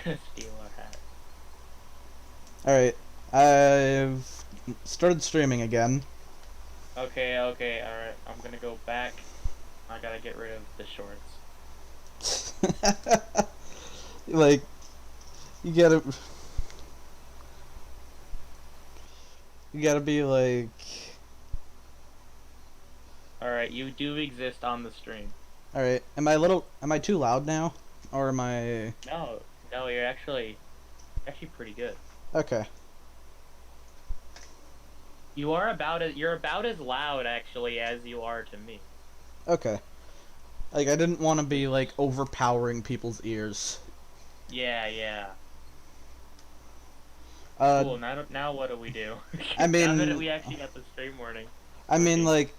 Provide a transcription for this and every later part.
gonna steal our hat. Alright, I've started streaming again. Okay, okay, alright. I'm gonna go back. I gotta get rid of the shorts. Like, you gotta, you gotta be like, Alright, you do exist on the stream. alright, am I too loud now? Or am I, No, no, you're actually pretty good. okay, You're about as loud actually as you are to me. okay. Like, I didn't want to be, like, overpowering people's ears. Yeah, yeah. Uh, Cool. Now what do we do? I Now that mean, we actually got the stream warning I mean, working. like,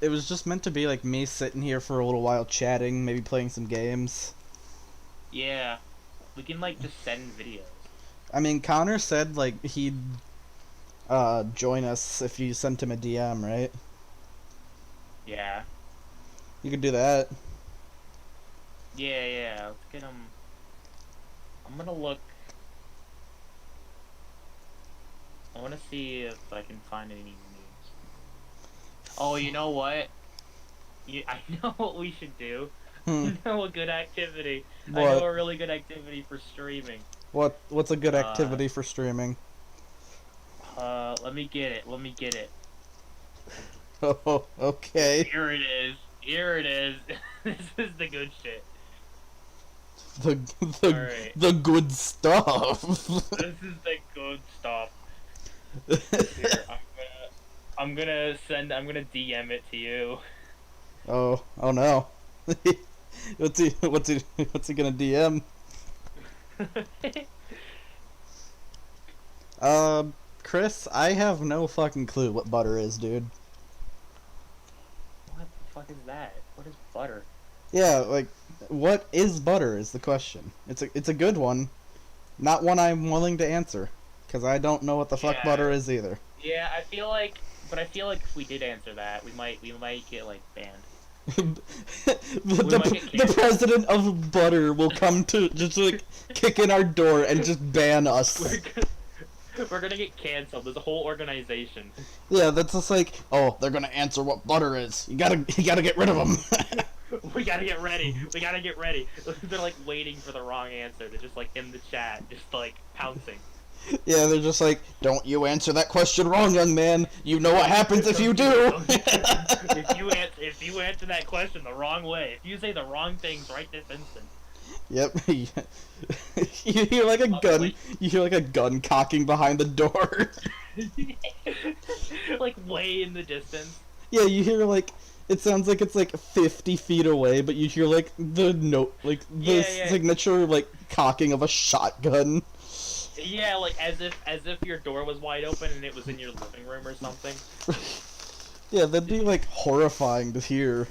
it was just meant to be, like, me sitting here for a little while chatting, maybe playing some games. Yeah, we can like just send videos. I mean, Connor said, like, he'd, join us if you sent him a DM, right? Yeah, You could do that. yeah. Let's get them. I'm gonna look. I want to see if I can find any news. Oh, you know what? I know what we should do. Hmm. I know a good activity. I know What? a really good activity for streaming. What's a good Uh, activity for streaming? let me get it. Let me get it. Oh, okay. Here it is. Here it is. This is the good shit. The All the right. the good stuff. This is the good stuff. Here, I'm gonna DM it to you. Oh no. What's he gonna DM? Chris, I have no fucking clue what butter is, dude. What the fuck is that? What is butter? Yeah, like, what is butter is the question. It's a good one, not one I'm willing to answer, because I don't know what the fuck butter Yeah, is either. yeah. I feel like if we did answer that, we might get like banned. We might get The canceled. president of butter will come to just like kick in our door and just ban us. We're gonna, we're gonna get canceled. There's a whole organization. Yeah, that's just like, oh, they're gonna answer what butter is. You gotta get rid of them. We gotta get ready. We gotta get ready. They're like waiting for the wrong answer. They're just like in the chat, just like pouncing. Yeah, they're just like, don't you answer that question wrong, young man. You know what happens if you Don't do. if you answer that question the wrong way, if you say the wrong things right this instant, Yep. You hear like a gun. like, You hear like a gun cocking behind the door. like way in the distance. Yeah, you hear like it sounds like it's like 50 feet away, but you hear like the note, like the Yeah, yeah, signature like cocking of a shotgun. yeah. Like as if your door was wide open and it was in your living room or something. Yeah, that'd be like horrifying to hear.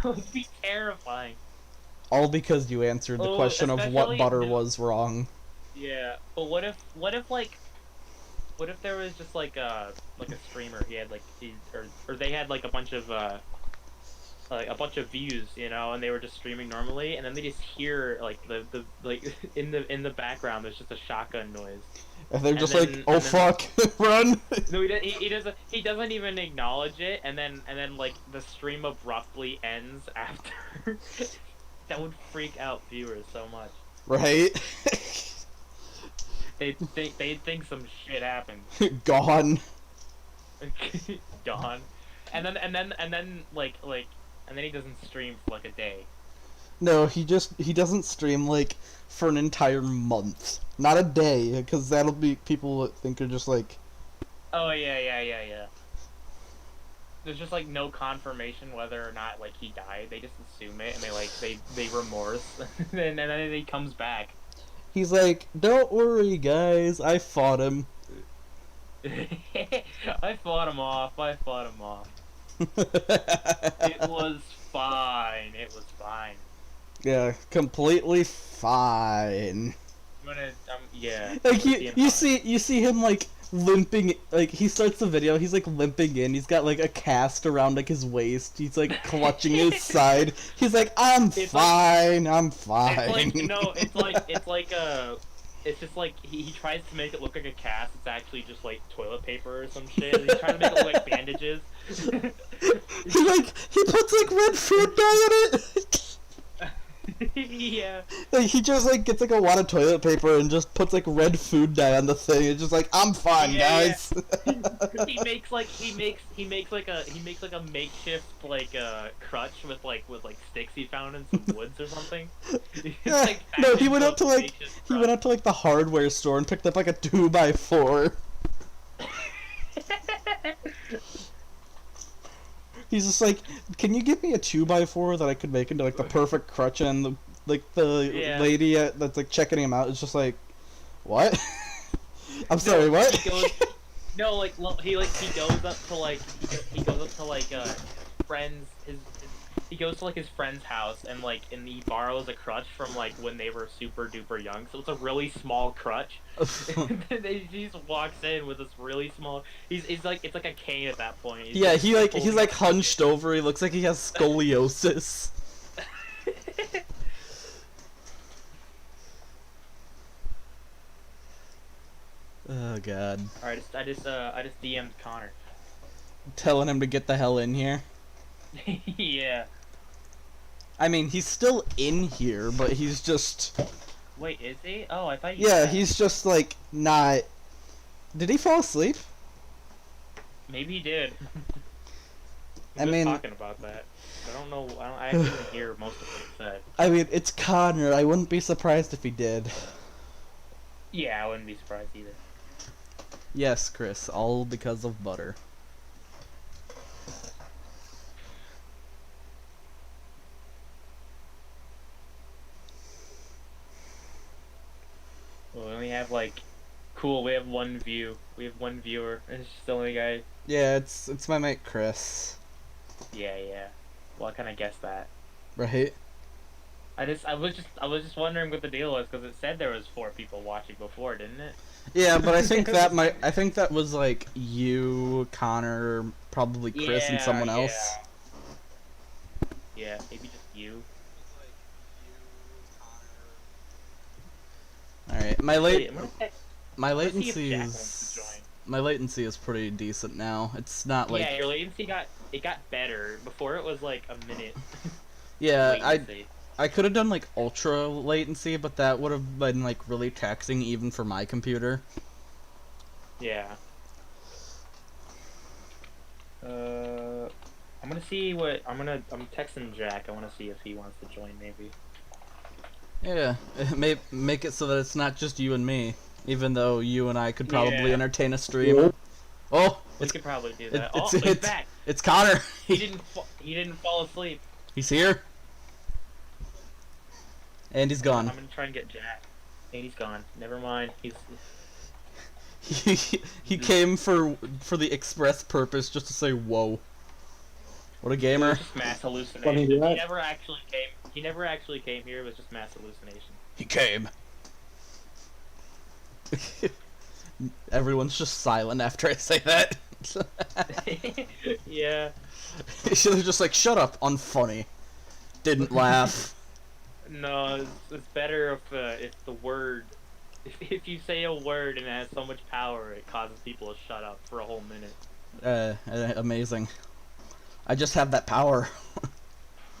It would be terrifying. All because you answered the Oh, question of what especially butter no. was wrong. Yeah, but what if like what if there was just like a streamer he had like or they had like a bunch of views, you know, and they were just streaming normally, and then they just hear like the like in the background there's just a shotgun noise, And they're and just like, then oh and then fuck, run! no he doesn't even acknowledge it, and then like the stream abruptly ends after. That would freak out viewers so much. Right? They'd think some shit happened. Gone. Gone, and then and then he doesn't stream for like a day. No, he doesn't stream like for an entire month, not a day, because that'll be people that think are just like, Oh yeah. There's just like no confirmation whether or not like he died. They just assume it and they remorse, and then he comes back. he's like, don't worry guys, I fought him. I fought him off. I fought him off. It was fine. It was fine. Yeah, completely fine. I'm gonna yeah. I'm Like gonna see him you see him like limping, like, he starts the video, he's, like, limping in, he's got, like, a cast around, like, his waist, he's, like, clutching his side, he's like, I'm fine, I'm fine. It's like, no, it's just like, he tries to make it look like a cast, it's actually just, like, toilet paper or some shit, he's trying to make it look like bandages. he puts, like, red food dye in it! Yeah. Like, he just, like, gets, like, a wad of toilet paper and just puts, like, red food dye on the thing. It's just like, I'm fine, guys. Yeah. he makes like a makeshift like crutch with like sticks he found in some woods or something. Yeah. Like, No, he went up to like the hardware store and picked up like a 2x4. He's just like, can you give me a 2x4 that I could make into like the perfect crutch? And the lady that's like checking him out is just like, what? I'm sorry, what? He goes up to like friends he goes to like his friend's house and he borrows a crutch from like when they were super duper young, so it's a really small crutch. And then he just walks in with this really small. He's like, it's like a cane at that point. He's like hunched over. He looks like he has scoliosis. Oh god. Alright, I just DM'd Connor. Telling him to get the hell in here. Yeah. I mean, he's still in here, but he's just... Wait, is he? Oh, I thought you Yeah, he's just, like, not... Did he fall asleep? Maybe he did. I mean... talking about that. I didn't hear most of what he said. I mean, it's Connor. I wouldn't be surprised if he did. Yeah, I wouldn't be surprised either. Yes, Chris, all because of butter. Well, we only have we have one view. We have one viewer, and it's just the only guy. Yeah, it's my mate Chris. Yeah. Well, I kind of guessed that. Right? I was just wondering what the deal was, because it said there was 4 people watching before, didn't it? Yeah, but I think that was like you, Connor, probably Chris, and someone else. Yeah, maybe just you. Alright, my latency is pretty decent now. It's not like... Yeah, your latency got better. Before it was like a minute. Yeah, I could have done like ultra latency, but that would have been like really taxing even for my computer. Yeah. I'm gonna see what I'm texting Jack. I want to see if he wants to join maybe. Yeah, make it so that it's not just you and me, even though you and I could probably entertain a stream. Oh, we could probably do that. He's back. It's Connor. He didn't fall asleep. He's here. And he's gone. I'm gonna try and get Jack. And he's gone. Never mind. He came for the express purpose just to say whoa. What a gamer. Just mass hallucination. He never actually came. He never actually came here. It was just mass hallucination. He came. Everyone's just silent after I say that. Yeah. They're just like, shut up, unfunny. Didn't laugh. No, it's better if the word, if you say a word and it has so much power, it causes people to shut up for a whole minute. Amazing. I just have that power.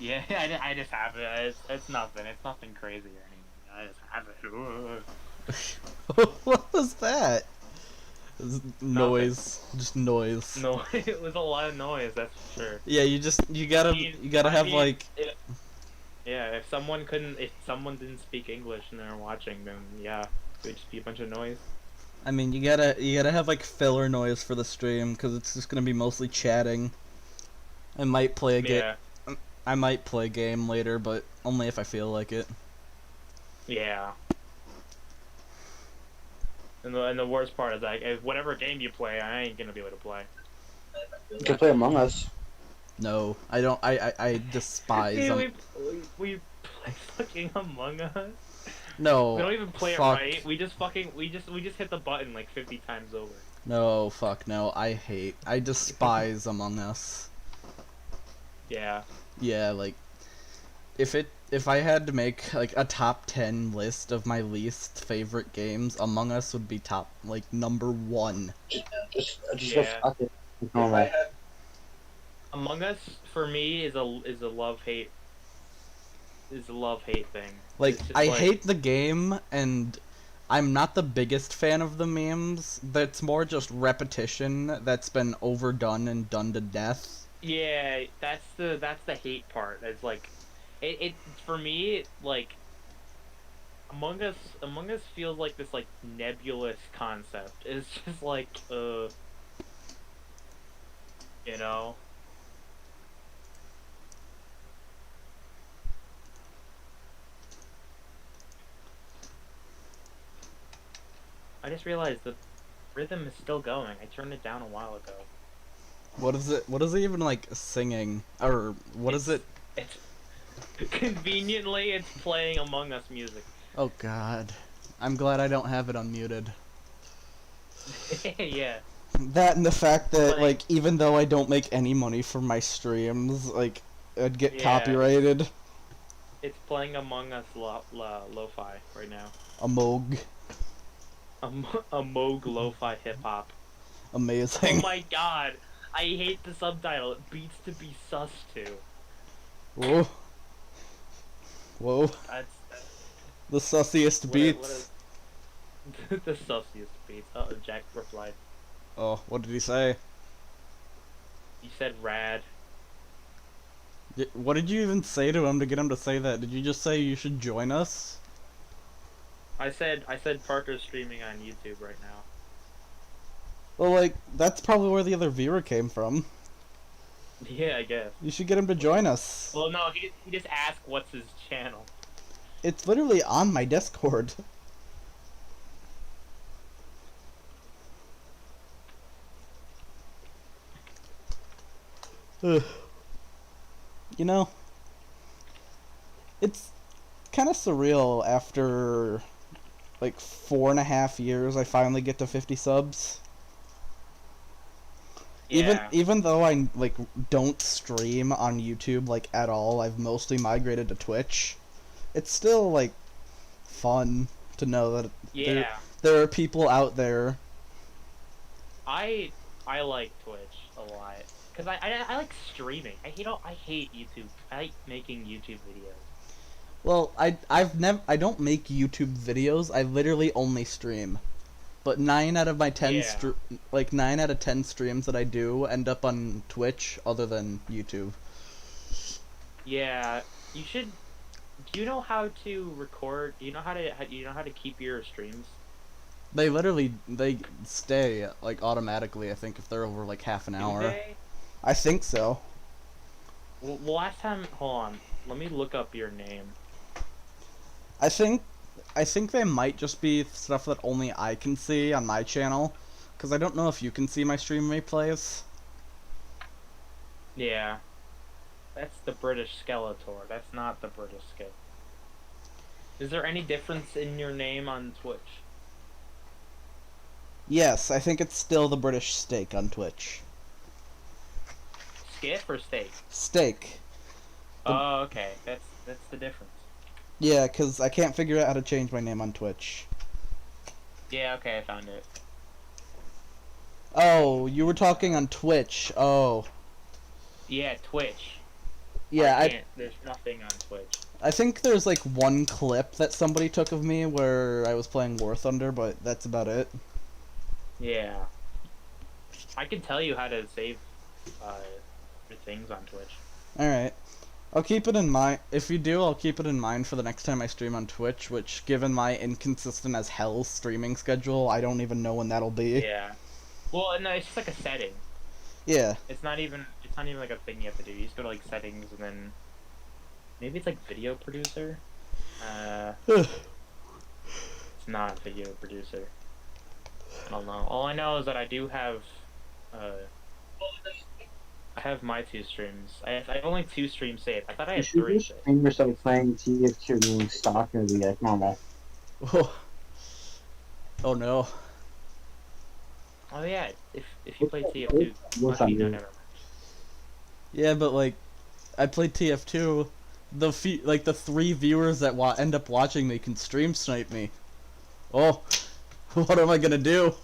Yeah, I just have it. It's nothing. It's nothing crazy or anything. I just have it. What was that? Noise. Just noise. No, it was a lot of noise. That's for sure. Yeah, you gotta have like. Yeah, if someone didn't speak English and they're watching, then yeah, it would just be a bunch of noise. I mean, you gotta have like filler noise for the stream because it's just gonna be mostly chatting. I might play a game. Yeah. I might play a game later, but only if I feel like it. Yeah. And the worst part is like, whatever game you play, I ain't gonna be able to play. You can play Among Us. No, I don't. I despise them. We play fucking Among Us. No. We don't even play fuck. it right. We just hit the button like 50 times over. No, fuck no. I despise Among Us. Yeah. Yeah, like if I had to make like a top 10 list of my least favorite games, Among Us would be top like number 1. Just Yeah. fuck it. It's normal. Among Us for me is a love-hate thing. Like It's just I hate the game and I'm not the biggest fan of the memes. That's more just repetition that's been overdone and done to death. Yeah, that's the hate part. It's like it for me like Among Us feels like this like nebulous concept. It's just like you know. I just realized the rhythm is still going. I turned it down a while ago. What is it? What is it even like singing? Or what is it? It's conveniently it's playing Among Us music. Oh god. I'm glad I don't have it unmuted. Yeah. That and the fact that Like- like even though I don't make any money from my streams, like I'd get Yeah. copyrighted. It's playing Among Us lo-fi right now. Amog. A Moog lo-fi hip-hop. Amazing. Oh my god. I hate the subtitle. It beats to be sus to. Whoa. Whoa. That's The sussiest what beats. the sussiest beats. Oh, Jack replied. Oh, what did he say? You said rad. What did you even say to him to get him to say that? Did you just say you should join us? I said Parker's streaming on YouTube right now. Well, like, that's probably where the other viewer came from. Yeah, I guess. You should get him to join us. Well, no, he just asked what's his channel. It's literally on my Discord. Ugh. You know, it's kind of surreal after like 4.5 years I finally get to 50 subs. Yeah. Even though I like don't stream on YouTube like at all, I've mostly migrated to Twitch. It's still like fun to know that Yeah. there are people out there. I like Twitch a lot because I like streaming. I hate YouTube. I like making YouTube videos. Well, I don't make YouTube videos. I literally only stream. But 9 out of my 10 Yeah. 9 out of 10 streams that I do end up on Twitch other than YouTube. Yeah, you should. Do you know how to record? Do you know how to keep your streams? They stay like automatically, I think, if they're over like half an Do hour. they? I think so. Well, last time, hold on. Let me look up your name. I think they might just be stuff that only I can see on my channel, cuz I don't know if you can see my stream replays. Yeah. That's the British Skeletor. That's not the British Skeletor. Is there any difference in your name on Twitch? Yes, I think it's still the British Steak on Twitch. Skiff or steak? Steak. Oh, okay. That's the difference. Yeah, cuz I can't figure out how to change my name on Twitch. Yeah, okay, I found it. Oh, you were talking on Twitch. Oh. Yeah, Twitch. Yeah, There's nothing on Twitch. I think there's like one clip that somebody took of me where I was playing War Thunder, but that's about it. Yeah. I can tell you how to save your things on Twitch. Alright. I'll keep it in mind. If you do, I'll keep it in mind for the next time I stream on Twitch, which, given my inconsistent as hell streaming schedule, I don't even know when that'll be. Yeah. Well, no, it's just like a setting. Yeah. It's not even like a thing you have to do. You just go to like settings and then maybe it's like video producer. It's not video producer. I don't know. All I know is that I do have I have my 2 streams. I have only 2 streams saved. I thought I You had should 3. just stream yourself playing TF2 doing stock and be like normal. Oh, oh no. Oh yeah, if you play TF2, actually no, never mind. Yeah, but like, I played TF2. The 3 viewers that end up watching me can stream snipe me. Oh, what am I gonna do?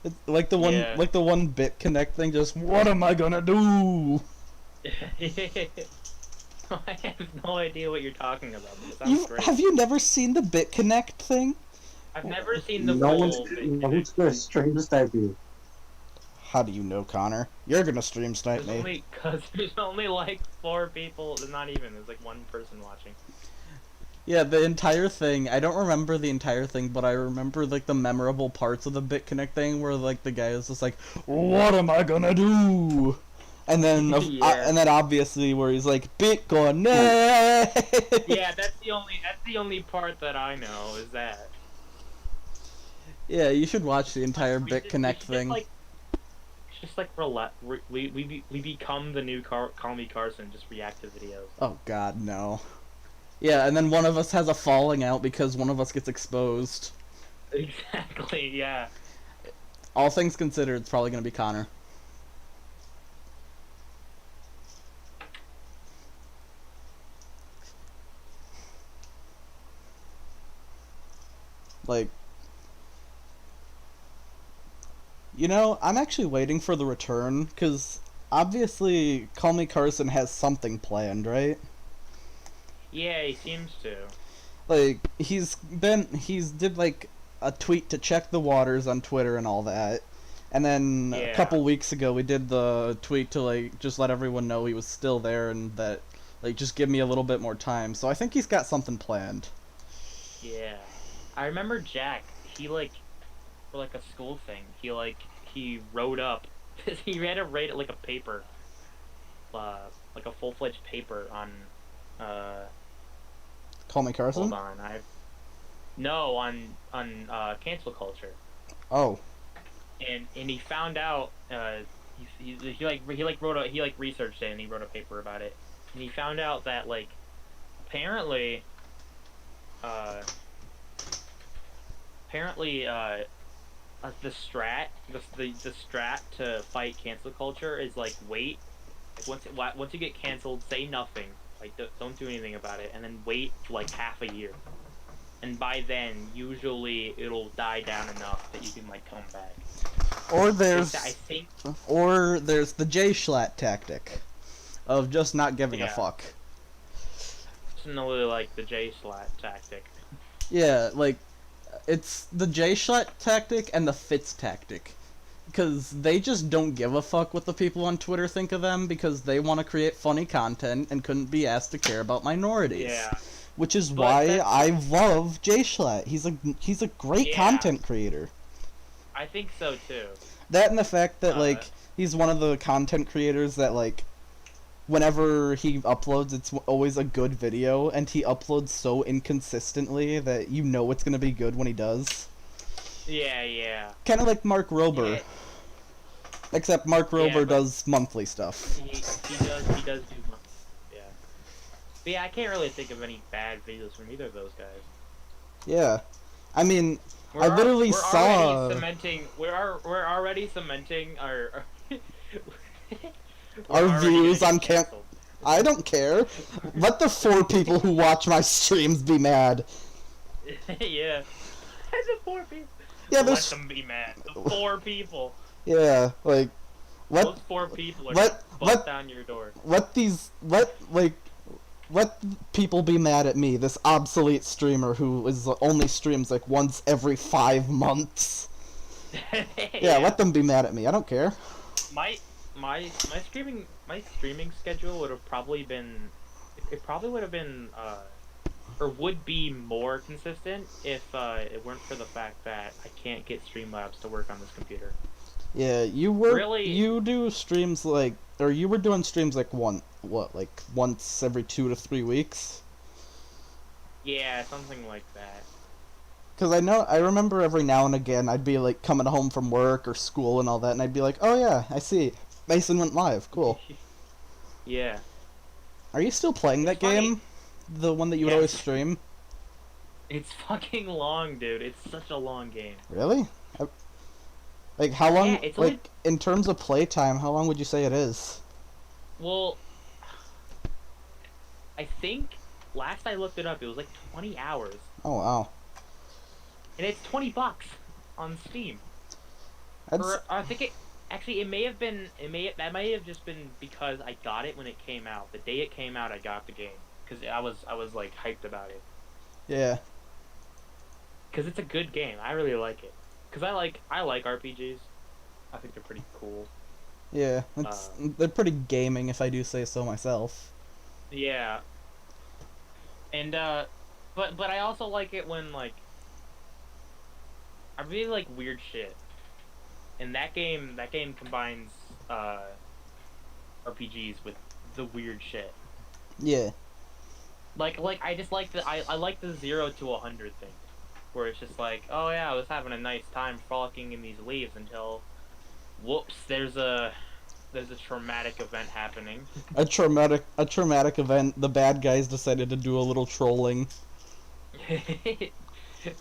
It's like the one bit connect thing. Just what am I gonna do? I have no idea what you're talking about. But it sounds great. Have you never seen the BitConnect thing? I've never seen the No full one's bit. who's gonna stream snipe you. How do you know, Connor? You're gonna stream snipe me. Cause there's only like 4 people. Not even. There's like 1 person watching. Yeah, the entire thing. I don't remember the entire thing, but I remember like the memorable parts of the BitConnect thing, where like the guy is just like, "What am I gonna do?" And then, and then obviously where he's like, "Bitcoin." Yeah, that's the only part that I know is that. Yeah, you should watch the entire BitConnect thing. Just like we become the new Call Me Carson, just react to videos. Oh God, no. Yeah, and then one of us has a falling out because one of us gets exposed. Exactly. Yeah. All things considered, it's probably gonna be Connor. Like, you know, I'm actually waiting for the return, because obviously Call Me Carson has something planned, right? Yeah, he seems to. Like, he's did like a tweet to check the waters on Twitter and all that. And then a couple weeks ago we did the tweet to like just let everyone know he was still there and that like just give me a little bit more time. So I think he's got something planned. Yeah. I remember Jack, he like for like a school thing, he wrote up he had to write it like a paper. Like a full-fledged paper on Call Me Carson? Hold on, no, on cancel culture. Oh. And he found out he researched it and he wrote a paper about it. And he found out that like apparently the strat to fight cancel culture is like wait, once you get canceled, say nothing, like don't do anything about it, and then wait like half a year, and by then usually it'll die down enough that you can like come back. Or there's the J Schlatt tactic of just not giving a fuck. It's really like the J Schlatt tactic. Yeah, like it's the J Schlatt tactic and the Fitz tactic. Because they just don't give a fuck what the people on Twitter think of them because they want to create funny content and couldn't be asked to care about minorities. Yeah. Which is why I love J Schlatt. He's a great content creator. I think so too. That and the fact that like he's one of the content creators that like whenever he uploads it's always a good video, and he uploads so inconsistently that you know it's gonna be good when he does. Yeah. Kind of like Mark Rober. Yeah. Except Mark Rober does monthly stuff. He does do monthly. Yeah. But yeah, I can't really think of any bad videos from either of those guys. Yeah. I mean, we're already cementing our our views on cancel. I don't care. Let the 4 people who watch my streams be mad. Yeah. The 4 people. Yeah, let them be mad. The 4 people. Yeah, like those 4 people are gonna bust down your door. Let people be mad at me, this obsolete streamer who only streams like once every 5 months. Yeah, let them be mad at me. I don't care. My streaming schedule would have probably been or would be more consistent if it weren't for the fact that I can't get Streamlabs to work on this computer. Yeah, you do streams like, or you were doing streams like once every 2 to 3 weeks? Yeah, something like that. Because I remember every now and again I'd be like coming home from work or school and all that, and I'd be like, oh yeah, I see, Mason went live, cool. Yeah. Are you still playing that game? the one that you would always Yes. stream? It's fucking long, dude. It's such a long game. Really? Like how long? Yeah, it's only- like in terms of playtime, how long would you say it is? Well, I think last I looked it up, it was like 20 hours, Oh wow. and it's $20 on Steam. That's Or I think it actually it may have been that may have just been because I got it when it came out. The day it came out, I got the game because I was like hyped about it yeah. because it's a good game. I really like it because I like RPGs. I think they're pretty cool. Yeah, they're pretty gaming if I do say so myself. Yeah. And but I also like it when like I really like weird shit. And that game combines RPGs with the weird shit. Yeah. Like I just like I like the 0 to 100 thing. Where it's just like, oh yeah, I was having a nice time frolicking in these leaves until whoops, there's a traumatic event happening. A traumatic event. The bad guys decided to do a little trolling.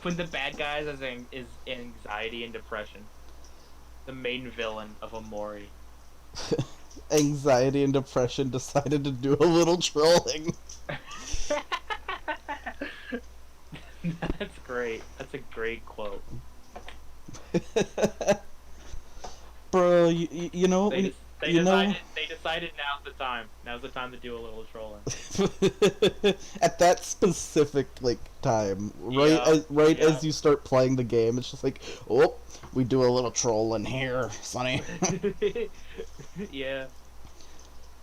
When the bad guys is anxiety and depression. The main villain of Omori. Anxiety and depression decided to do a little trolling. That's great. That's a great quote. Bro, you know, They you know, decided now's the time. Now's the time to do a little trolling. at that specific like time, right Yeah, right yeah. as you start playing the game, it's just like, oh, we do a little trolling here, Sonny. Yeah.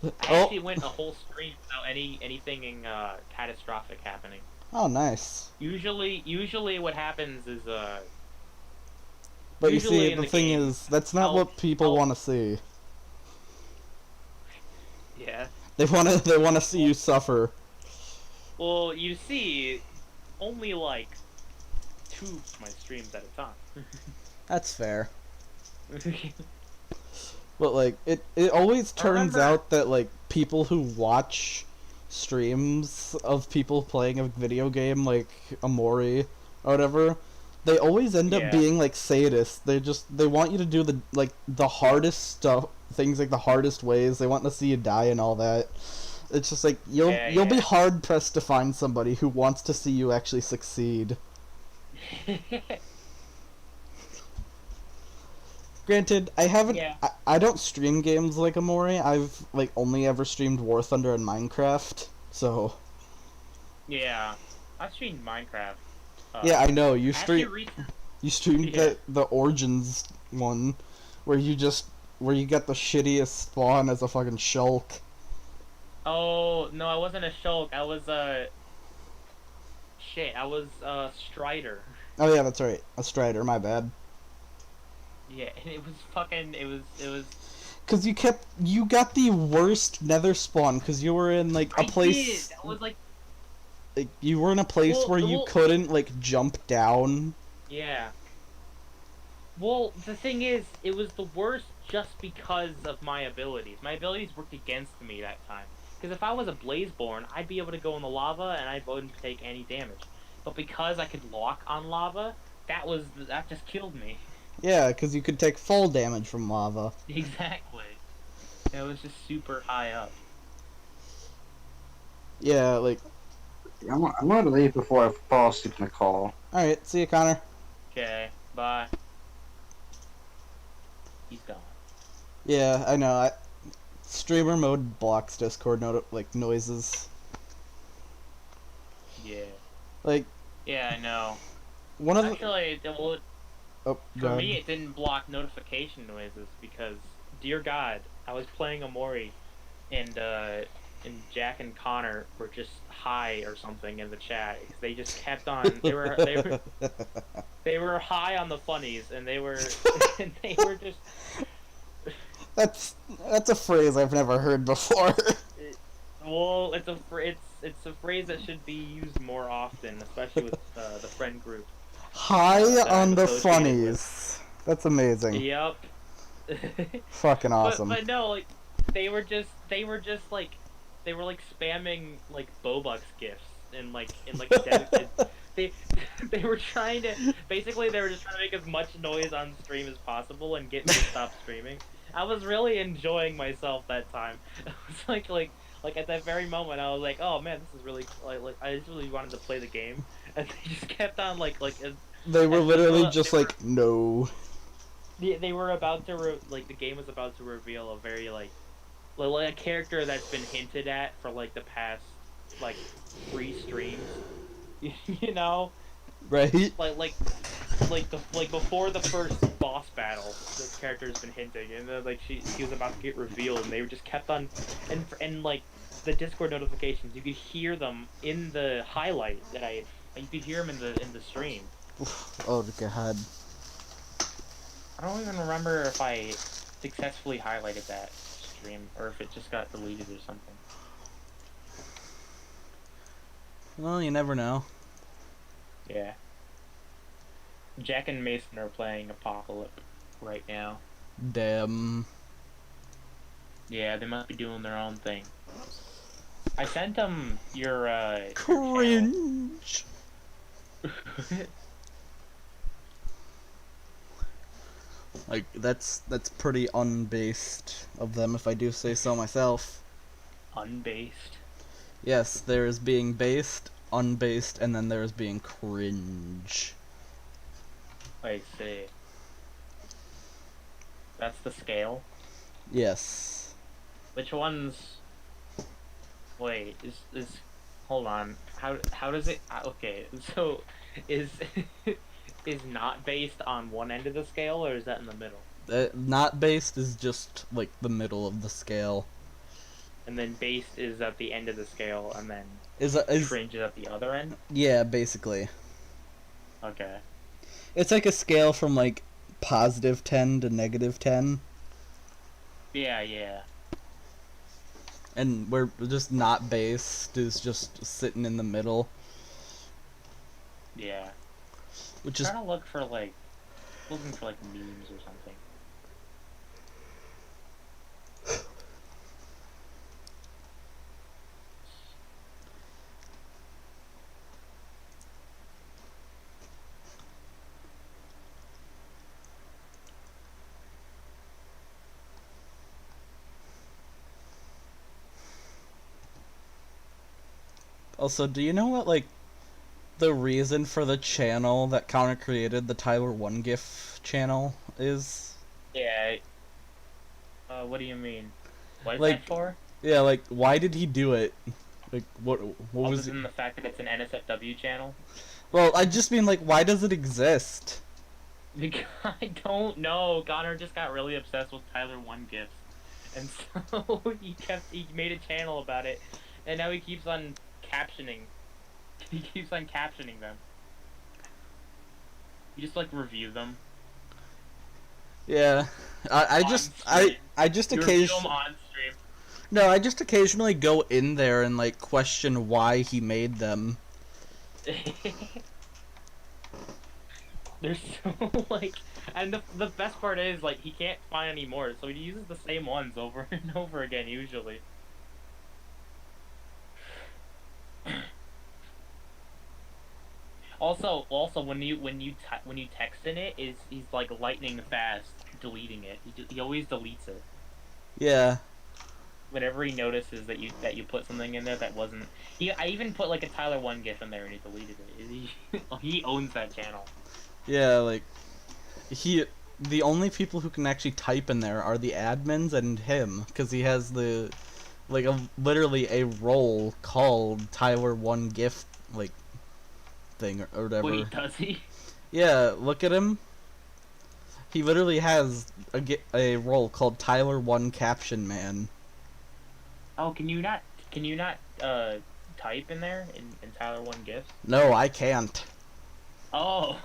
I Oh. actually went a whole stream without anything catastrophic happening. Oh, nice. Usually what happens is But you Usually see, in the the thing game, is, that's not I'll- what people I'll- want to see. yeah. They want to see you suffer. Well, you see, only like 2 of my streams at a time. That's fair. But like it always turns remember- out that like people who watch streams of people playing a video game like Amori or whatever, they always end up Yeah. being like sadists. They want you to do the hardest stuff, things like the hardest ways. They want to see you die and all that. It's just like you'll be Yeah. hard pressed to find somebody who wants to see you actually succeed. Granted, I haven't. Yeah. I don't stream games like Amori. I've like only ever streamed War Thunder and Minecraft. So Yeah, I streamed Minecraft. yeah, I know you Actually, stream. You streamed Yeah. the Origins one, where you got the shittiest spawn as a fucking shulk. Oh no, I wasn't a Shulk. I was shit. I was Strider. Oh yeah, that's right, a Strider. My bad. Yeah, and it was fucking. It was. Cause you got the worst Nether spawn. Cause you were in like a I place. did. I was like, Like, you were in a place Well, where you well- couldn't like jump down. yeah. Well, the thing is, it was the worst just because of my abilities. My abilities worked against me that time. Because if I was a Blazeborn, I'd be able to go in the lava and I wouldn't take any damage. But because I could lock on lava, that just killed me. Yeah, cause you could take fall damage from lava. Exactly. It was just super high up. Yeah, like. I'm going to leave before I fall asleep in the call. Alright, see you, Connor. Okay, bye. He's gone. Yeah, I know. Streamer mode blocks Discord noises. Yeah. Like, Yeah, I know. one of the. Actually, well, Oh, for God. me, it didn't block notification noises because, dear God, I was playing Amori, and Jack and Connor were just high or something in the chat. 'Cause they just kept on. They were high on the funnies, and they were and they were just. That's a phrase I've never heard before. Well, it's a phrase that should be used more often, especially with the friend group. High that on I'm the associated funnies. That's amazing. Yep. Fucking awesome. But no, like they were just like spamming like Bobux gifs in like a dedicated. They they were trying to basically they were just trying to make as much noise on stream as possible and get me to stop streaming. I was really enjoying myself that time. It was like at that very moment I was like, oh man, this is really like I just really wanted to play the game, and they just kept on They were and literally they just were- like, no. they were about to like the game was about to reveal a very like a character that's been hinted at for like the past like 3 streams. You know, Right? like before the first boss battle, this character has been hinting, and then like she was about to get revealed, and they just kept on, and like the Discord notifications, you could hear them in the highlight that you could hear them in the stream. Oh god. I don't even remember if I successfully highlighted that stream or if it just got deleted or something. Well, you never know. Yeah. Jack and Mason are playing Apocalypse right now. Damn. Yeah, they must be doing their own thing. I sent them your Cringe. Like that's pretty unbased of them, if I do say so myself. Unbased. Yes, there is being based, unbased, and then there is being cringe. I see. That's the scale. Yes. Which one's? Wait, is? Hold on. How does it? Okay, so is is not based on one end of the scale, or is that in the middle? Not based is just like the middle of the scale. And then based is at the end of the scale, and then Is cringe is at the other end. yeah, basically. Okay. It's like a scale from like positive 10 to negative 10. Yeah, yeah. And we're just not based is just sitting in the middle, Yeah. which is Trying to looking for like memes or something. also. Do you know what like the reason for the channel that Counter created, the Tyler One GIF channel, is? Yeah. What do you mean? What is Like- that for? Yeah, like why did he do it? Like what Other was than it? the fact that it's an NSFW channel? Well, I just mean like why does it exist? Because I don't know. Connor just got really obsessed with Tyler One gifts, and so he made a channel about it, and now he keeps on captioning. He keeps on captioning them. You just like review them. Yeah, I On just stream. I just You review them occasionally on stream. no I just occasionally go in there and like question why he made them. They're so like, and the best part is like he can't find any more, so he uses the same ones over and over again usually. Also, when you text in it, he's like lightning fast deleting it. He always deletes it Yeah. whenever he notices that you put something in there that wasn't. I even put like a Tyler One gif in there and he deleted it. He owns that channel. Yeah, like the only people who can actually type in there are the admins and him, because he has the like literally a role called Tyler One GIF like thing or whatever. Wait, does he? Yeah, look at him. He literally has a role called Tyler One Caption Man. Oh, can you not type in there in Tyler One gifs? No, I can't. Oh,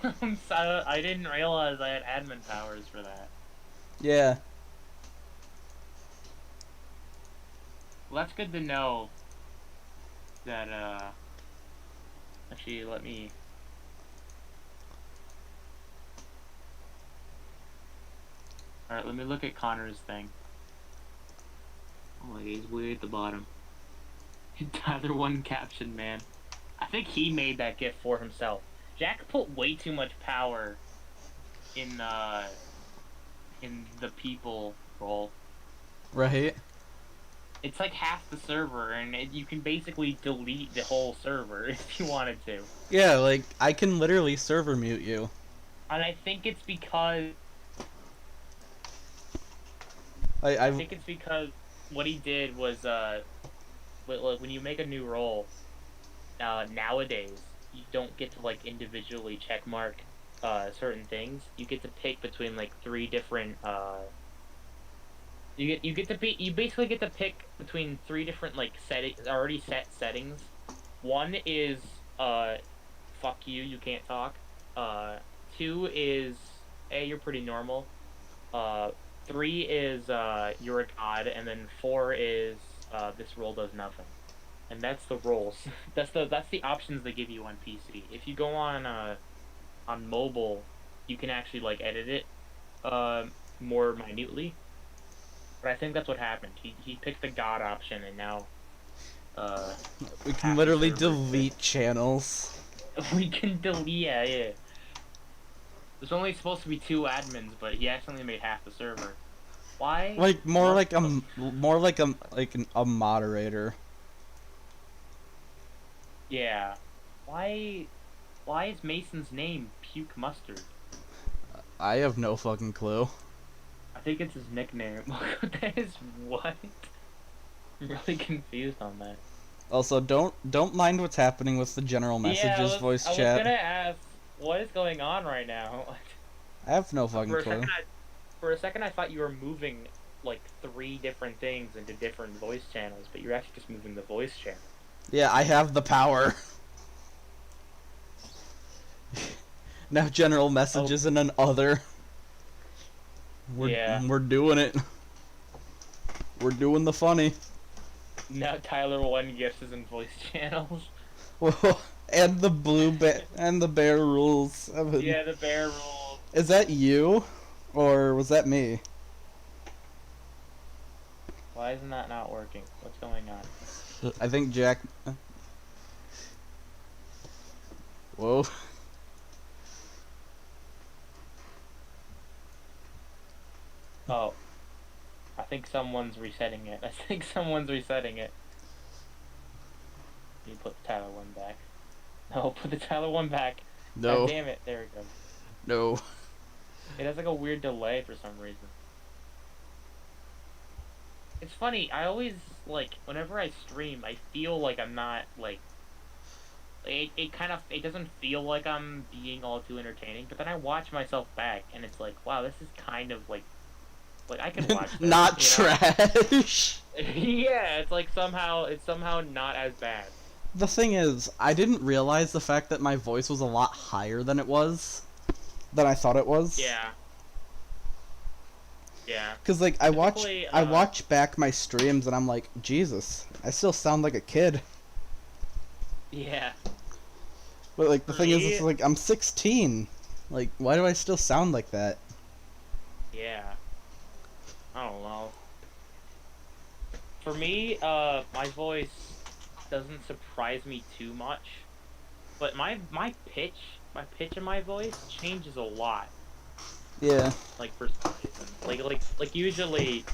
I didn't realize I had admin powers for that. Yeah. Well, that's good to know. That actually let me. All right, let me look at Connor's thing. Oh, he's way at the bottom. Tyler One Caption Man. I think he made that gift for himself. Jack put way too much power in the people role. Right? It's like half the server, and you can basically delete the whole server if you wanted to. Yeah, like, I can literally server mute you. And I think it's because I think it's because what he did was when you make a new role, nowadays you don't get to like individually check mark certain things. You get to pick between like three different you basically get to pick between three different like already set settings. One is fuck you, you can't talk. Two is hey, you're pretty normal. Three is you're a god, and then four is this role does nothing. And that's the roles. that's the options they give you on PC. If you go on mobile, you can actually like edit it more minutely. But I think that's what happened. He picked the god option, and now we can literally delete channels. We can delete. Yeah. There's only supposed to be 2 admins, but he accidentally made half the server. Why? Like more like a moderator. Yeah. Why is Mason's name Puke Mustard? I have no fucking clue. I think it's his nickname. That is what? I'm really confused on that. Also, don't mind what's happening with the general messages voice chat. I was gonna ask, what is going on right now? I have no fucking clue. For a second, I thought you were moving like 3 different things into different voice channels, but you're actually just moving the voice channel. Yeah, I have the power. Now general messages in an other. We're doing it. We're doing the funny. Now Tyler 1 gifts is in voice channels. Whoa, and the and the bear rules. Yeah, the bear rules. Is that you, or was that me? Why isn't that not working? What's going on? I think Jack. Whoa. Oh. I think someone's resetting it. You put the Tyler 1 back. No, put the Tyler 1 back. No. God damn it. There it goes. No. It has like a weird delay for some reason. It's funny, I always, like, whenever I stream, I feel like I'm not, like, it doesn't feel like I'm being all too entertaining, but then I watch myself back, and it's like, wow, this is kind of, like I can watch this, not trash. Yeah, it's somehow not as bad. The thing is, I didn't realize the fact that my voice was a lot higher than than I thought it was. Yeah. Yeah. Cause like I watch back my streams and I'm like, Jesus, I still sound like a kid. Yeah. But like the thing is, it's like I'm 16. Like, why do I still sound like that? Yeah. I don't know. For me, my voice doesn't surprise me too much, but my pitch in my voice changes a lot. Yeah. Like for some reason, like usually,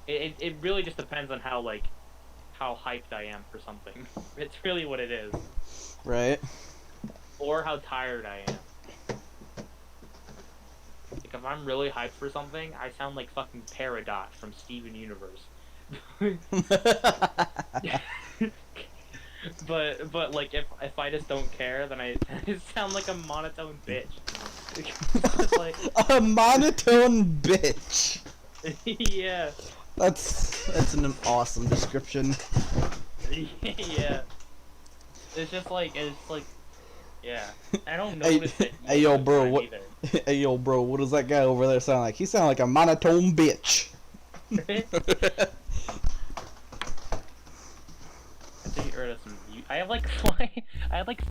it really just depends on how hyped I am for something. It's really what it is. Right. Or how tired I am. Like, if I'm really hyped for something, I sound like fucking Peridot from Steven Universe. but like if I just don't care, then I just sound like a monotone bitch. Like, a monotone bitch. Yeah. That's an awesome description. Yeah. It's like yeah. I don't notice it. Hey yo, bro, what? Hey yo, bro, what does that guy over there sound like? He sound like a monotone bitch. I have like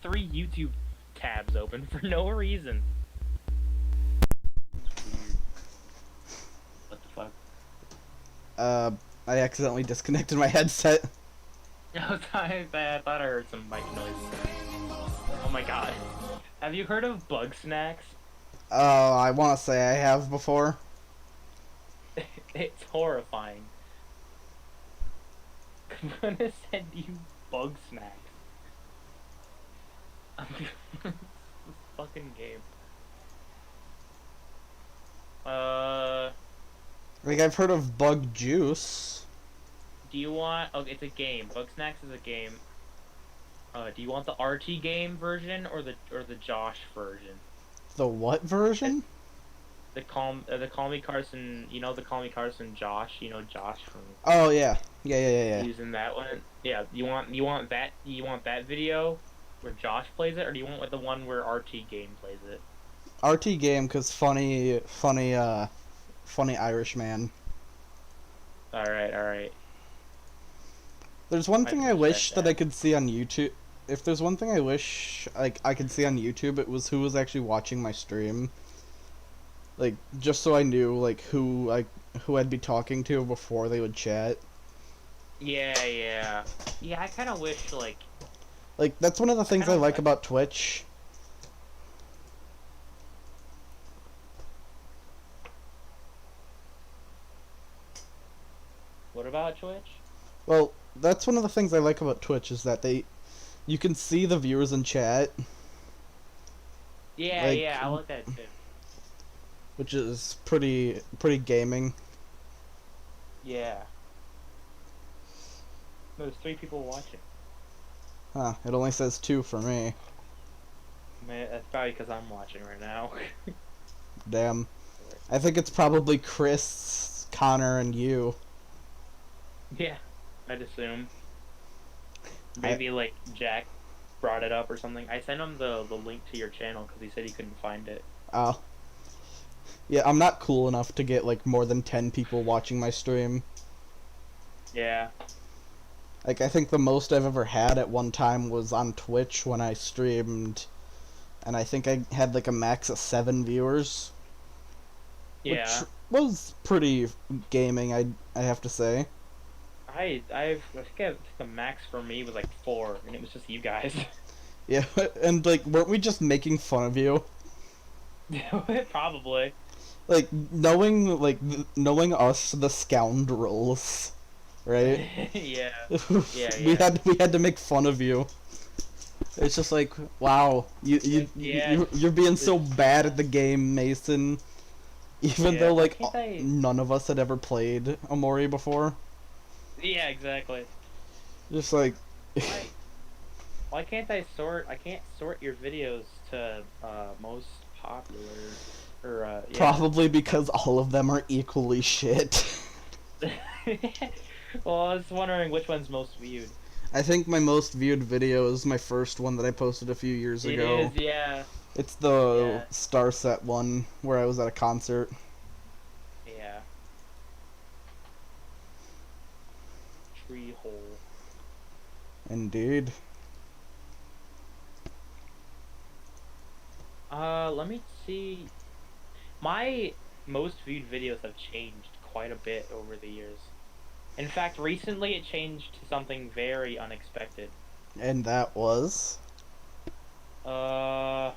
3 YouTube tabs open for no reason. What the fuck? I accidentally disconnected my headset. I thought I heard some mic noises. Oh my god. Have you heard of Bug Snacks? I want to say I have before. It's horrifying. I'm gonna send you Bug Snacks. This fucking game. Like, I've heard of Bug Juice. Do you want? Oh, it's a game. Bug Snacks is a game. Do you want the RT game version or the Josh version? The what version? The Call Me Carson. You know the Call Me Carson Josh. You know Josh from. Oh yeah, yeah. Using that one. Yeah. You want that video where Josh plays it, or do you want like the one where RT game plays it? RT game, cause funny Irish man. All right. There's one thing I wish that that. I could see on YouTube. If there's one thing I wish I could see on YouTube, it was who was actually watching my stream. Like, just so I knew like who I'd be talking to before they would chat. Yeah. I kind of wish like. Like, that's one of the things I like about Twitch. What about Twitch? Well, that's one of the things I like about Twitch is that you can see the viewers in chat. Yeah, Like, I like that too. Which is pretty gaming. Yeah. There's 3 people watching. Huh, it only says 2 for me. Man, that's probably because I'm watching right now. Damn. I think it's probably Chris, Connor, and you. Yeah, I'd assume. Maybe like Jack brought it up or something. I sent him the link to your channel because he said he couldn't find it. Oh. Yeah, I'm not cool enough to get like more than 10 people watching my stream. Yeah. Like, I think the most I've ever had at one time was on Twitch when I streamed, and I think I had like a max of 7 viewers. Yeah. Which was pretty gaming, I have to say. I think the max for me was like 4, and it was just you guys. Yeah, and like, weren't we just making fun of you? Probably. Like, knowing us, the scoundrels, right? Yeah. We had to make fun of you. It's just like, wow, you're being so bad at the game, Mason. Even though like none of us had ever played Omori before. Yeah, exactly. Just like. Why can't I sort? I can't sort your videos to most popular, or yeah. Probably because all of them are equally shit. Well, I was wondering which one's most viewed. I think my most viewed video is my first one that I posted a few years ago. It is, yeah. It's the Star Set one where I was at a concert. Yeah. Tree hole. Indeed. Let me see. My most viewed videos have changed quite a bit over the years. In fact, recently it changed to something very unexpected. And that was? Dear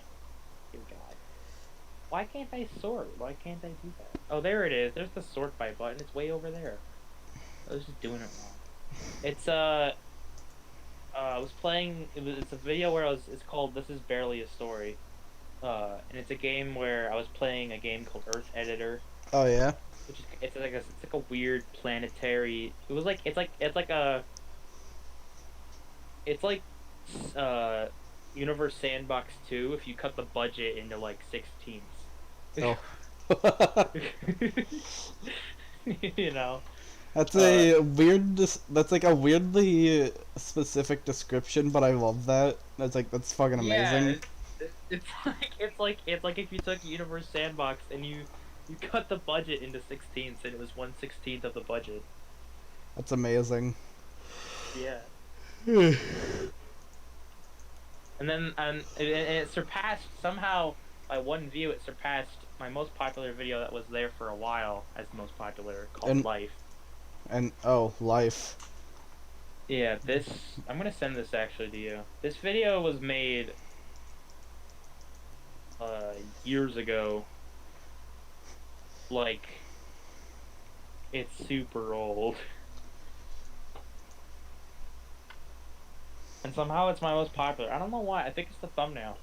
God. Why can't I sort? Why can't I do that? Oh, there it is. There's the sort by button. It's way over there. I was just doing it wrong. It's, I was playing, it's a video where it's called This Is Barely a Story. And it's a game where I was playing a game called Earth Editor. Oh yeah. Which is it's like a weird planetary. It's like Universe Sandbox 2 if you cut the budget into like 16ths. Oh. You know. That's a weird. That's like a weirdly specific description, but I love that. That's fucking amazing. Yeah, it's like if you took Universe Sandbox and you cut the budget into 16ths and it was 1/16th of the budget. That's amazing. Yeah. and it surpassed somehow by 1 view. It surpassed my most popular video that was there for a while as most popular, called Life. And oh, Life. Yeah, this I'm gonna send this actually to you. This video was made uh years ago. Like it's super old. And somehow it's my most popular. I don't know why. I think it's the thumbnail.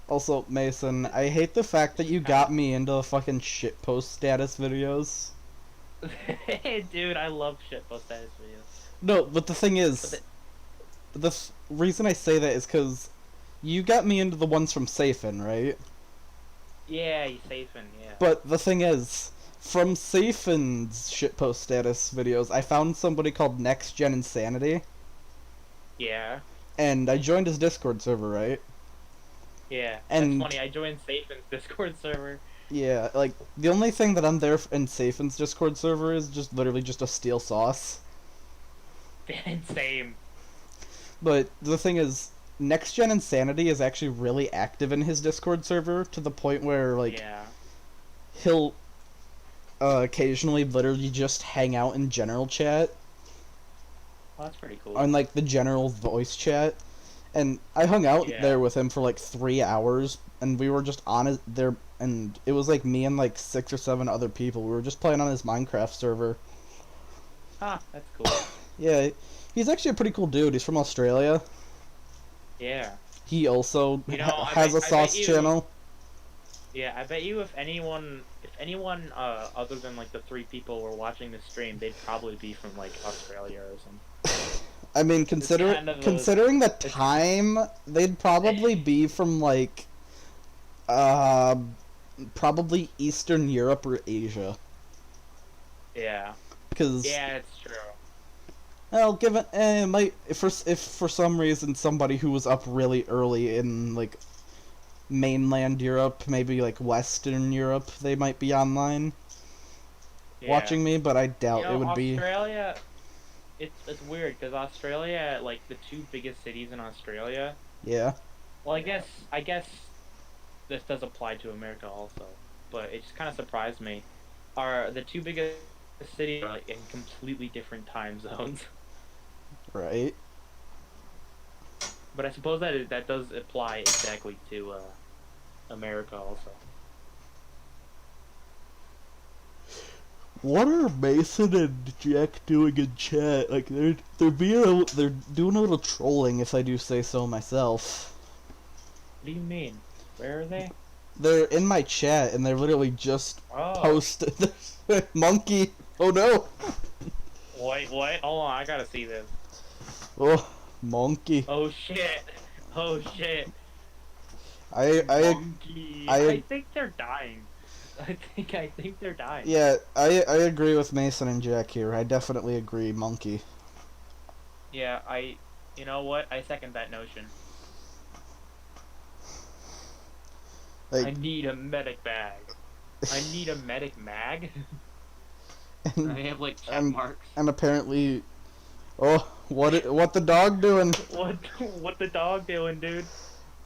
Also, Mason, I hate the fact that you got me into the fucking shitpost status videos. Dude, I love shitpost status videos. No, but the thing is, reason I say that is because you got me into the ones from Safin, right? Yeah, you Safin, yeah. But the thing is, from Safin's shitpost status videos, I found somebody called Next Gen Insanity, Yeah. and I joined his Discord server, right? Yeah. And that's funny. I joined Safin's Discord server. yeah, like the only thing that I'm there in Safin's Discord server is just literally just a steal sauce. Same. But the thing is, Next Gen Insanity is actually really active in his Discord server to the point where like Yeah. he'll occasionally literally just hang out in general chat Well, that's pretty cool. on like the general voice chat, and I hung out Yeah. there with him for like 3 hours, and we were just on it there, and it was like me and like 6 or 7 other people. We were just playing on his Minecraft server. Ah, that's cool. Yeah, he's actually a pretty cool dude. He's from Australia. Yeah. He also You know, has a I bet sauce you- channel. Yeah, I bet you if anyone other than like the 3 people were watching the stream, they'd probably be from like Australia or something. I mean, kind of a- considering the time, they'd probably be from like, probably Eastern Europe or Asia. Yeah. Because Yeah, it's true. well, given if for some reason somebody who was up really early in like mainland Europe, maybe like Western Europe, they might be online Yeah. watching me, but I doubt You know, it would be. Australia, it's weird because Australia, like the 2 biggest cities in Australia. Yeah. Well, I guess this does apply to America also, but it just kind of surprised me. Are the 2 biggest cities are like in completely different time zones? Right. But I suppose that does apply exactly to America also. What are Mason and Jack doing in chat? Like they're doing a little trolling, if I do say so myself. What do you mean? Where are they? They're in my chat and they're literally just Oh. posted. Monkey. Oh no. Wait, what? Hold on, I gotta see this. Oh, monkey. Oh shit! Oh shit! I Monkey. I- I think they're dying. I think they're dying. yeah, I agree with Mason and Jack here. I definitely agree, monkey. Yeah, you know what? I second that notion. I Like need a medic bag. I need a medic mag. I and, have like check and, marks. and apparently, oh, what the dog doing? What the dog doing, dude?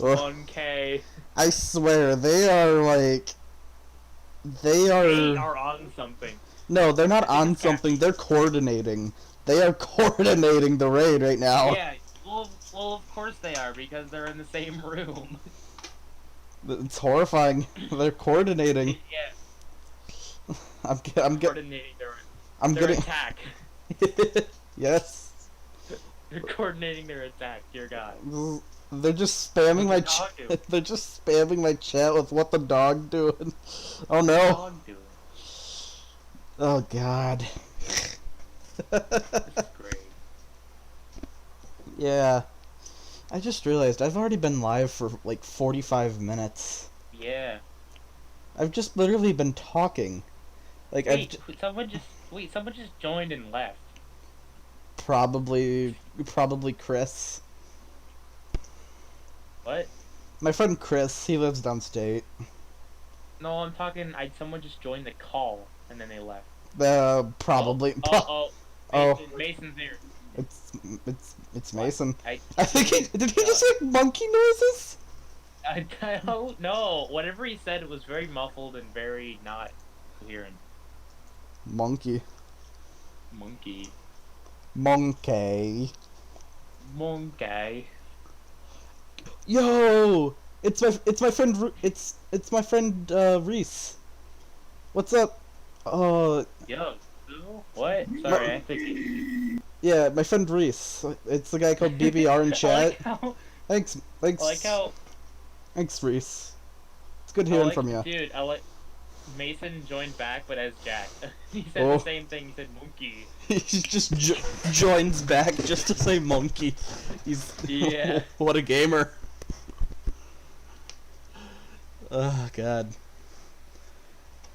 Oh, 1K. I swear they are like they They are are on something. no, they're not on it's something. They're coordinating. They are coordinating the raid right now. Yeah. Well, of course they are because they're in the same room. It's horrifying. They're coordinating. Yeah. I'm Coordinating I'm their getting attack. yes. They're coordinating their attack. Dear God. They're just spamming my What's the dog doing? they're just spamming my chat with what the dog doing. Oh What's the no. dog doing? Oh god. This is great. Yeah. I just realized I've already been live for like 45 minutes. Yeah. I've just literally been talking. Like Wait, someone just joined and left. probably Chris. What? My friend Chris, he lives downstate. No, I'm talking. Someone just joined the call and then they left. Probably. Oh, Oh. Mason's here. It's Mason. I I think did he just make monkey noises? I don't know. Whatever he said was very muffled and very not coherent. Monkey. Monkey. Monkey. Monkey. Yo, it's my friend it's my friend Reese. What's up? Yo, who? What? Sorry, I think. Yeah, my friend Reese. It's the guy called BBR in chat. Thanks. I like how. Thanks, Reese. It's good hearing from you. Dude, I like. Mason joined back, but as Jack. He said the same thing. He said monkey. He just joins back just to say monkey. He's Yeah. What a gamer. Oh god.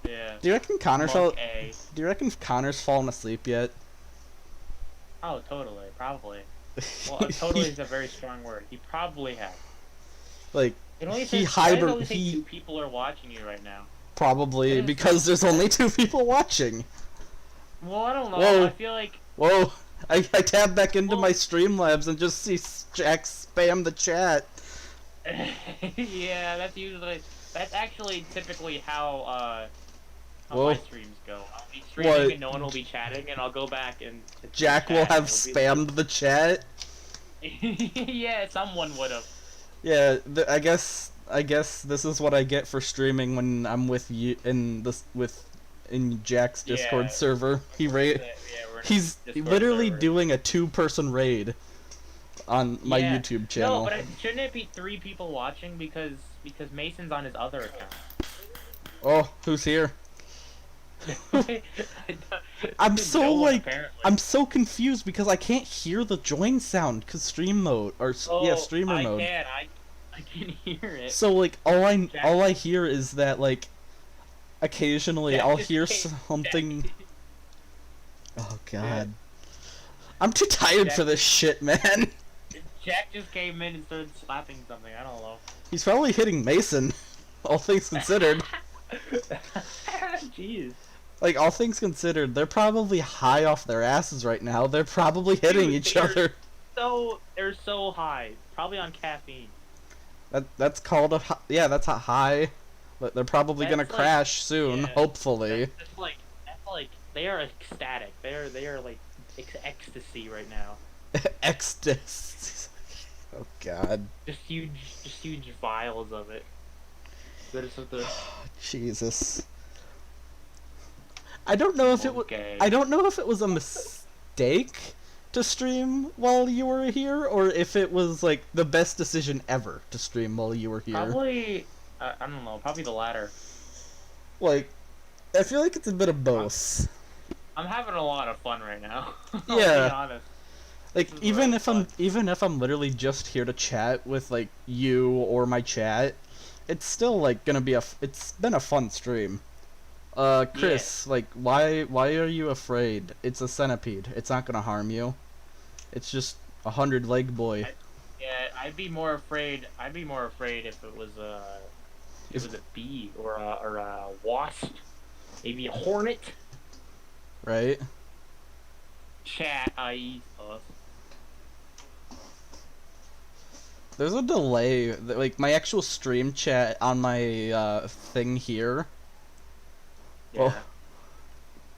Yeah. Do you reckon Connor's Monkey. Do you reckon Connor's fallen asleep yet? Oh, totally, probably. Well, totally is a very strong word. He probably has. Like It only he says, hibernate. two people are watching you right now. Probably because there's only 2 people watching. Well, I don't know. Whoa. I feel like. Whoa! I tab back into my Streamlabs and just see Jack spam the chat. Yeah, that's actually typically how Whoa. my streams go. I'll be streaming What? and no one will be chatting, and I'll go back and Jack will have spammed the chat. Yeah, someone would have. Yeah, I guess this is what I get for streaming when I'm with you in Jack's Discord server. He's literally server. doing a 2-person raid on my Yeah. YouTube channel. No, but shouldn't it be 3 people watching because Mason's on his other account? Oh, who's here? I'm so No one, like apparently. I'm so confused because I can't hear the join sound cause stream mode or streamer mode. I can hear it. So like all I hear is that like occasionally Jack I'll just hear came- something. Oh god. I'm too tired for this shit, man. Jack just came in and started slapping something. I don't know. He's probably hitting Mason, all things considered. Jeez. Like all things considered, they're probably high off their asses right now. They're probably hitting Dude, each they're other. They're so high. Probably on caffeine. That's called that's a high. But they're probably gonna That's like- crash soon, yeah. hopefully. That's like they are ecstatic. They are like ecstasy right now. Ecstasy. Oh god. Just huge vials of it. Jesus. I don't know if Okay. I don't know if it was a mistake to stream while you were here, or if it was like the best decision ever to stream while you were here. Probably, I don't know. Probably the latter. Like, I feel like it's a bit of both. I'm having a lot of fun right now. Yeah. I'll be honest. Like This is even really if I'm literally just here to chat with like you or my chat, it's still like gonna be it's been a fun stream. Chris, like why are you afraid? It's a centipede. It's not gonna harm you. It's just 100-leg boy. Yeah, I'd be more afraid if it was a bee or a wasp, maybe a hornet. Right? Chat, i.e. us. There's a delay. Like my actual stream chat on my thing here Yeah.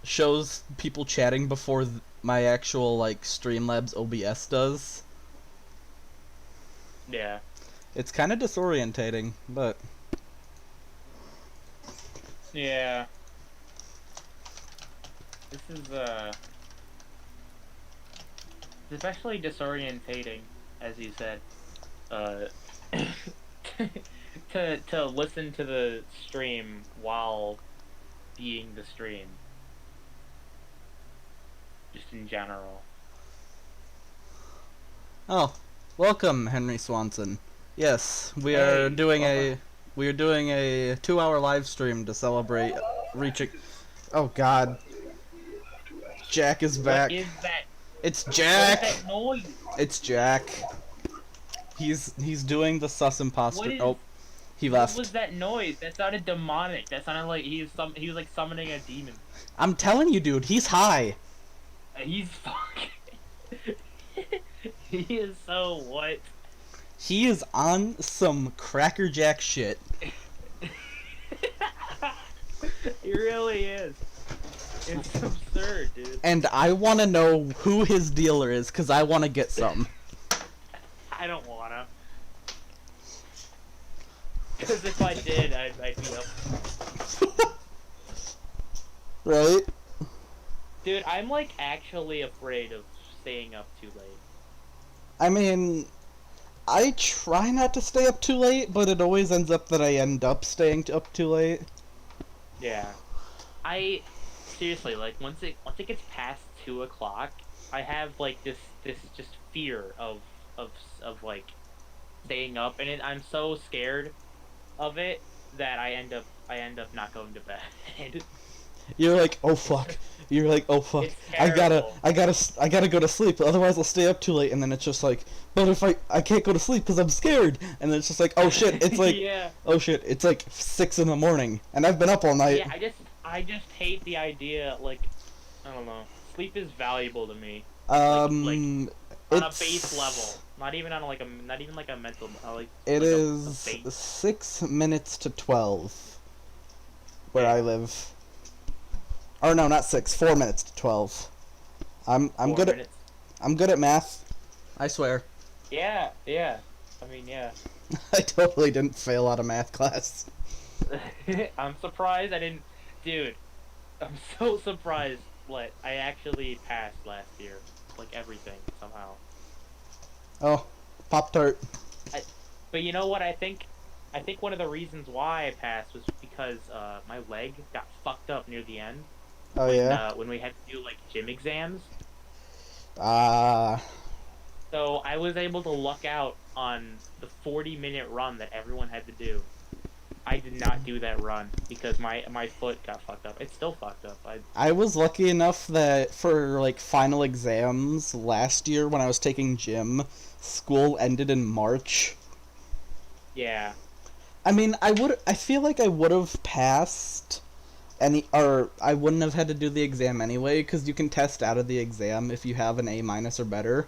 shows people chatting before my actual like Streamlabs OBS does. Yeah. It's kind of disorientating, but Yeah. This is it's especially disorientating, as you said. To listen to the stream while being the stream. Just in general. oh, welcome Henry Swanson. Yes, we are doing a 2-hour live stream to celebrate reaching. Oh God, Jack is back. What is that? It's What Jack. is that noise? It's Jack. He's doing the sus imposter. What is- Oh, he What left. was that noise? That sounded demonic. That sounded like he was like summoning a demon. I'm telling you, dude, he's high. He's fucking. He is so what? He is on some Cracker Jack shit. He really is. It's absurd, dude. And I want to know who his dealer is, because I want to get some. I don't wanna. Because if I did, I'd be up. Right? Dude, I'm like actually afraid of staying up too late. I mean, I try not to stay up too late, but it always ends up that I end up staying up too late. Yeah. I seriously, like, once it gets past 2 o'clock, I have like this just fear of like staying up, and I'm so scared of it that I end up not going to bed. You're like, oh fuck. You're like, oh fuck. It's I terrible. gotta go to sleep. Otherwise, I'll stay up too late. And then it's just like, but if I can't go to sleep because I'm scared. And then it's just like, oh shit. It's like, Yeah. oh shit. It's like 6 in the morning, and I've been up all night. Yeah, I just hate the idea. Like, I don't know. Sleep is valuable to me like, on a base level. Not even on like a mental. Like It like is a base. 6 minutes to 12 where Yeah. I live. Or no, not 6. 4 minutes to 12. I'm 4 good at minutes. I'm good at math. I swear. Yeah. I mean, yeah. I totally didn't fail out of math class. I'm surprised I didn't. Dude, I'm so surprised. What I actually passed last year, like everything somehow. Oh, Pop-Tart. But you know what? I think one of the reasons why I passed was because my leg got fucked up near the end. Oh yeah. When we had to do like gym exams. Ah. So I was able to luck out on the 40-minute run that everyone had to do. I did not do that run because my foot got fucked up. It's still fucked up. I was lucky enough that for like final exams last year when I was taking gym, school ended in March. Yeah. I mean, I feel like I would have passed or I wouldn't have had to do the exam anyway, because you can test out of the exam if you have an A- or better.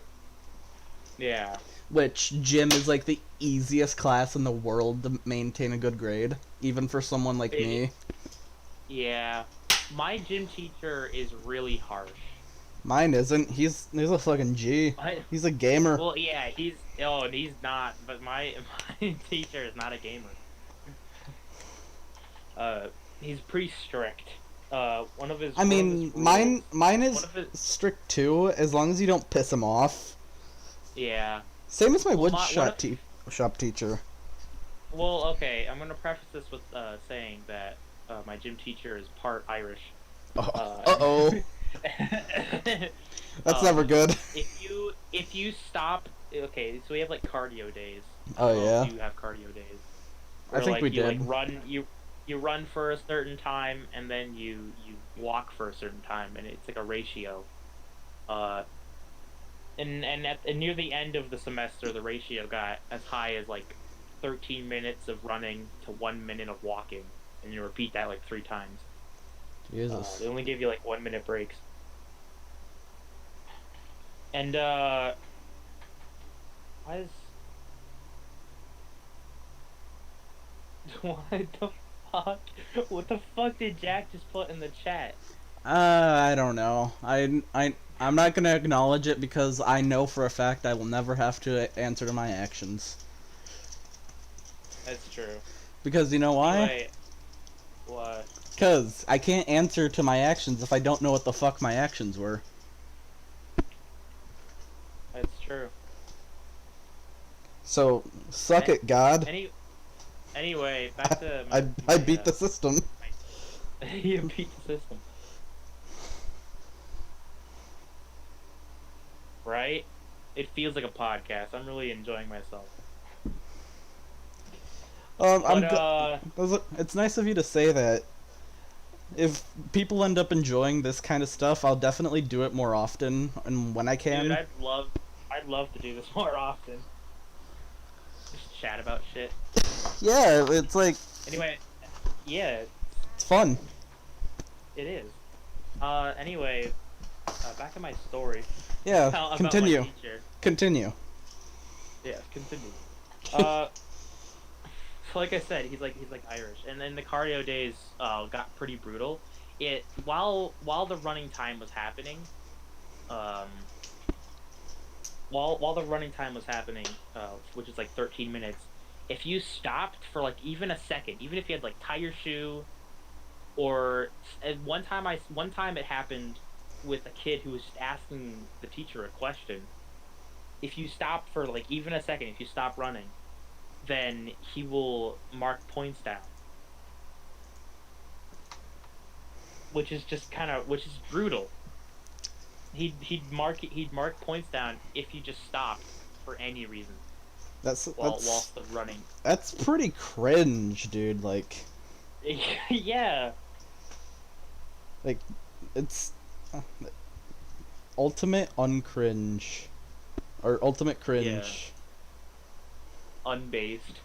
Yeah. Which, gym is like the easiest class in the world to maintain a good grade, even for someone like me. Yeah. My gym teacher is really harsh. Mine isn't. He's a fucking G. What? He's a gamer. Well, yeah, he's not, but my teacher is not a gamer. He's pretty strict. One of his. I mean, mine is one of his- strict too, as long as you don't piss him off. Yeah. Same as my Well, shop teacher. Well, okay, I'm gonna preface this with saying that my gym teacher is part Irish. Uh-oh. That's never good. If you stop, okay, so we have like cardio days. Oh yeah. You have cardio days. I Where, think like, we you, did. Like, you run for a certain time, and then you walk for a certain time, and it's like a ratio. And near the end of the semester, the ratio got as high as like 13 minutes of running to 1 minute of walking, and you repeat that like 3 times. Jesus. They only give you like 1 minute breaks. And why is what the fuck? What the fuck did Jack just put in the chat? I don't know. I'm not gonna acknowledge it because I know for a fact I will never have to answer to my actions. That's true. Because you know why? Anyway, what? Because I can't answer to my actions if I don't know what the fuck my actions were. That's true. So, suck it, God. Anyway, back to I beat the system. you beat the system. Right? It feels like a podcast. I'm really enjoying myself. It's nice of you to say that. If people end up enjoying this kind of stuff, I'll definitely do it more often and when I can. Dude, I'd love to do this more often. Just chat about shit. Yeah, it's like Anyway, yeah, it's fun. it is. Anyway, back to my story. Yeah, About continue. my teacher. Continue. Yeah, continue. So like I said, he's like Irish, and then the cardio days got pretty brutal. it while the running time was happening, um, while the running time was happening, which is like 13 minutes, if you stopped for like even a second, even if you had like tie your shoe, or one time it happened with a kid who was just asking the teacher a question. If you stop for like even a second, if you stop running, then he will mark points down, which is brutal. He'd mark points down if you just stopped for any reason whilst the running. That's pretty cringe, dude. Like, Yeah. like, it's ultimate uncringe, or ultimate cringe. Unbased.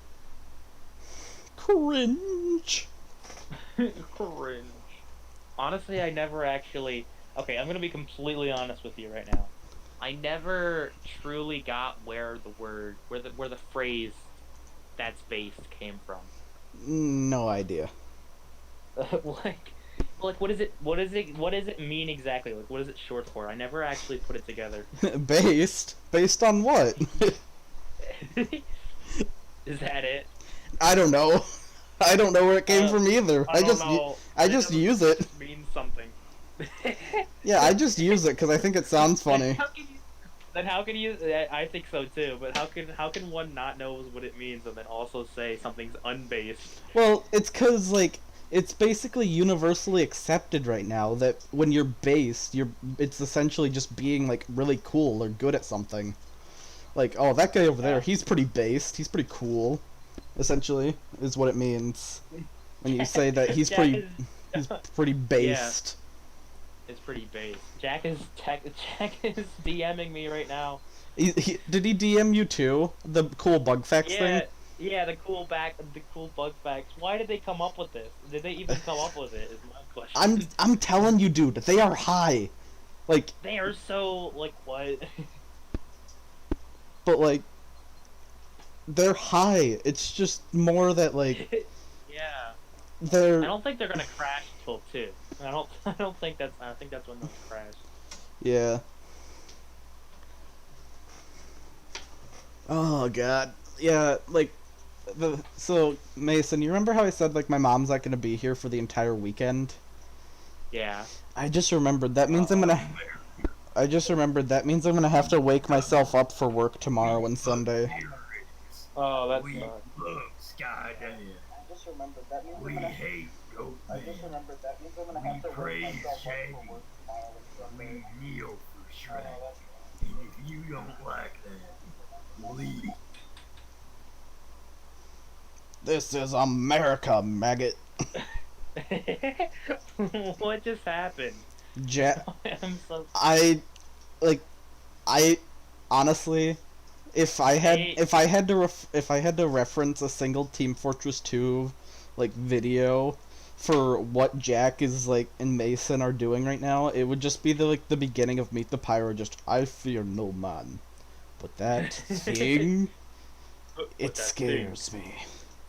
Cringe. Cringe. Honestly, I never actually. Okay, I'm gonna be completely honest with you right now. I never truly got where the phrase "that's based" came from. No idea. like, what does it mean exactly? Like, what is it short for? I never actually put it together. Based on what? Is that it? I don't know. I don't know where it came from either. I just use it. It means something. Yeah, I just use it because I think it sounds funny. Then how can you? I think so too. But how can one not know what it means and then also say something's unbased? Well, it's because like it's basically universally accepted right now that when you're based, it's essentially just being like really cool or good at something. Like, oh, that guy over there, he's pretty based. He's pretty cool. Essentially, is what it means when you say that he's pretty based. Yeah. It's pretty based. Jack is DMing me right now. Did he DM you too? The cool bug facts thing? Yeah, the cool bug facts. Why did they come up with this? Did they even come up with it? Is my question. I'm telling you, dude, they are high. Like, they are so like what? But like, they're high. It's just more that like. Yeah. I don't think they're gonna crash till 2. I think that's when they'll crash. Yeah. Oh god. Yeah, like so Mason, you remember how I said like my mom's not gonna be here for the entire weekend? Yeah. I just remembered that means I'm gonna have to wake myself up for work tomorrow and Sunday. Oh, that's we love Skydance. We hate Goatman. We praise Shaggy. We kneel for Shrek. And if you don't like that, leave. This is America, maggot. What just happened? I'm so... I honestly, if I had to reference a single Team Fortress 2 like video for what Jack is like and Mason are doing right now, it would just be the beginning of Meet the Pyro. Just I fear no man, but that thing, it scares me.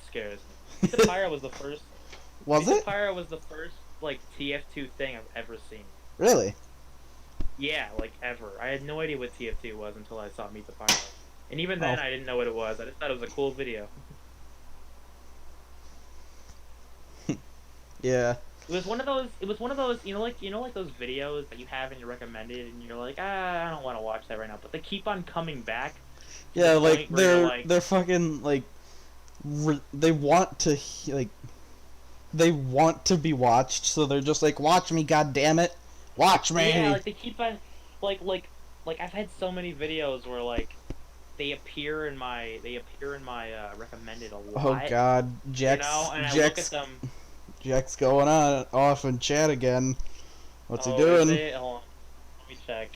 Scares me. Meet the Pyro was the first. Was Meet it? the Pyro was the first like TF2 thing I've ever seen. Really? Yeah, like ever. I had no idea what TF2 was until I saw Meet the Pyro, and even then I didn't know what it was. I just thought it was a cool video. Yeah. It was one of those. You know, like those videos that you have and you recommended, and you're like, I don't want to watch that right now, but they keep on coming back. Yeah, like they're fucking like they want to be watched, so they're just like, watch me, goddammit, watch me. Yeah, like they keep on, like I've had so many videos where like they appear in my recommended a lot. Oh god, Jack's, you know, and I look at them. Jack's going on off in chat again. What's he Hold doing? on, let me check.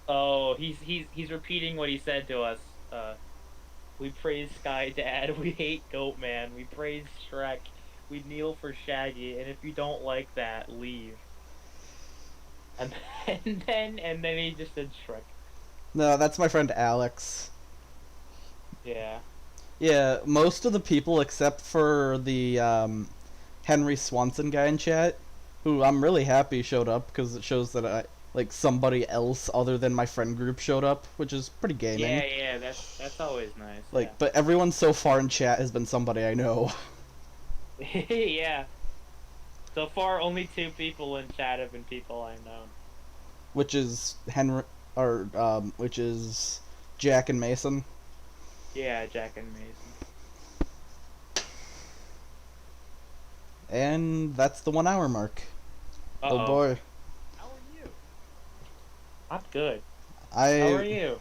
Oh, he's repeating what he said to us. We praise Sky Dad. We hate Goatman. We praise Shrek. We kneel for Shaggy. And if you don't like that, leave. And then he just said Shrek. No, that's my friend Alex. Yeah. Yeah, most of the people except for the Henry Swanson guy in chat, who I'm really happy showed up because it shows that somebody else other than my friend group showed up, which is pretty gaming. Yeah, that's always nice. But everyone so far in chat has been somebody I know. Yeah. So far, only 2 people in chat have been people I've known. Which is which is Jack and Mason. Yeah, Jack and Mason. And that's the 1 hour mark. Uh-oh. Oh boy. How are you? I'm good. How are you?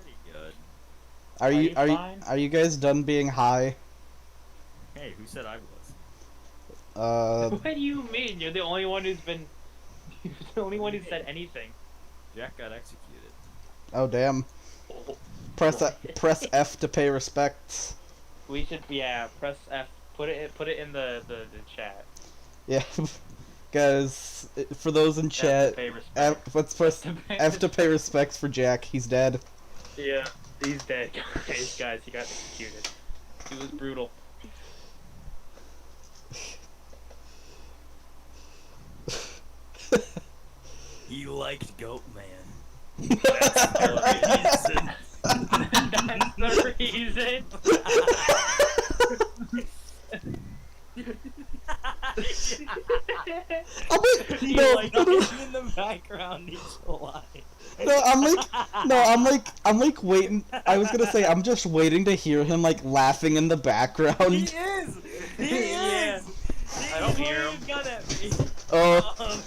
Pretty good. Are you guys done being high? Hey, who said I was? What do you mean? You're the only one who's been. You're the only one who said anything. Jack got executed. Oh damn. Oh. Press F to pay respects. We should, press F. Put it in the chat. Yeah, guys. For those in chat, let's press F to pay respects for Jack. He's dead. Yeah, he's dead. Guys, he got executed. He was brutal. He liked Goat Man. That's the reason. In the background each line. I'm like waiting. I was gonna say I'm just waiting to hear him like laughing in the background. He is. I don't hear him. Gun at me.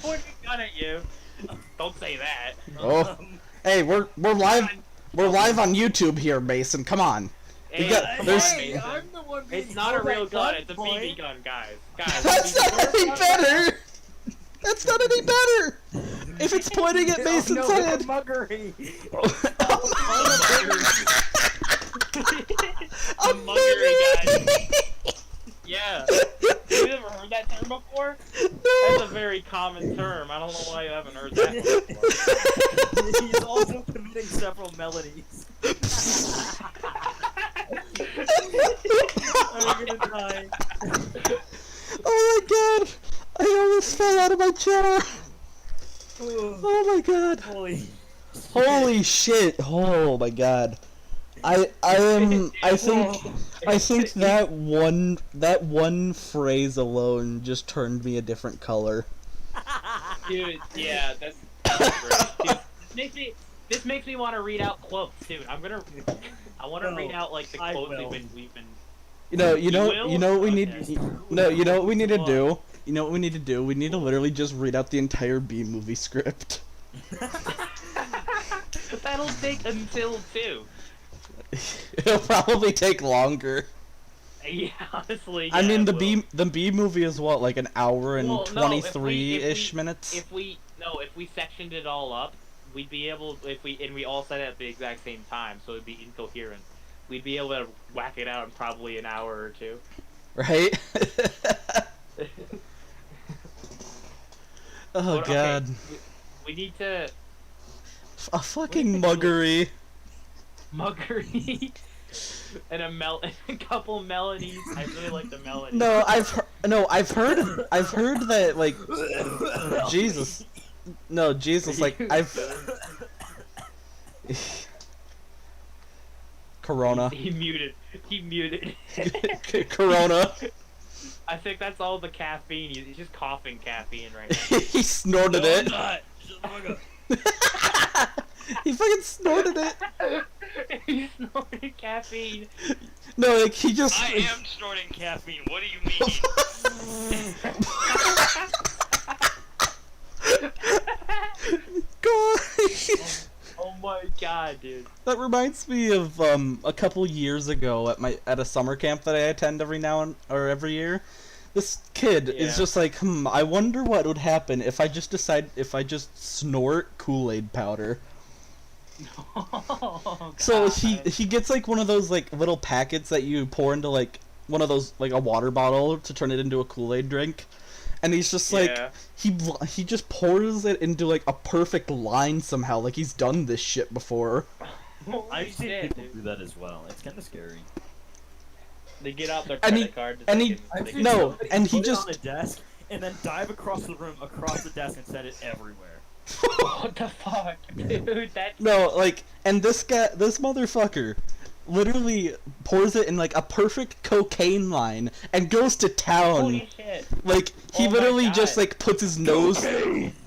Pointing a gun at you. Don't say that. Hey, we're live. We're live on YouTube here, Mason. Come on. I'm the one it's not a real gun. It's a BB gun, guys. That's not any better. That's not any better. If it's pointing at Mason's head. Muggery. A muggery, guys. Yeah. You ever heard that term before? That's a very common term. I don't know why you haven't heard that before. He's also committing several melodies. I'm gonna die. Oh my god! I almost fell out of my chair! Oh my god! Holy shit! Oh my god! I think that one phrase alone just turned me a different color. Dude, yeah, that's great. Dude, this makes me want to read out quotes, dude. I want to read out like the quotes we've been. You know what we need. You know what we need to do. You know what we need to do. We need to literally just read out the entire B movie script. That'll take until 2. It'll probably take longer. Yeah, honestly. I mean, the B movie is what, like an hour and 23-ish minutes. If we sectioned it all up, we'd be able, we all said it at the exact same time, so it'd be incoherent. We'd be able to whack it out in probably an hour or 2. Right? Oh god. Okay, we need to. A fucking muggery. Muggery. And a couple melodies. I really like the melody. No, I've heard that like Jesus. No, Jesus, like I've Corona. He muted. Corona. I think that's all the caffeine. He's just coughing caffeine right now. He snorted it. He fucking snorted it. He snorted caffeine. No, like he just. I am snorting caffeine. What do you mean? God. Oh my god, dude. That reminds me of a couple years ago at a summer camp that I attend every year. This kid is just like, I wonder what would happen if I just snort Kool-Aid powder. Oh, so he gets like one of those like little packets that you pour into like one of those like a water bottle to turn it into a Kool-Aid drink. And he's just like, he just pours it into like a perfect line somehow, like he's done this shit before. I've seen people do that as well. It's kind of scary. They get out their And credit he- card. and he- I've seen No, somebody and he put it just- on the desk and then dive across the room, across the desk, and set it everywhere. What the fuck, dude? That's No, like, and this motherfucker literally pours it in like a perfect cocaine line and goes to town. holy shit. Like, he Oh my literally God. just like puts his nose.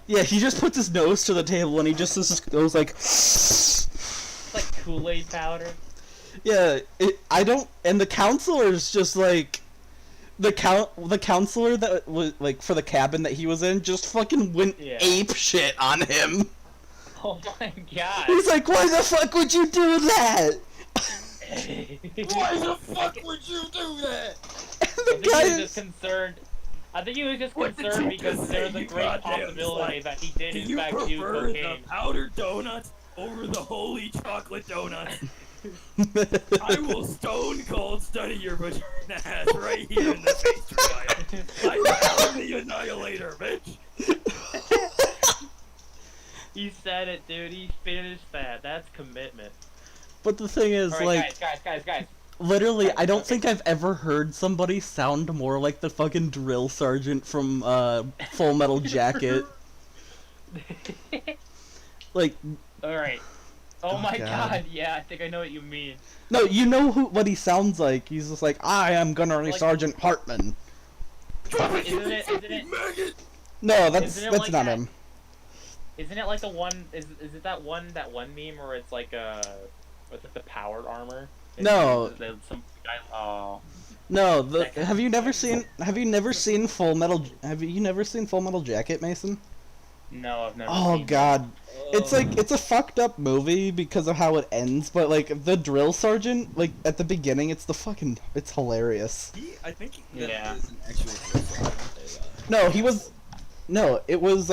Yeah, he just puts his nose to the table and he just goes like. It's like Kool-Aid powder. Yeah, I don't. And the counselor's just like. The counselor that was like for the cabin that he was in just fucking went Yeah. ape shit on him. Oh my god. He's like, why the fuck would you do that? Why the fuck would you do that? And I the think he guy was is. just concerned. I think he was just What did concerned you because just there say, was a you great goddamn possibility slut? that he did Do in you fact do prefer the cocaine. powdered donuts over the holy chocolate donuts? I will stone cold study your vagina ass right here in the face trial. I'm the annihilator, bitch. He said it, dude. He finished that. That's commitment. But the thing is, Alright, like, guys. literally, I don't Okay. think I've ever heard somebody sound more like the fucking drill sergeant from Full Metal Jacket. Like, Alright. Oh my God. god, yeah, I think I know what you mean. no, you know what he sounds like. He's just like, I am Gunnery Like- Sergeant Hartman. Isn't it No, that's Isn't it that's like not that- him. isn't it like the one is it that one meme where it's like with like the powered armor? No. Some guy No, That guy- have you never seen Full Metal Jacket, Mason? No, I've never Oh seen god. It's like it's a fucked up movie because of how it ends, but like the drill sergeant, like at the beginning, it's hilarious. I think Yeah. isn't actually No, it was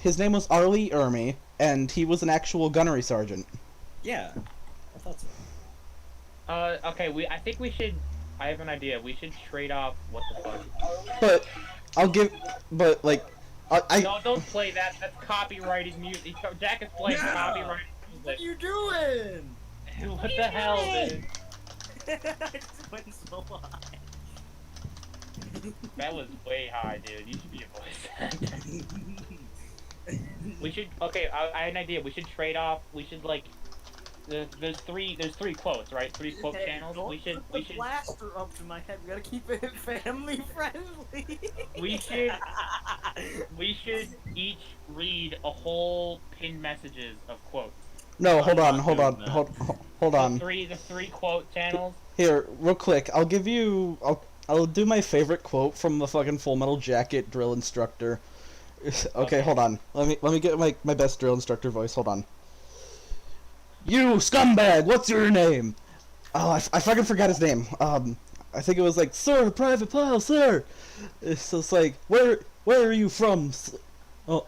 his name was Arlie Ermy, and he was an actual gunnery sergeant. Yeah, I thought so. Okay, I think we should. I have an idea. We should trade off. What the fuck? But like, I No, don't play that. That's copyrighted music. Jack is playing Yeah. copyrighted What music. are you doing? What the hell, dude? I just went so high. That was way high, dude. You should be a voice actor. We should. Okay, I had an idea. We should trade off. We should like. There's three quotes, right? Three quote Hey, channels. don't We should. put the blaster up to my head. We gotta keep it family friendly. We should each read a whole pinned messages of quotes. no, hold I'm on, not hold doing on, that. hold on. The three quote channels. Here, real quick, I'll do my favorite quote from the fucking Full Metal Jacket drill instructor. Okay, hold on. Let me get my best drill instructor voice. Hold on. You scumbag! What's your name? Oh, I fucking forgot his name. I think it was like, Sir, Private Pyle, sir. It's just like, where are you from? Oh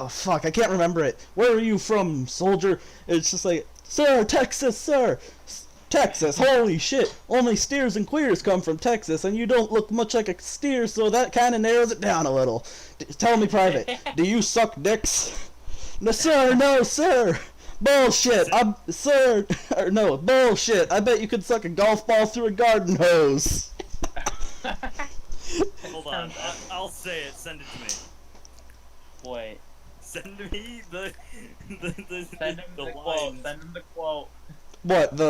fuck, I can't remember it. Where are you from, soldier? It's just like, Sir, Texas, sir. Texas, holy shit! Only steers and queers come from Texas, and you don't look much like a steer, so that kind of narrows it down a little. Tell me, Private, do you suck dicks? No, sir, no, sir! Bullshit! Bullshit! I bet you could suck a golf ball through a garden hose! Hold on, I'll say it. Send it to me. Wait. Send me the Send him the quote. lines. Send him the quote. What,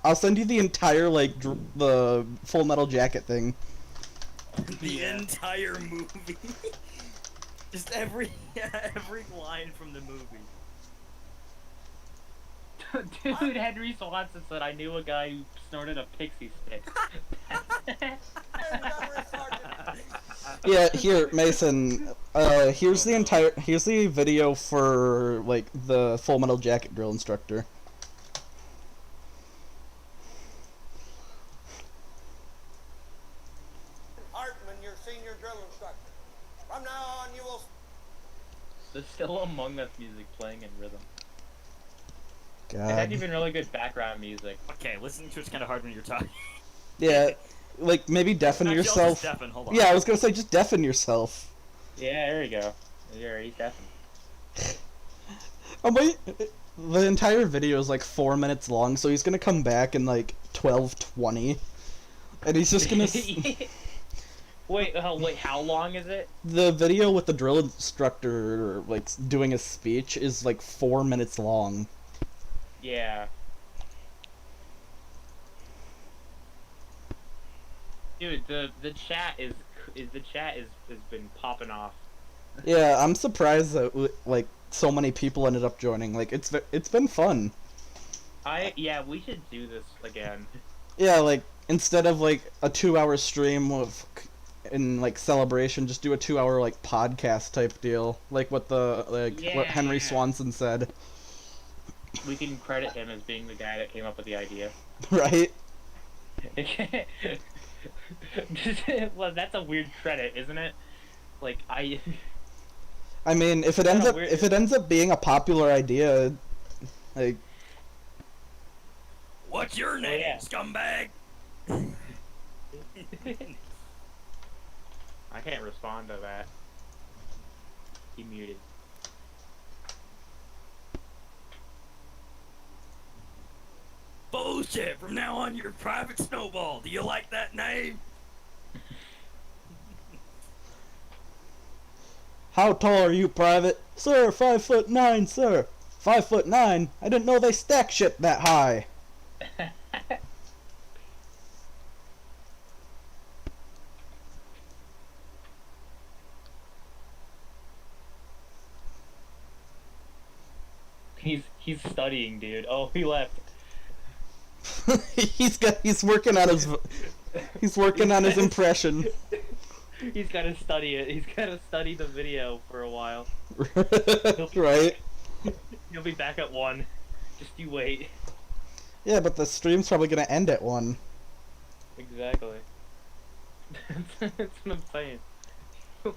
I'll send you the entire, like, the Full Metal Jacket thing. The Yeah. entire movie. Just every line from the movie. Dude, Henry Swanson said I knew a guy who snorted a pixie stick. Yeah, here, Mason, here's the video for, like, the Full Metal Jacket drill instructor. Hartman, your senior drill instructor. From now on, you will. There's still Among Us music playing in rhythm. It had God. even really good background music. Okay, listening to it's kind of hard when you're talking. Yeah, like, maybe deafen Actually, I'll just yourself. deafen, hold on. Yeah, I was gonna say, just deafen yourself. Yeah, there you go. Yeah, he's definitely. Oh wait, the entire video is like 4 minutes long, so he's gonna come back in like 12:20. And he's just gonna. Wait, how long is it? The video with the drill instructor like doing a speech is like 4 minutes long. Yeah. Dude, the chat has been popping off. Yeah, I'm surprised that like so many people ended up joining. Like it's been fun. Yeah, we should do this again. Yeah, like instead of like a 2-hour stream in like celebration, just do a 2-hour like podcast type deal, like what what Henry Swanson said. We can credit him as being the guy that came up with the idea. Right? Well, that's a weird credit, isn't it? Like I mean, if it ends up being a popular idea, like. What's your name, scumbag? I can't respond to that. He muted. Bullshit! From now on, you're Private Snowball. Do you like that name? How tall are you, Private? Sir, 5'9", sir. 5'9"? I didn't know they stack shit that high. He's studying, dude. Oh, he left. he's working on his impression. He's got to study it. He's got to study the video for a while. Right. He'll be back at 1. Just you wait. Yeah, but the stream's probably gonna end at 1. Exactly. That's what I'm saying.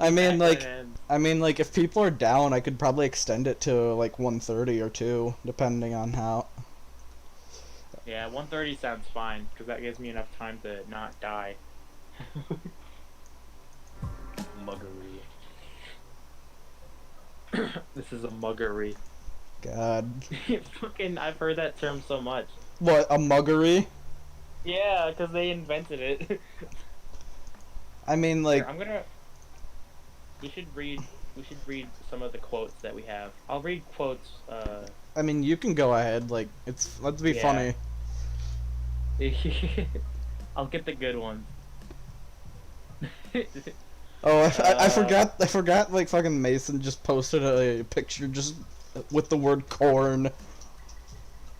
I mean, like, if people are down, I could probably extend it to, like, 1:30 or 2, depending on how. Yeah, 1:30 sounds fine, because that gives me enough time to not die. Muggery. This is a muggery. God. Fucking, I've heard that term so much. What, a muggery? Yeah, because they invented it. I mean, like... Here, I'm gonna... We should read some of the quotes that we have. I'll read quotes, I mean, you can go ahead, like, let's be funny. I'll get the good ones. Oh, I forgot, like, fucking Mason just posted a picture just with the word corn.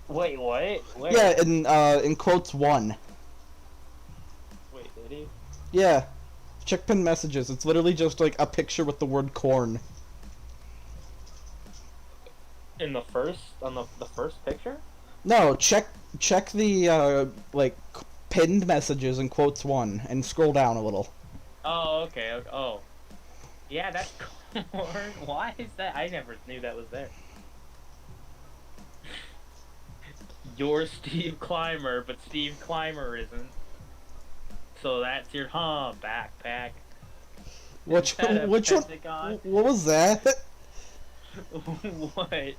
Wait, what? Where? Yeah, in quotes 1. Wait, did he? Yeah. Check pinned messages. It's literally just, like, a picture with the word corn. On the first picture? No, check the, like, pinned messages in quotes 1, and scroll down a little. Oh, okay, oh. Yeah, that's corn. Why is that? I never knew that was there. You're Steve Clymer, but Steve Clymer isn't. So that's your backpack. Which one? What was that? What?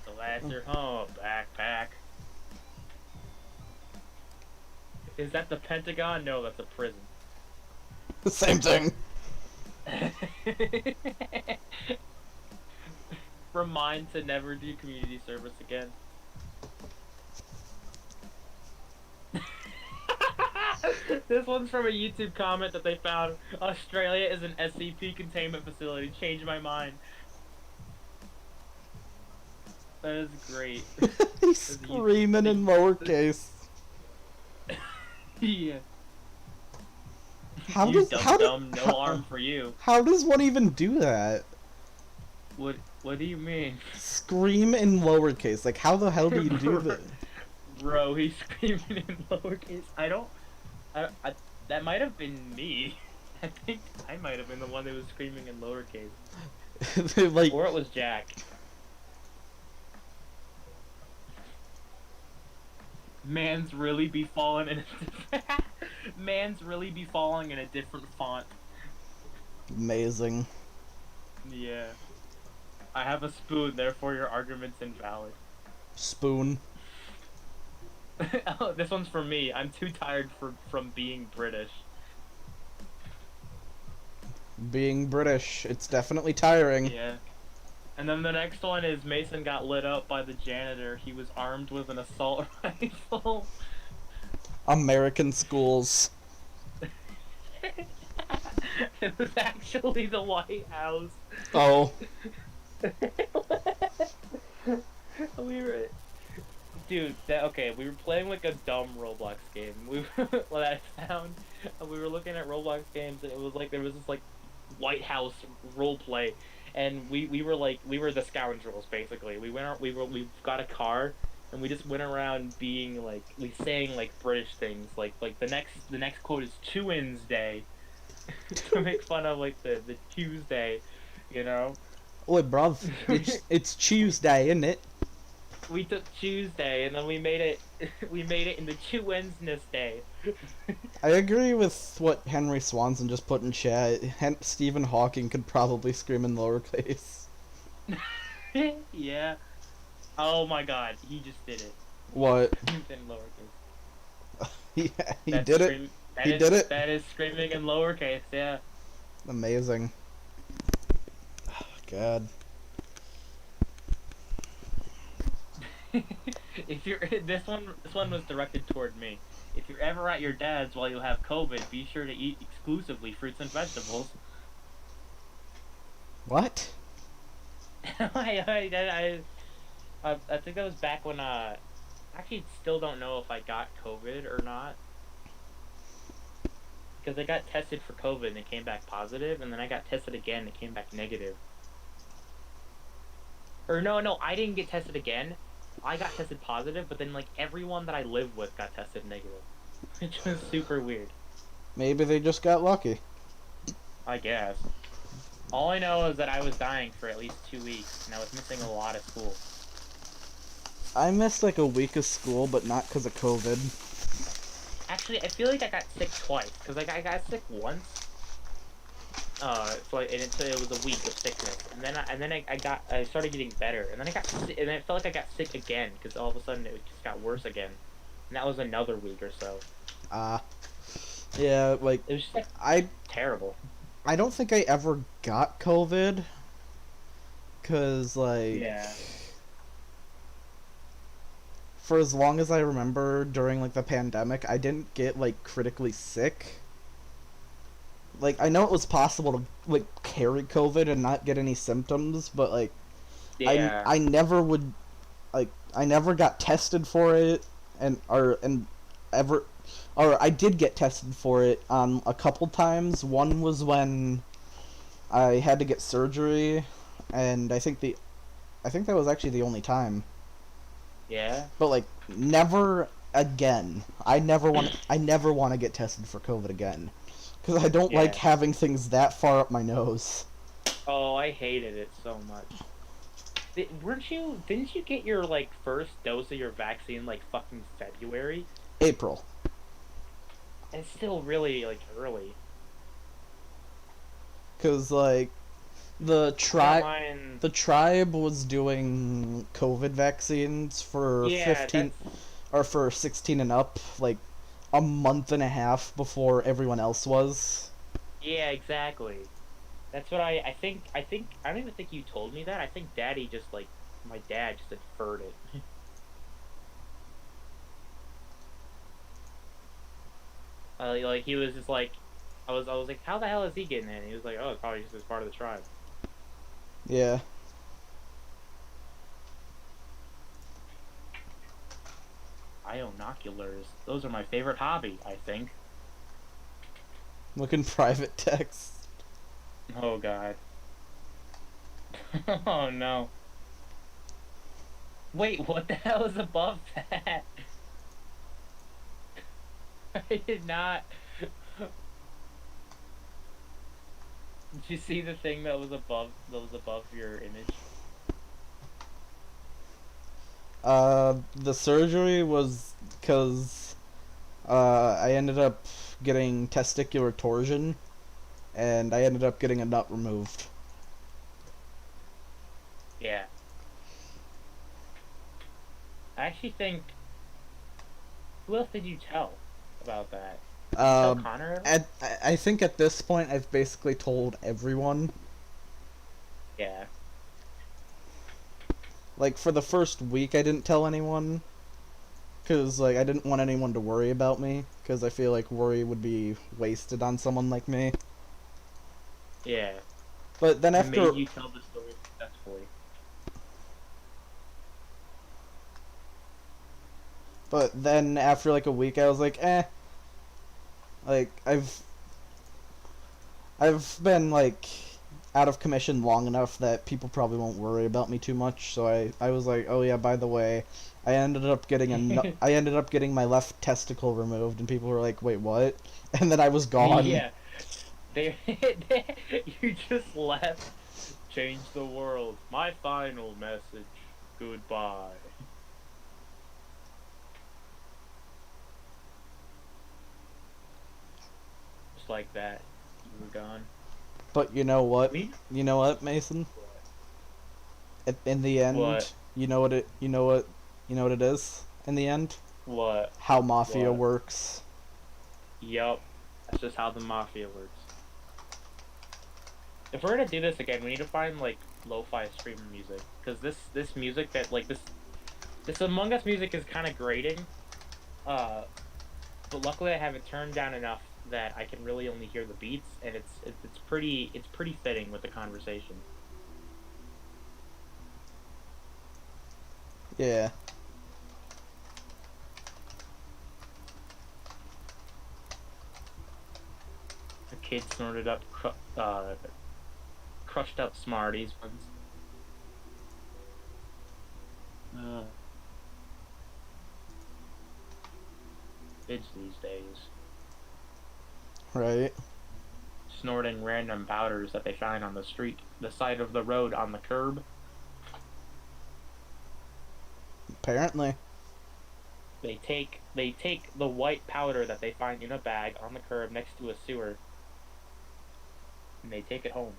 So that's your backpack. Is that the Pentagon? No, that's a prison. The same thing. Remind to never do community service again. This one's from a YouTube comment that they found. Australia is an SCP containment facility. Changed my mind. That is great. He's screaming in lowercase. Yeah. How you does no arm for you. How does one even do that? What do you mean? Scream in lowercase. Like, how the hell do you do that? Bro, he's screaming in lowercase. That might have been me. I think I might have been the one that was screaming in lowercase. Like, or it was Jack. Man's really be falling in a different font. Amazing. Yeah. I have a spoon, therefore your argument's invalid. Spoon. Oh, this one's for me. I'm too tired from being British. Being British, it's definitely tiring. Yeah. And then the next one is Mason got lit up by the janitor. He was armed with an assault rifle. American schools. It was actually the White House. Oh. We were, dude. Okay. We were playing like a dumb Roblox game. What I found, we were looking at Roblox games, and it was like there was this like White House role play, and we were the scoundrels basically. We got a car, and we just went around being like saying like British things like the next quote is Tuesday, to make fun of like the Tuesday, you know. Oi, bruv. It's Tuesday, isn't it? We took Tuesday and then we made it into Wednesday. I agree with what Henry Swanson just put in chat. Stephen Hawking could probably scream in lowercase. Yeah. Oh my god, he just did it. What? In lowercase. Yeah, he That's did it. scream- that He is- did it. That is screaming in lowercase, yeah. Amazing. Oh, God. If you're this one was directed toward me. If you're ever at your dad's while you have COVID, be sure to eat exclusively fruits and vegetables. What? I think that was back when actually still don't know if I got COVID or not. Because I got tested for COVID and it came back positive, and then I got tested again and it came back negative. Or no, I didn't get tested again. I got tested positive, but then like everyone that I live with got tested negative. Which was super weird. Maybe they just got lucky. I guess. All I know is that I was dying for at least 2 weeks, and I was missing a lot of school. I missed like a week of school, but not because of COVID. Actually, I feel like I got sick twice, because I got sick once. It was a week of sickness, and then I started getting better, and then and I felt like I got sick again, because all of a sudden it just got worse again, and that was another week or so. Yeah, like It was just like I terrible. don't think I ever got COVID, cause like Yeah. for as long as I remember during like the pandemic, I didn't get like critically sick. Like I know it was possible to like carry COVID and not get any symptoms, but like Yeah. I never would like I never got tested for it and I did get tested for it a couple times. One was when I had to get surgery, and I think that was actually the only time. Yeah. But like never again. I never want to get tested for COVID again, because I don't like Yeah. having things that far up my nose. Oh, I hated it so much. Didn't you get your like first dose of your vaccine like fucking February? April. It's still really like early. Because like the Mine- tribe was doing COVID vaccines for Yeah, 15 or for 16 and up like a month and a half before everyone else was. Yeah, exactly. That's what I think. I don't even think you told me that. I think my dad just inferred it. Like he was just like, I was like, how the hell is he getting it? And he was like, oh, it's probably just as part of the tribe. Yeah. Binoculars. Those are my favorite hobby, I think. Look in private text. Oh god. Oh no. Wait, what the hell is above that? I did not. Did you see the thing that was above your image? The surgery was because I ended up getting testicular torsion, and I ended up getting a nut removed. Yeah. I actually think Who else did you tell about that? Did you tell Um, Connor ever? I think at this point I've basically told everyone. Yeah. Like for the first week, I didn't tell anyone, cause like I didn't want anyone to worry about me, cause I feel like worry would be wasted on someone like me. Yeah. But then It after, made you tell the story successfully. like a week, I was like, eh. Like I've been like out of commission long enough that people probably won't worry about me too much. So I was like, oh yeah, by the way, I ended up getting my left testicle removed, and people were like, wait, what? And then I was gone. Yeah. They, you just left. Change the world. My final message. Goodbye. Just like that. You were gone. But you know what? Me? You know what, Mason? In the end, What? you know what it is. In the end, What? how mafia What? works. Yup. That's just how the mafia works. If we're gonna do this again, we need to find like lo-fi streamer music, because this music that like this Among Us music is kind of grating. But luckily I have it turned down enough that I can really only hear the beats, and it's pretty fitting with the conversation. Yeah. The kid snorted up crushed up Smarties once. Kids these days. Right. Snorting random powders that they find on the street, the side of the road, on the curb. Apparently. They take the white powder that they find in a bag on the curb next to a sewer, and they take it home.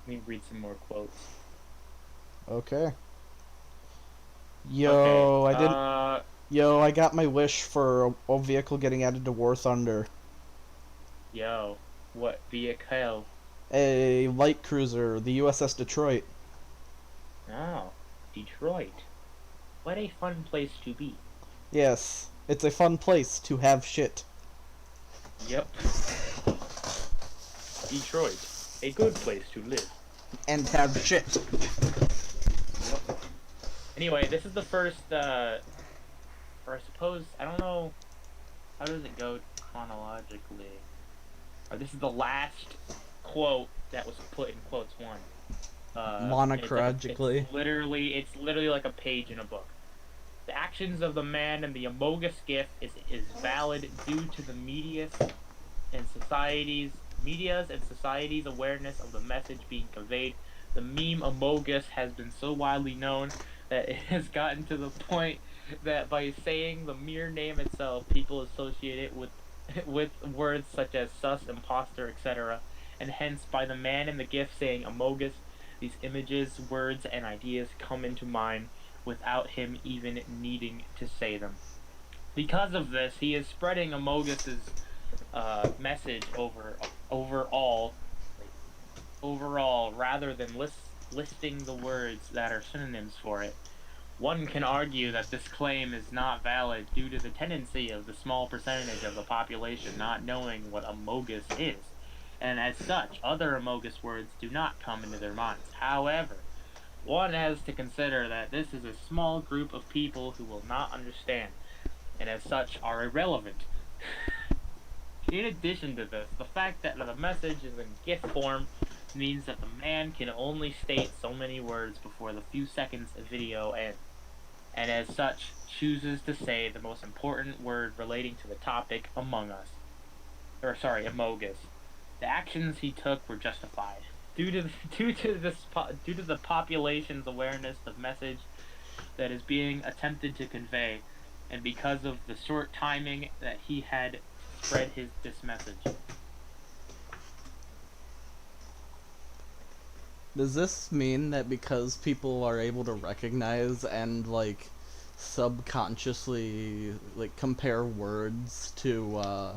Let me read some more quotes. Okay. Yo, Okay, I didn't. Yo, I got my wish for a vehicle getting added to War Thunder. Yo, what vehicle? A light cruiser, the USS Detroit. Oh, Detroit. What a fun place to be. Yes, it's a fun place to have shit. Yep. Detroit, a good place to live. And have shit. Anyway, this is the first, or I suppose, I don't know, how does it go chronologically? Or this is the last quote that was put in quotes one. Monochronically. It's literally like a page in a book. The actions of the man in the Amogus GIF is valid due to the media's and society's awareness of the message being conveyed. The meme Amogus has been so widely known that it has gotten to the point that by saying the mere name itself, people associate it with words such as sus, imposter, etc. And hence, by the man in the GIF saying Amogus, these images, words, and ideas come into mind without him even needing to say them. Because of this, he is spreading Amogus's message overall, rather than listing the words that are synonyms for it. One can argue that this claim is not valid due to the tendency of the small percentage of the population not knowing what Amogus is, and as such, other Amogus words do not come into their minds. However, one has to consider that this is a small group of people who will not understand, and as such are irrelevant. In addition to this, the fact that the message is in GIF form means that the man can only state so many words before the few seconds of video ends, and as such chooses to say the most important word relating to the topic Amogus. The actions he took were justified. Due to the population's awareness of message, that is being attempted to convey, and because of the short timing that he had spread this message. Does this mean that because people are able to recognize and, like, subconsciously, like, compare words to,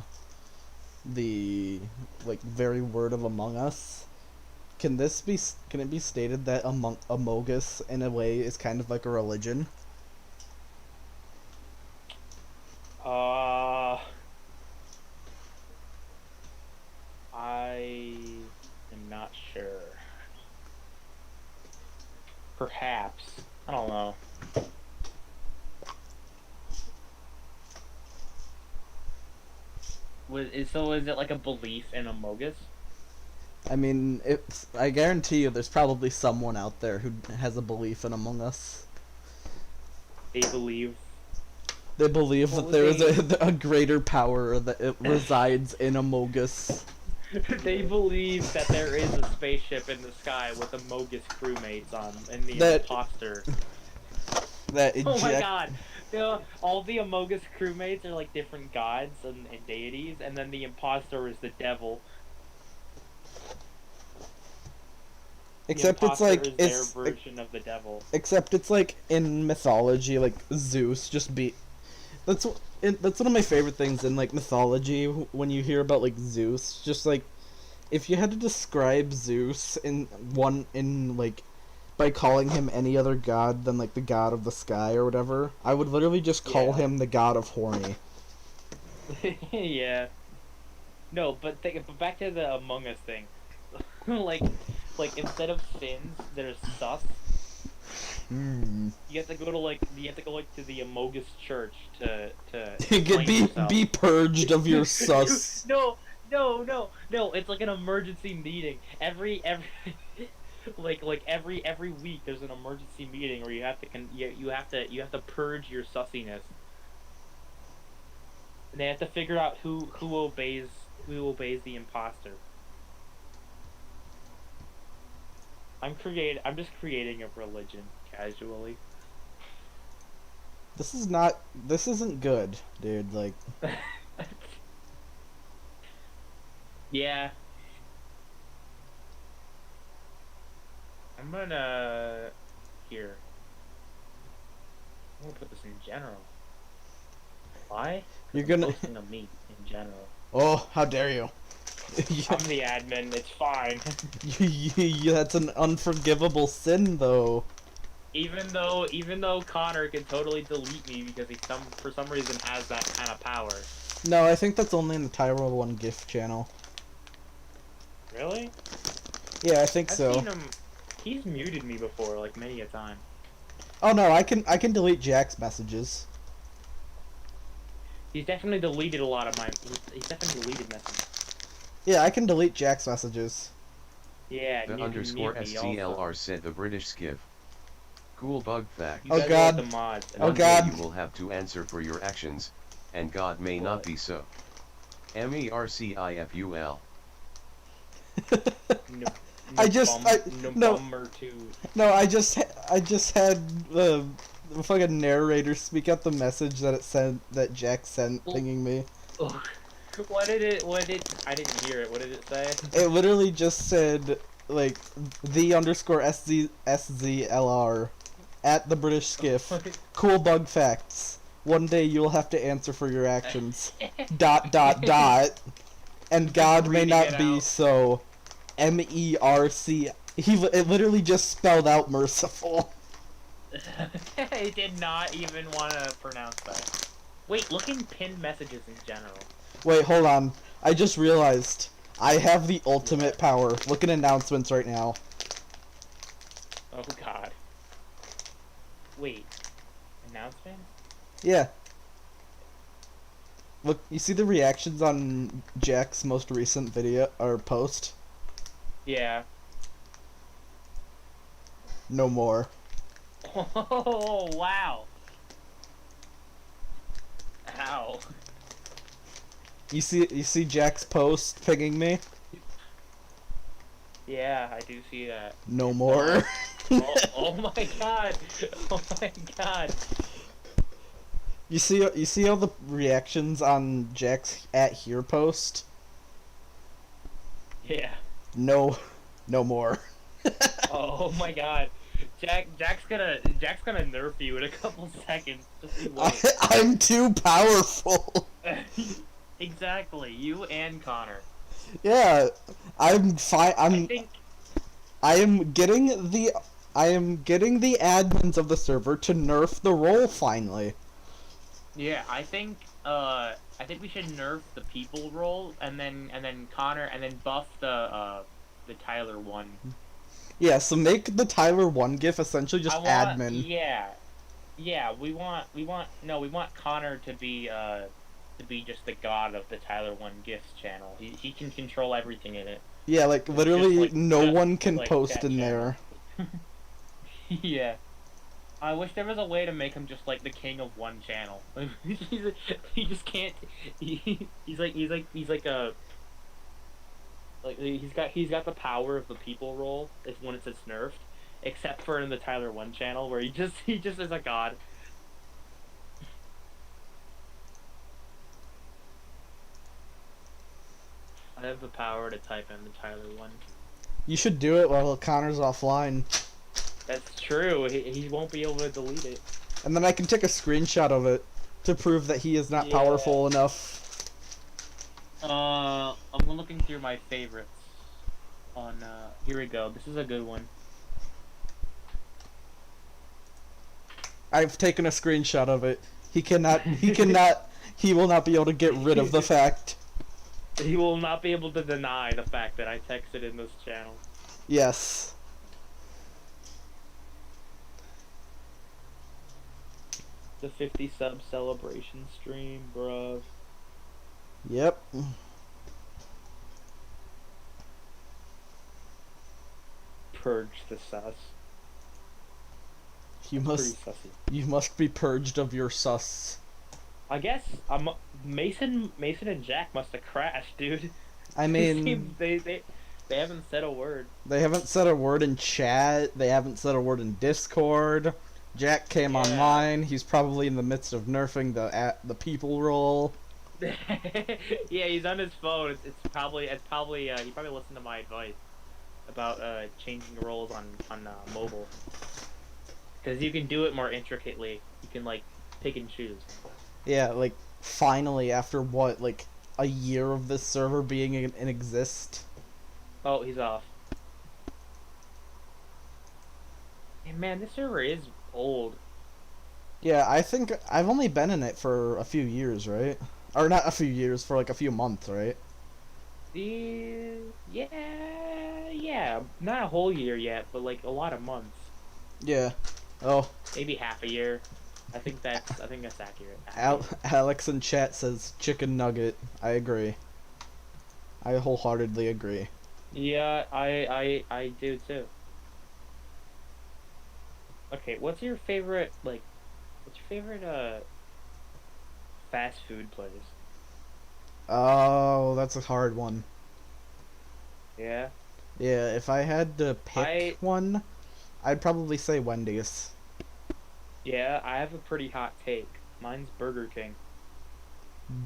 the, like, very word of Among Us, can it be stated that Amogus, in a way, is kind of like a religion? I am not sure. Perhaps. I don't know. Is it like a belief in Amogus? I mean, I guarantee you there's probably someone out there who has a belief in Among Us. They believe that there is a greater power that it resides in Amogus. They believe that there is a spaceship in the sky with Amogus crewmates on, and the imposter. Oh my god! All the Amogus crewmates are like different gods and deities, and then the imposter is the devil. Except it's like their version of the devil. Except it's like in mythology, like Zeus just be. That's one of my favorite things in like mythology when you hear about like Zeus. Just like, if you had to describe Zeus by calling him any other god than like the god of the sky or whatever, I would literally just call him the god of horny. Yeah. No, but back to the Among Us thing. like instead of sins, there's sus. You have to go to the Amogus church to be purged of your sus. No. It's like an emergency meeting. Every week there's an emergency meeting where you have to purge your sussiness. And they have to figure out who obeys the imposter. I'm just creating a religion casually. This isn't good, dude, like. Yeah. I'm gonna put this in general. Why? You're gonna posting a meat in general. Oh, how dare you. I'm the admin, it's fine. That's an unforgivable sin, though. Even though Connor can totally delete me because he for some reason has that kind of power. No, I think that's only in the Tyrell 1 GIF channel. Really? Yeah, I think so. I've seen him. He's muted me before, like many a time. Oh no, I can delete Jack's messages. He's definitely deleted a lot of mine. He's definitely deleted messages. Yeah, I can delete Jack's messages. Yeah. The underscore SCLR said the British skiff. Cool bug fact. Oh god. The mods. Oh One god. day you will have to answer for your actions, and God may not be so. MERCIFUL. I just had the fucking narrator speak out the message that Jack sent pinging me. I didn't hear it. What did it say? It literally just said like the underscore SZLR at the British skiff. Cool bug facts. One day you'll have to answer for your actions. ... And God may not be so. MERC. It literally just spelled out merciful. I did not even want to pronounce that. Wait, look in pinned messages in general. Wait, hold on. I just realized I have the ultimate power. Look at announcements right now. Oh god. Wait. Announcements? Yeah. Look, you see the reactions on Jack's most recent video or post? Yeah. No more. Oh, wow. Ow. You see Jack's post pinging me? Yeah, I do see that. No more. Oh my god! Oh my god! You see all the reactions on Jack's @here post? Yeah. No, no more. Oh my god. Jack's gonna nerf you in a couple seconds. Just you wait. I'm too powerful. Exactly. You and Connor. Yeah, I'm fine. I think. I am getting the admins of the server to nerf the role finally. Yeah, I think we should nerf the people role and then Connor and then buff the Tyler one. Yeah, so make the Tyler 1 gif essentially just admin. Yeah, we want Connor to be just the god of the Tyler 1 gifs channel. He can control everything in it. Yeah, like literally no one can like post that in channel. there. Yeah. I wish there was a way to make him just like the king of one channel. He just can't. He's got the power of the people role if when it's nerfed, except for in the Tyler 1 channel where he just is a god. I have the power to type in the Tyler 1. You should do it while Connor's offline. That's true. He won't be able to delete it. And then I can take a screenshot of it to prove that he is not powerful enough. I'm looking through my favorites. On here we go. This is a good one. I've taken a screenshot of it. He will not be able to get rid of the fact. He will not be able to deny the fact that I texted in this channel. Yes. The 50 sub celebration stream, bruh. Yep. Purge the sus. You must be purged of your sus. I guess Mason and Jack must have crashed, dude. I mean, they haven't said a word. They haven't said a word in chat. They haven't said a word in Discord. Jack came online. He's probably in the midst of nerfing the people role. Yeah, he's on his phone. It's probably he probably listened to my advice about changing roles on mobile. Because you can do it more intricately. You can like pick and choose. Yeah, like finally after what, like a year of this server being in exist. Oh, he's off. Hey, man, this server is old. Yeah, I think I've only been in it for a few years, right? Or not a few years, for like a few months, right? Yeah, not a whole year yet, but like a lot of months. Yeah. Oh. Maybe half a year. I think that's accurate. Alex in chat says chicken nugget. I agree. I wholeheartedly agree. Yeah, I do too. Okay, what's your favorite fast food place? Oh, that's a hard one. Yeah? Yeah, if I had to pick one, I'd probably say Wendy's. Yeah, I have a pretty hot take. Mine's Burger King.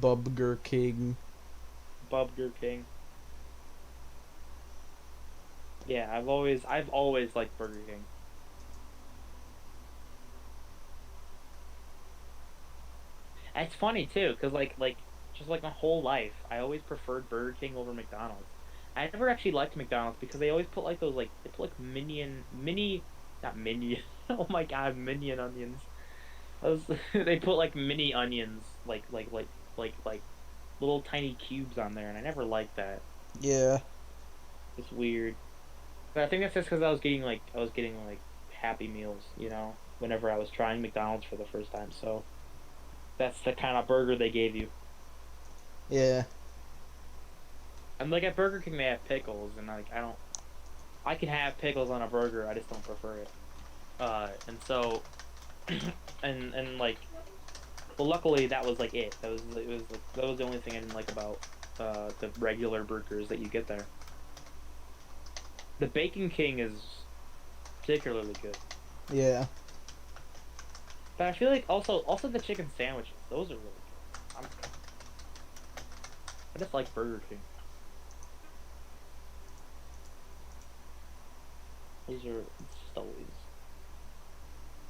Bubger King. Bubger King. Yeah, I've always liked Burger King. And it's funny too, cause like just like my whole life, I always preferred Burger King over McDonald's. I never actually liked McDonald's because they always put like those like not minion. Oh my god, minion onions. They put like mini onions, like little tiny cubes on there, and I never liked that. Yeah. It's weird. But I think that's just because I was getting Happy Meals, you know, whenever I was trying McDonald's for the first time. So that's the kind of burger they gave you. Yeah. And like at Burger King, they have pickles, and like I can have pickles on a burger. I just don't prefer it. And so, and like, well, luckily that was like it. That was the only thing I didn't like about the regular burgers that you get there. The Bacon King is particularly good. Yeah. But I feel like also the chicken sandwiches, those are really good. I just like Burger King. Those are just always.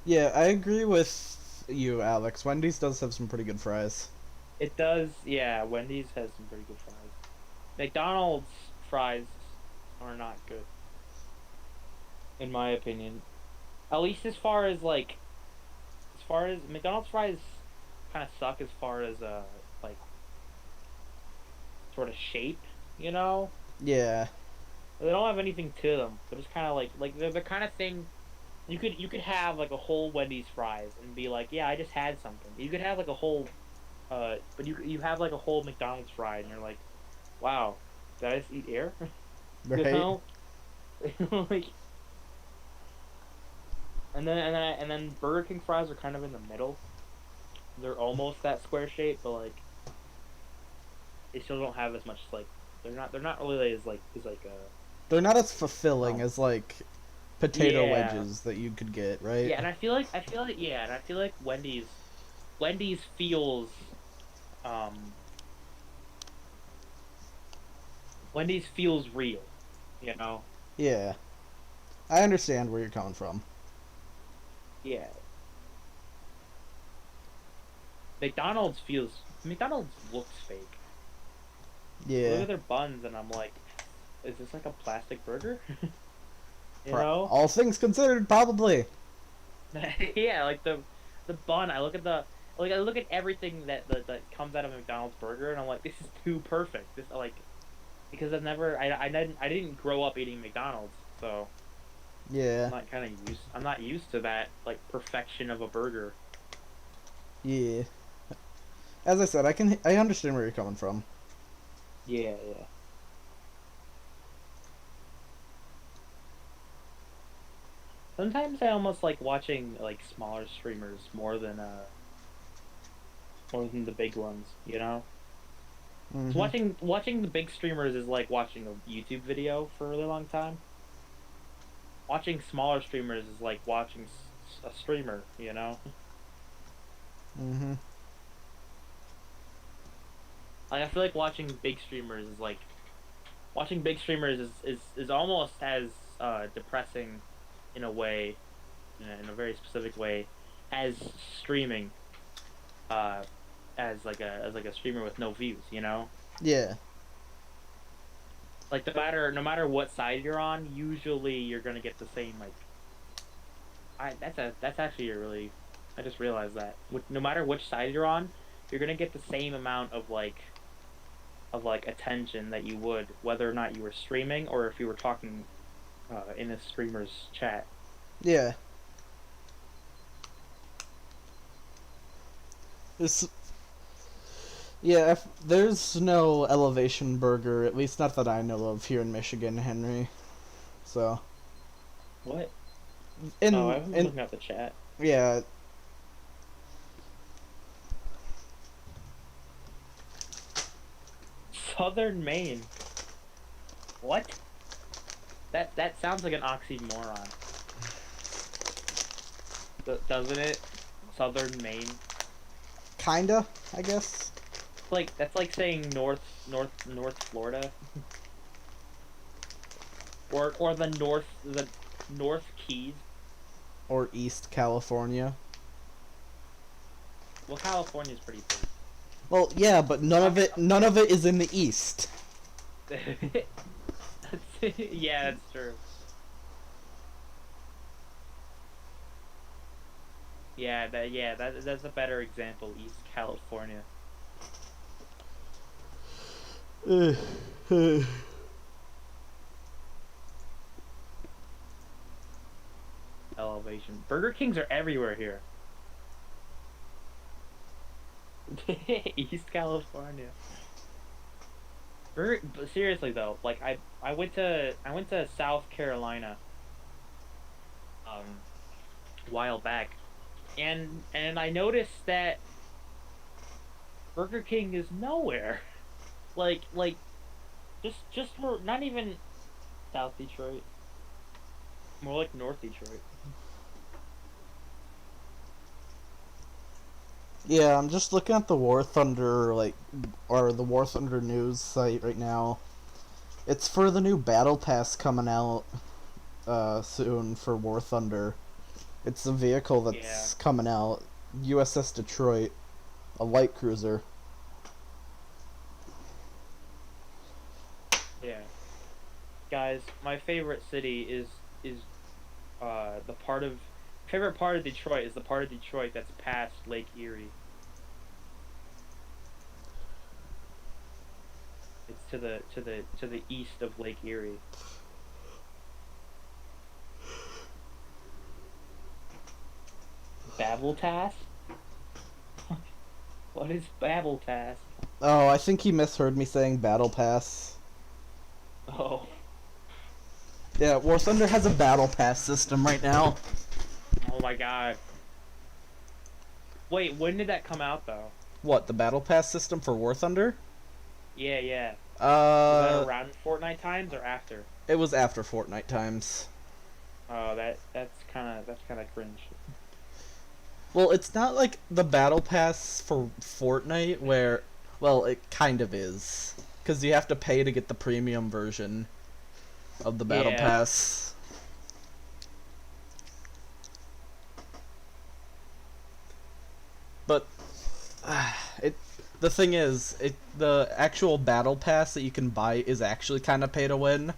Yeah, I agree with you, Alex. Wendy's does have some pretty good fries. It does, yeah. Wendy's has some pretty good fries. McDonald's fries are not good, in my opinion. At least as far as McDonald's fries kind of suck as far as like sort of shape, you know? Yeah. They don't have anything to them. They're just kind of like they're the kind of thing you could have like a whole Wendy's fries and be like, yeah, I just had something. You could have like a whole but you have like a whole McDonald's fry and you're like, wow, did I just eat air? Right? You know? Like, and then Burger King fries are kind of in the middle. They're almost that square shape, but like they still don't have as much like they're not really as They're not as fulfilling Oh. as like potato Yeah. wedges that you could get, right? yeah, and I feel like Wendy's feels Wendy's feels real, you know? Yeah. I understand where you're coming from. Yeah. McDonald's looks fake. Look Yeah. at their buns and I'm like, is this like a plastic burger? You Pro- know? All things considered, probably. Yeah, like the bun. I look at everything that comes out of a McDonald's burger, and I'm like, this is too perfect. This like, because I didn't grow up eating McDonald's, so Yeah. I'm not used to that like perfection of a burger. Yeah. As I said, I understand where you're coming from. Yeah, yeah. Sometimes I almost like watching like smaller streamers more than the big ones, you know? Mhm. Watching the big streamers is like watching a YouTube video for a really long time. Watching smaller streamers is like watching a streamer, you know? Mhm. Like, I feel like watching big streamers is almost as depressing in a way, in a very specific way, as streaming, as like a streamer with no views, you know? Yeah. Like no matter what side you're on, usually you're gonna get the same that's actually a really, I just realized that no matter which side you're on, you're gonna get the same amount of attention that you would whether or not you were streaming or if you were talking in a streamer's chat. Yeah. Yeah, if there's no Elevation Burger, at least not that I know of here in Michigan, Henry. So. What? In, I was looking at the chat. Yeah. Southern Maine. What? That sounds like an oxymoron. Doesn't it? Southern Maine. Kinda, I guess. Like that's like saying North Florida. or the North Keys. Or East California. Well, California's pretty Well, yeah, but none of it is in the East. big. Yeah, that's true. That's a better example. East California. Elevation. Burger Kings are everywhere here. East California. But seriously though, like I went to South Carolina a while back, and I noticed that Burger King is nowhere. Like just for not even South Detroit. More like North Detroit. Yeah, I'm just looking at the War Thunder, or the War Thunder news site right now. It's for the new Battle Pass coming out soon for War Thunder. It's a vehicle that's coming out. USS Detroit, a light cruiser. Yeah. Guys, my favorite city is the favorite part of Detroit is the part of Detroit that's past Lake Erie. It's to the east of Lake Erie. Babeltask? What is Babeltask? Oh, I think he misheard me saying Battle Pass. Oh. Yeah, War Thunder has a Battle Pass system right now. Oh my god. Wait, when did that come out though? What, the Battle Pass system for War Thunder? Yeah, yeah. Was that Uh, around Fortnite times or after? it was after Fortnite times. Oh, that's kind of cringe. Well, it's not like the Battle Pass for Fortnite where, well, it kind of is. Because you have to pay to get the premium version of the Battle Yeah. Pass. But, the thing is, the actual Battle Pass that you can buy is actually kind of pay to win.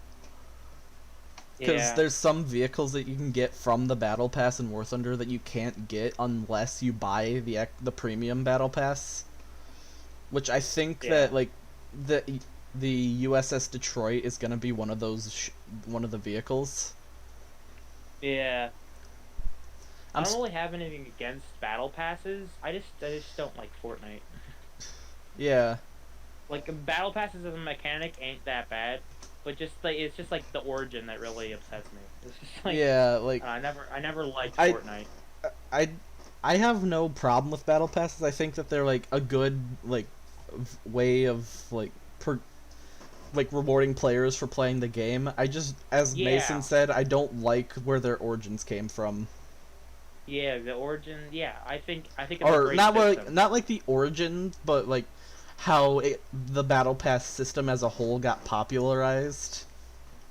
Because Yeah. there's some vehicles that you can get from the Battle Pass in War Thunder that you can't get unless you buy the premium Battle Pass. Which I think that, like, the USS Detroit is gonna be one of those, one of the vehicles. Yeah. I I'm don't really have anything against battle passes. I just don't like Fortnite. Yeah. Like battle passes as a mechanic ain't that bad, but just like it's just like the origin that really upsets me. It's just like Yeah, like I never liked I- Fortnite. I have no problem with battle passes. I think that they're like a good way of rewarding players for playing the game. I just, as Yeah. Mason said, I don't like where their origins came from. Yeah, the origin. Yeah, I think it's a Or great not system. not like the origin, but like how the battle pass system as a whole got popularized.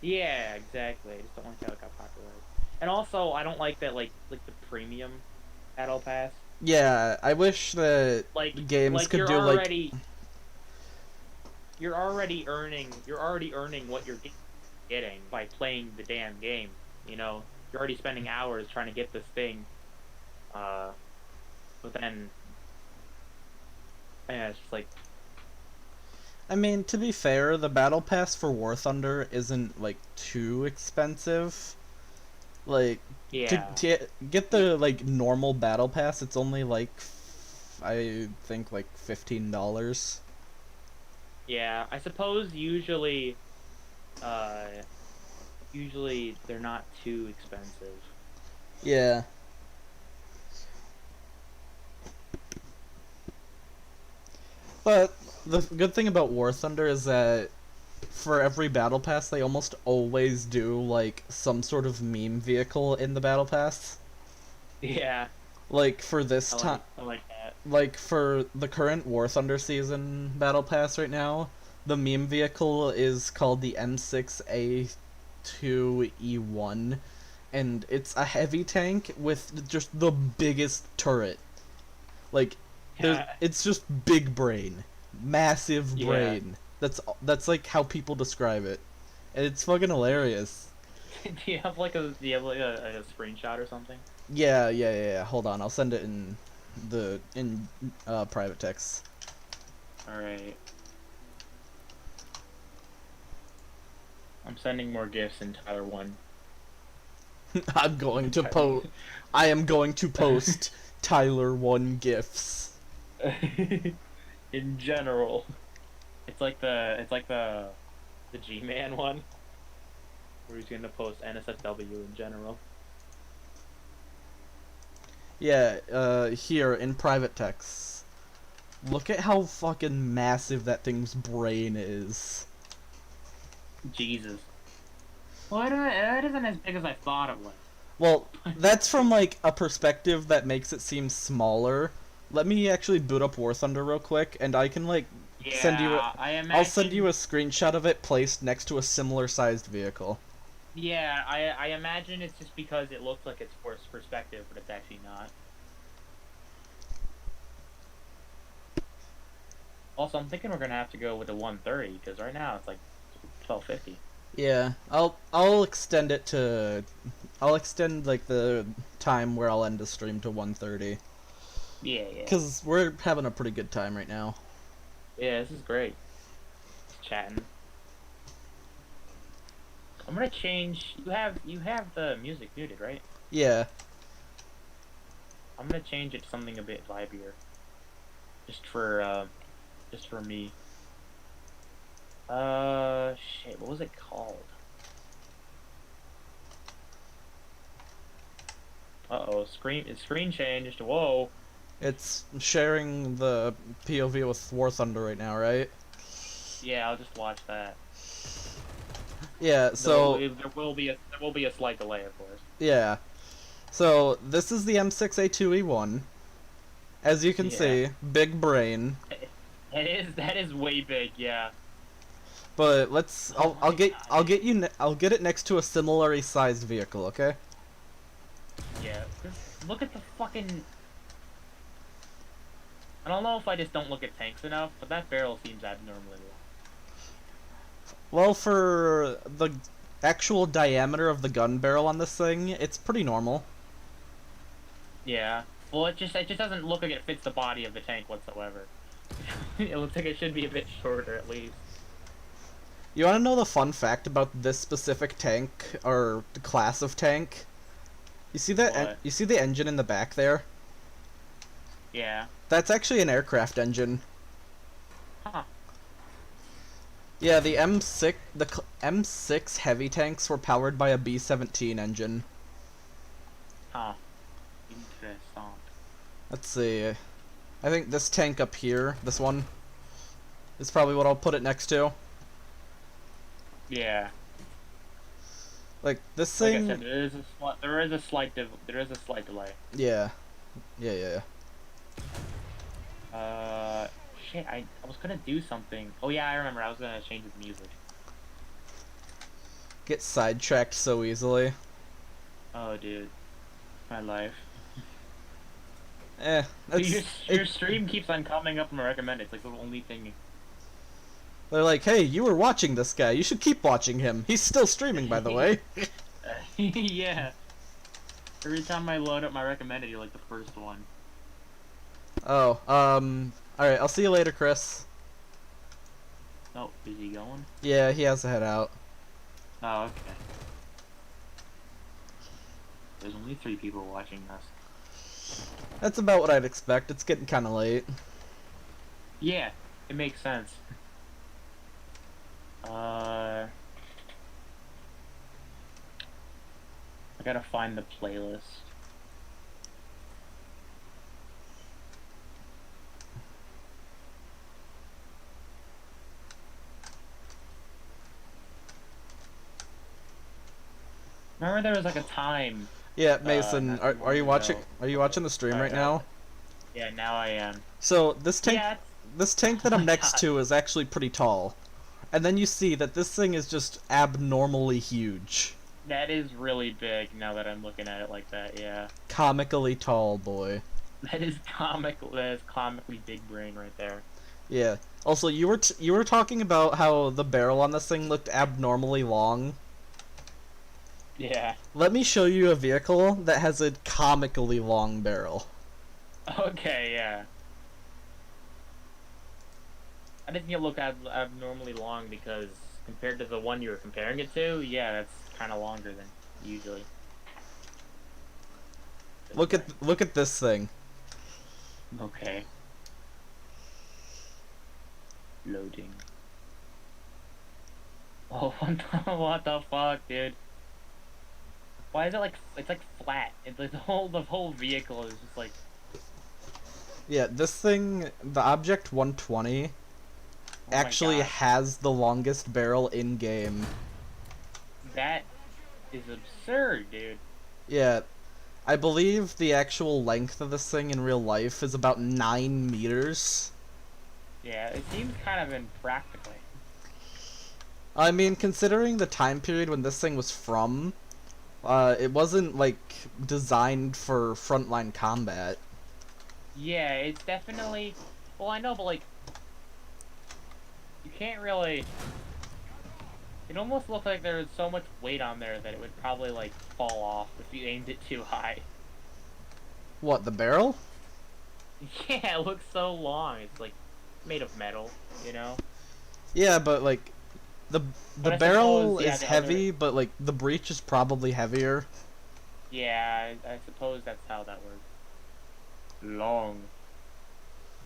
Yeah, exactly. I just don't like how it got popular. And also, I don't like that like the premium battle pass. Yeah, I wish that Like games could you're do already, you're already earning what you're getting by playing the damn game. You know, you're already spending hours trying to get this thing. But then, yeah, it's just like, I mean, to be fair, the battle pass for War Thunder isn't like too expensive. Like yeah, to get the normal battle pass, it's only I think $15. yeah. I suppose usually they're not too expensive. Yeah. But the good thing about War Thunder is that for every battle pass, they almost always do some sort of meme vehicle in the battle pass. Yeah, Like for this time, I like that. like for the current War Thunder season battle pass right now, the meme vehicle is called the M6A2E1, and it's a heavy tank with just the biggest turret. It's just big brain, massive Yeah. brain. That's like how people describe it, and it's fucking hilarious. Do you have like a screenshot or something? Yeah. Hold on, I'll send it in private text. All right. I'm sending more gifts in Tyler 1. I am going to post Tyler 1 gifs. In general. It's like the G-Man one. Where he's gonna post NSFW in general. Yeah, here in private text. Look at how fucking massive that thing's brain is. Jesus. Well, it isn't as big as I thought it was. Well, that's from like a perspective that makes it seem smaller. Let me actually boot up War Thunder real quick, and I can like send you. I'll send you a screenshot of it placed next to a similar sized vehicle. Yeah, I imagine it's just because it looks like it's forced perspective, but it's actually not. Also, I'm thinking we're gonna have to go with the 130 because right now it's like 1250. Yeah, I'll extend it to. I'll extend like the time where I'll end the stream to 1:30. Yeah. Because we're having a pretty good time right now. Yeah, this is great. Just chatting. I'm gonna change. You have the music muted, right? Yeah. I'm gonna change it to something a bit vibier. Just for me. Shit, what was it called? Uh-oh, screen changed. Whoa. It's sharing the POV with War Thunder right now, right? Yeah, I'll just watch that. Yeah, so there will be a slight delay, of course. yeah. So this is the M6A2E1. As you can see, big brain. That is way big, yeah. But let's I'll get it next to a similarly sized vehicle, okay? Yeah. Look at the fucking. I don't know if I just don't look at tanks enough, but that barrel seems abnormally long. Well, for the actual diameter of the gun barrel on this thing, it's pretty normal. Yeah. Well, it just doesn't look like it fits the body of the tank whatsoever. It looks like it should be a bit shorter at least. You want to know the fun fact about this specific tank or the class of tank? You see that? What? You see the engine in the back there? Yeah. That's actually an aircraft engine. Huh. Yeah, the M6 heavy tanks were powered by a B-17 engine. Huh. Interesting. Let's see. I think this tank up here, this one, is probably what I'll put it next to. Yeah. Like this Like thing. I said, there is a slight delay. Yeah. Yeah. Shit, I was gonna do something. Oh yeah, I remember. I was gonna change the music. Get sidetracked so easily. Oh, dude. My life. Your stream keeps on coming up in my recommended. It's like the only thing. They're like, hey, you were watching this guy. You should keep watching him. He's still streaming, by the way. Yeah. Every time I load up my recommended, you're like the first one. Oh, alright, I'll see you later, Chris. Oh, is he going? Yeah, he has to head out. Oh, okay. There's only 3 people watching this. That's about what I'd expect. It's getting kind of late. Yeah, it makes sense. I gotta find the playlist. Remember there was like a time. Yeah, Mason, not too are you long watching? ago. Are you watching the stream right Yeah. now? Yeah, now I am. So this tank, Yeah. this tank that Oh I'm my next God. to is actually pretty tall, and then you see that this thing is just abnormally huge, That is really big now that I'm looking at it like that, yeah. comically tall, boy. That is comically big brain right there. Yeah. Also, you were talking about how the barrel on this thing looked abnormally long. Yeah. Let me show you a vehicle that has a comically long barrel. Okay, yeah. I didn't think it looked abnormally long because compared to the one you were comparing it to, yeah, that's kind of longer than usually. Look at this thing. Okay. Loading. Oh, what the fuck, dude? Why is it like it's like flat? It's like the whole vehicle is just like. Yeah, this thing, the Object 120, Oh my actually God. has the longest barrel in game. That is absurd, dude. Yeah, I believe the actual length of this thing in real life is about 9 meters. Yeah, it seems kind of impractical. I mean, considering the time period when this thing was from, it wasn't, like, designed for frontline combat. Yeah, it's definitely... Well, I know, but, like... You can't really... It almost looked like there was so much weight on there that it would probably, like, fall off if you aimed it too high. What, the barrel? Yeah, it looks so long. It's, like, made of metal, you know? Yeah, but, like, the But I barrel suppose, yeah, is the heavy, but, like, the breech is probably heavier. Yeah, I suppose that's how that works. Long.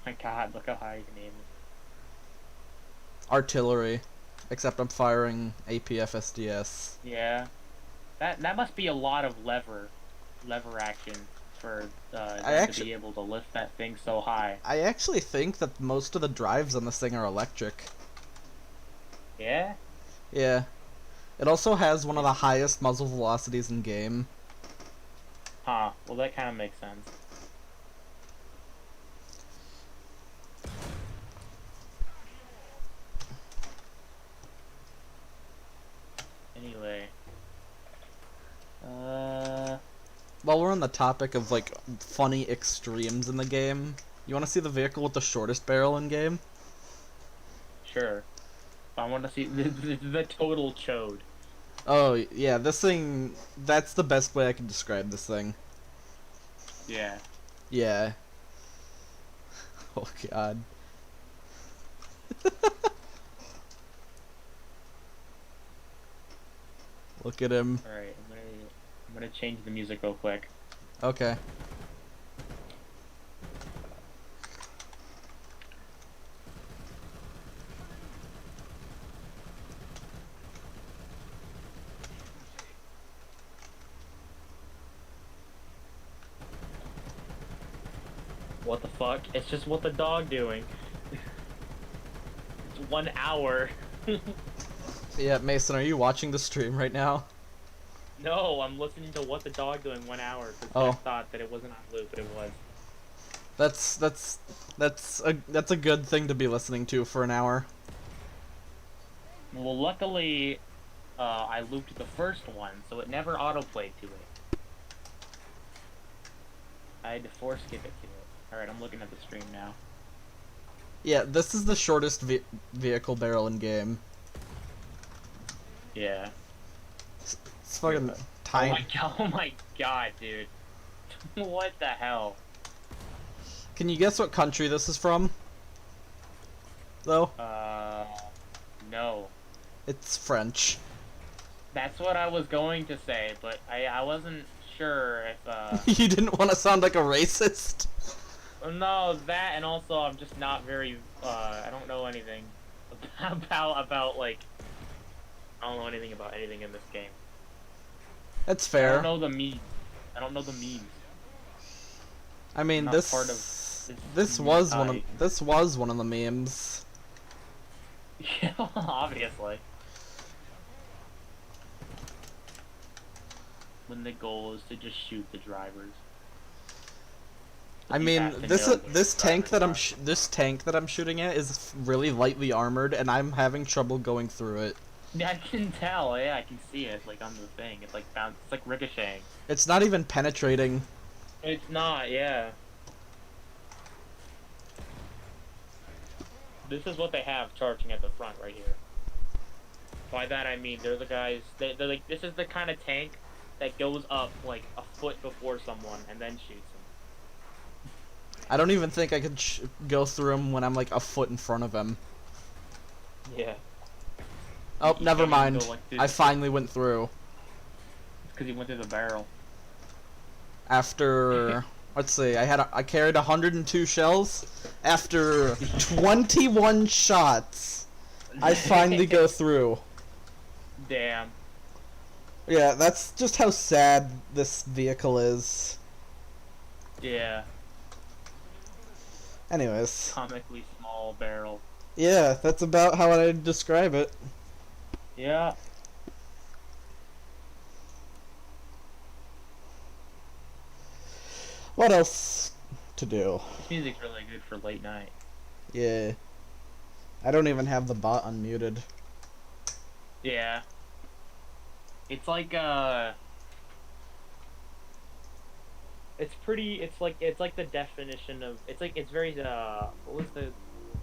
My god, look how high you can aim it. Artillery. Except I'm firing APF SDS. Yeah. That must be a lot of lever action for them to be able to lift that thing so high. I actually think that most of the drives on this thing are electric. Yeah? Yeah. It also has one of the highest muzzle velocities in game. Huh. Well, that kind of makes sense. Anyway. While we're on the topic of, like, funny extremes in the game, you want to see the vehicle with the shortest barrel in game? Sure. I want to see the total chode. Oh, yeah, this thing, that's the best way I can describe this thing. Yeah. Yeah. Oh, God. Look at him. Alright, I'm gonna change the music real quick. Okay. What the fuck? It's just what the dog doing. It's 1 hour. Yeah, Mason, are you watching the stream right now? No, I'm listening to What the Dog Doing 1 hour because Oh. I thought that it wasn't on loop, but it was. That's a good thing to be listening to for an hour. Well, luckily, I looped the first one, so it never autoplayed to it. I had to force skip it to it. Alright, I'm looking at the stream now. Yeah, this is the shortest vehicle barrel in game. Yeah. It's fucking tiny. Oh my god, dude. What the hell? Can you guess what country this is from? Though? No. It's French. That's what I was going to say, but I wasn't sure if, You didn't want to sound like a racist? No, that, and also I'm just not very, I don't know anything about, like, I don't know anything about anything in this game. That's I fair. don't know the memes. I don't know the memes. I mean, Not this part of this was one of the memes. Yeah, obviously. When the goal is to just shoot the drivers. I You mean, have to this know which this tank that drivers this tank that I'm shooting at is really lightly armored, and I'm having trouble going through it. Yeah, I can tell. Yeah, I can see it, like, on the thing. It's like it's like ricocheting. It's not even penetrating. It's not, yeah. This is what they have charging at the front right here. By that I mean they're the guys. They're like, this is the kind of tank that goes up like a foot before someone and then shoots them. I don't even think I could go through him when I'm like a foot in front of him. Yeah. Oh, You never can't even mind. go like this. I finally went through. It's because you went through the barrel. After, let's see, I carried 102 shells. After 21 shots, I finally go through. Damn. Yeah, that's just how sad this vehicle is. Yeah. Anyways, Comically small barrel. yeah, that's about how I'd describe it. Yeah. What else to do? This music's really good for late night. Yeah. I don't even have the bot unmuted. Yeah. It's like it's like the definition of it's very what was the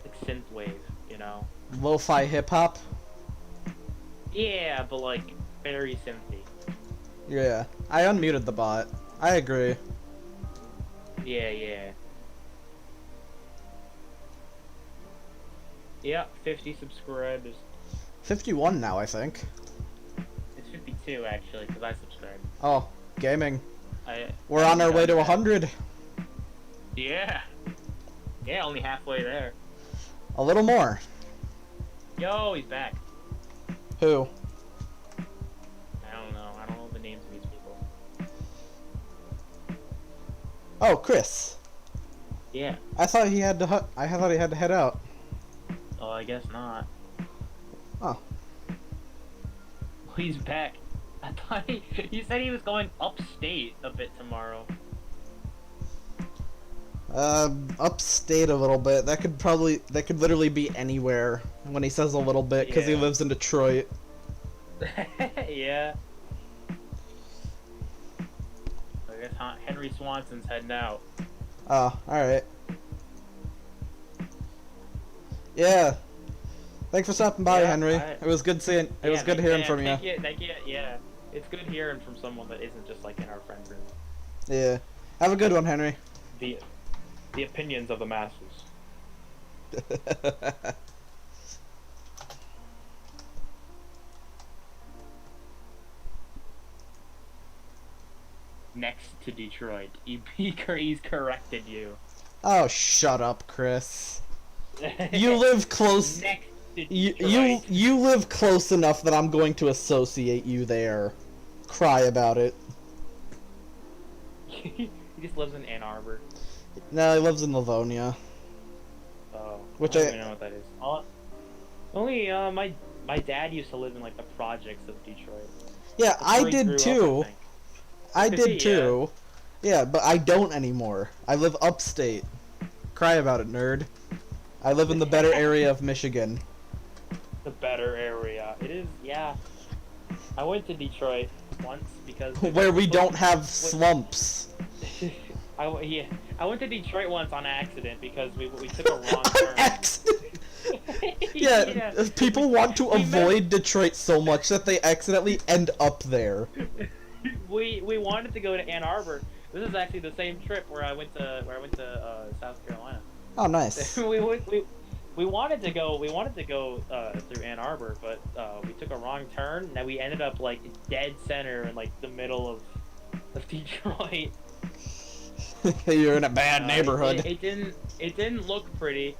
like synthwave, you know? Lo-fi hip-hop? Yeah, but like very synthy. Yeah. I unmuted the bot. I agree. Yeah. Yeah, 50 subscribers. 51 now, I think. It's 52 actually, because I subscribed. Oh, gaming. I We're on our way to 100. Yeah. Yeah, only halfway there. A little more. Yo, he's back. Who? I don't know. I don't know the names of these people. Oh, Chris. Yeah. I thought he had to. I thought he had to head out. Oh, I guess not. Oh. Well, he's back. I thought he said he was going upstate a bit tomorrow. Upstate a little bit. That could literally be anywhere when he says a little bit, because he Yeah. lives in Detroit. Yeah. I guess Henry Swanson's heading out. Oh, alright. Yeah. Thanks for stopping by, Yeah, Henry. It was good seeing. It was good hearing from you. Yeah. It's good hearing from someone that isn't just like in our friend group. Yeah. Have a good one, Henry. The opinions of the masses. Next to Detroit. He's corrected you. Oh, shut up, Chris. You live close. Next to You Detroit. you live close enough that I'm going to associate you there. Cry about it. He just lives in Ann Arbor. No, he lives in Livonia. Oh, Which I don't I- even know what that is. Only my dad used to live in like the projects of Detroit. Yeah, That's I where he grew did up, too. think. I Yeah. did too. Yeah, but I don't anymore. I live upstate. Cry about it, nerd. I live in the better area of Michigan. The better area. It is, yeah. I went to Detroit once because Where we don't have slumps. I went to Detroit once on accident because we took a wrong On turn. accident. Yeah, people want to We met- avoid Detroit so much that they accidentally end up there. we wanted to go to Ann Arbor. This is actually the same trip where I went to South Carolina. Oh, nice. we wanted to go through Ann Arbor, but we took a wrong turn and we ended up like dead center in like the middle of Detroit. You're in a bad neighborhood. It didn't look pretty.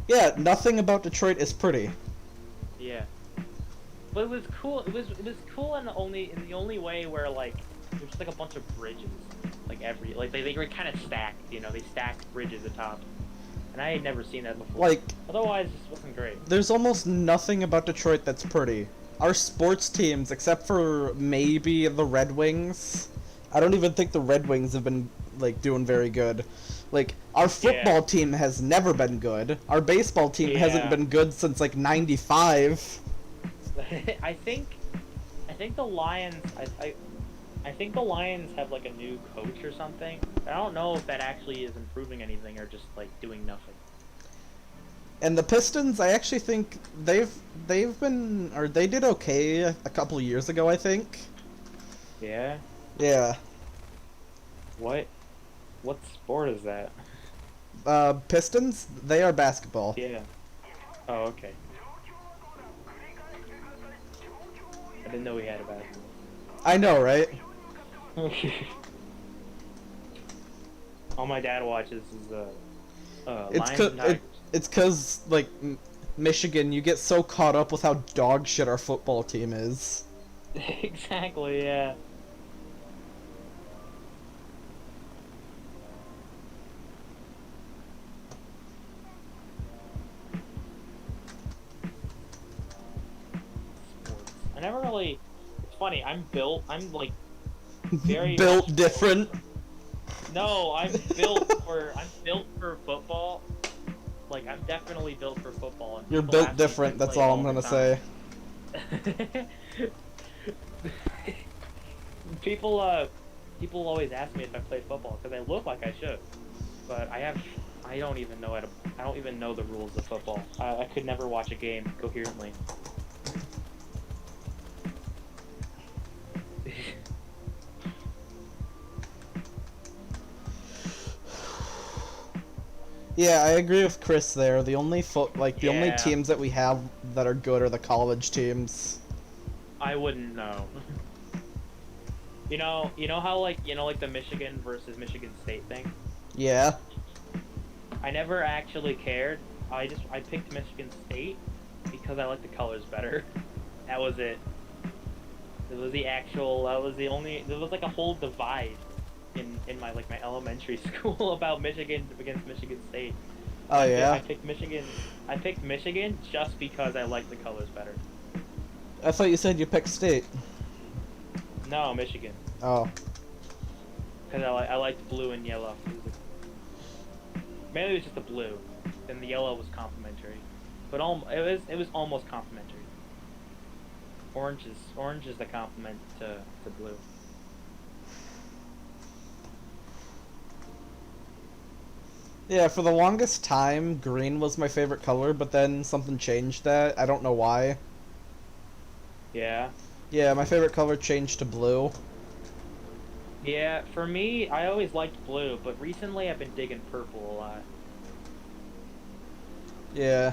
Yeah, nothing about Detroit is pretty. Yeah. But it was cool. It was cool in the only way where like there's just like a bunch of bridges, like they were kind of stacked. You know, they stacked bridges atop, and I had never seen that before. Like, Otherwise, it just wasn't great. there's almost nothing about Detroit that's pretty. Our sports teams, except for maybe the Red Wings, I don't even think the Red Wings have been like doing very good. Like, our football team has never been good. Our baseball team hasn't Yeah. been good since like '95. I think the Lions. I think the Lions have like a new coach or something. I don't know if that actually is improving anything or just like doing nothing. And the Pistons, I actually think they did okay a couple of years ago, I think. Yeah. Yeah. What sport is that? Pistons, they are basketball. Yeah. Oh, okay. I didn't know we had a basketball. I know, right? All my dad watches is It's Lions and Tigers. it's cause like Michigan, you get so caught up with how dog shit our football team is. Exactly, yeah. Sports. I never really. It's funny. I'm like very Built much- different. No, I'm built for football. Like, I'm definitely built for football. And You're people built ask me if I different, that's play all I'm the gonna say. time. People always ask me if I play football because I look like I should, but I don't even know I don't even know the rules of football. I could never watch a game coherently. Yeah, I agree with Chris there. The only the only Yeah. teams that we have that are good are the college teams. I wouldn't know. You know how like the Michigan versus Michigan State thing? Yeah. I never actually cared. I picked Michigan State because I like the colors better. That was it. There was like a whole divide in my elementary school about Michigan against Michigan State. Oh yeah. I picked Michigan just because I like the colors better. I thought you said you picked state. No, Michigan. Oh. Because I liked blue and yellow. Mainly it was just the blue, and the yellow was complementary, but it was almost complementary. Orange is the complement to blue. Yeah, for the longest time, green was my favorite color, but then something changed that. I don't know why. Yeah. Yeah, my favorite color changed to blue. Yeah, for me, I always liked blue, but recently I've been digging purple a lot. Yeah.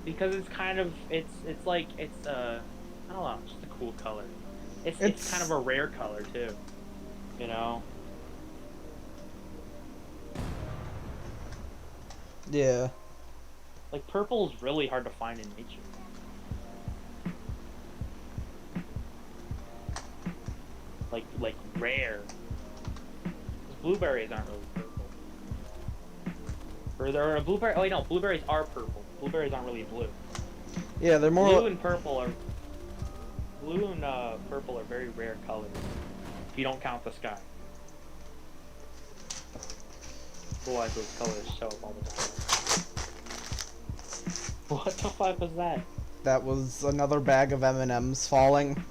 Because it's kind of, it's I don't know, just a cool color. It's kind of a rare color too, you know? Yeah. Like, purple is really hard to find in nature. Like rare. 'Cause blueberries aren't really purple. Or there are blueberry. Oh wait, no, blueberries are purple. Blueberries aren't really blue. Yeah, they're more. Blue and purple are very rare colors. If you don't count the sky. Otherwise, those colors show up all the time. What the fuck was that? That was another bag of M&Ms falling.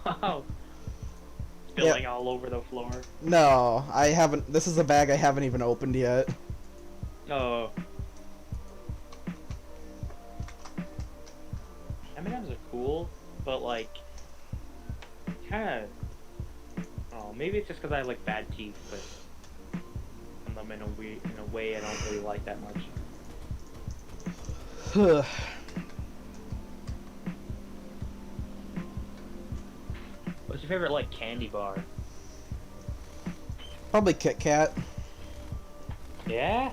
Oh. Spilling all over the floor. No, I haven't. This is a bag I haven't even opened yet. Oh. M&Ms are cool, but like, kind of. Oh, maybe it's just because I have like bad teeth, but them in a way I don't really like that much. What's your favorite like candy bar? Probably Kit Kat. Yeah?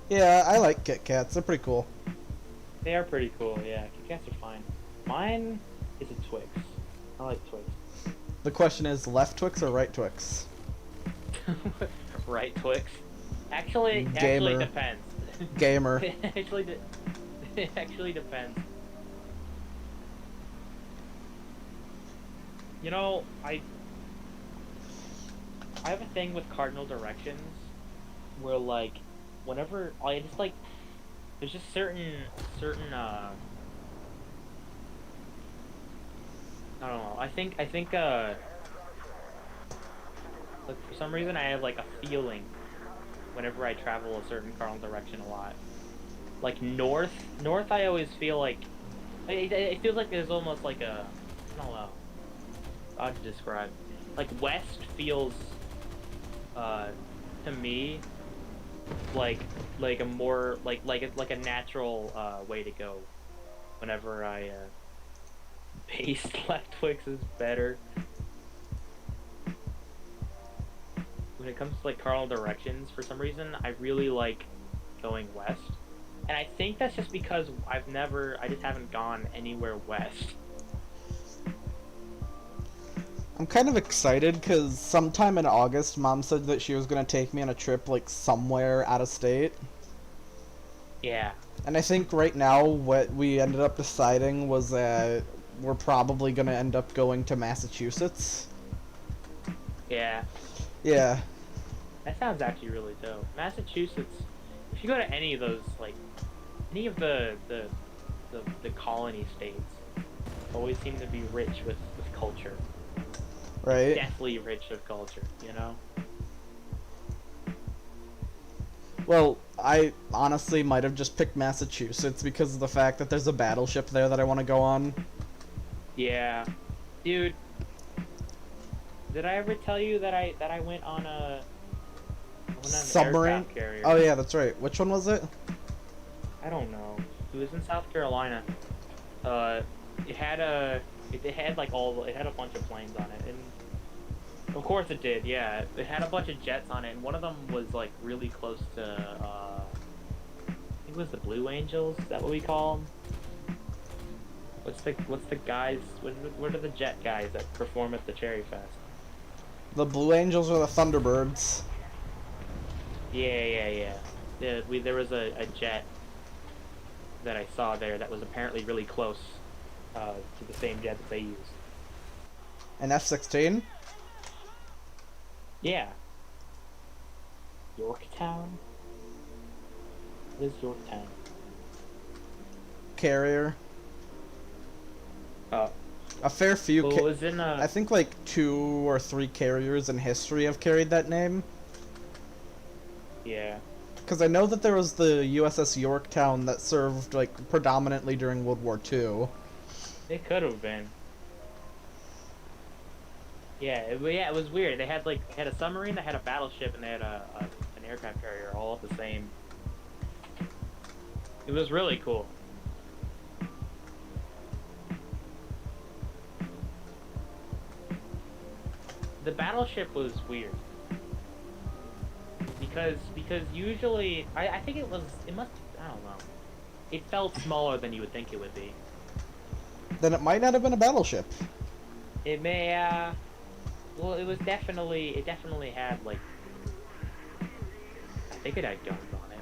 Yeah, I like Kit Kats. They're pretty cool. They are pretty cool, yeah. Kit Kats are fine. Mine is a Twix. I like Twix. The question is, left Twix or right Twix? Right Twix? Actually Gamer. depends. Gamer. It actually depends. You know, I have a thing with cardinal directions where like whenever I just like there's just certain I don't know. I think like for some reason I have like a feeling whenever I travel a certain cardinal direction a lot. Like north I always feel like it feels like there's almost like a I don't know how to describe. Like west feels to me like a more like a natural way to go whenever I base left Twix is better. When it comes to like cardinal directions, for some reason I really like going west. And I think that's just because I just haven't gone anywhere west. I'm kind of excited because sometime in August, Mom said that she was going to take me on a trip like somewhere out of state. Yeah. And I think right now what we ended up deciding was that we're probably going to end up going to Massachusetts. Yeah. Yeah. That sounds actually really dope. Massachusetts, if you go to any of those, like, any of the colony states, always seem to be rich with culture. Right? Definitely rich with culture, you know? Well, I honestly might have just picked Massachusetts because of the fact that there's a battleship there that I want to go on. Yeah. Dude, did I ever tell you that I went on a Submarine? aircraft carrier? Oh yeah, that's right. Which one was it? I don't know. It was in South Carolina. It had like it had a bunch of planes on it, and of course it did. Yeah, it had a bunch of jets on it, and one of them was like really close to. I think it was the Blue Angels. Is that what we call them? What's the guys? What are the jet guys that perform at the Cherry Fest? The Blue Angels or the Thunderbirds? Yeah. There was a jet that I saw there that was apparently really close to the same jet that they use. An F-16? Yeah. Yorktown? What is Yorktown? Carrier. Oh. A fair few. Well, it was in I think like 2 or 3 carriers in history have carried that name. Yeah. Because I know that there was the USS Yorktown that served like predominantly during World War II. It could have been. Yeah, it was weird. They had a submarine, they had a battleship, and they had an aircraft carrier all at the same. It was really cool. The battleship was weird. Because usually I think it must, I don't know. It felt smaller than you would think it would be. Then it might not have been a battleship. It may well, it definitely had like, I think it had guns on it.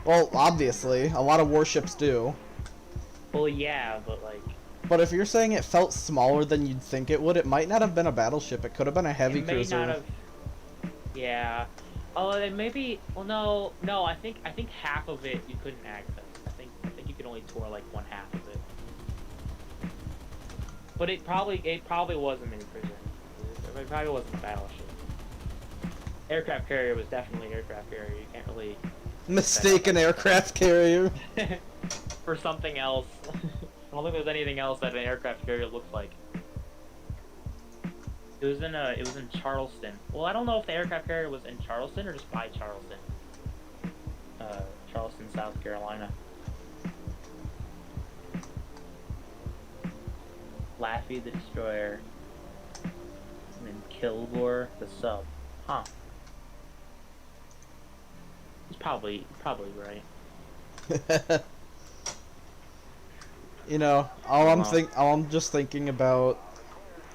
Well, obviously, a lot of warships do. Well, yeah, but like. But if you're saying it felt smaller than you'd think it would, it might not have been a battleship. It could have been a heavy It may cruiser. not have. Yeah. Oh, then maybe. Well, no. I think half of it you couldn't access. I think you could only tour like one half of it. But it probably was a mini cruiser. It probably wasn't a battleship. Aircraft carrier was definitely aircraft carrier. You can't really. Mistaken aircraft carrier. For something else. I don't think there's anything else that an aircraft carrier looks like. It was in Charleston. Well, I don't know if the aircraft carrier was in Charleston or just by Charleston. Charleston, South Carolina. Laffey the destroyer. And then Kilgore the sub. Huh. He's probably right. You know, all I'm just thinking about.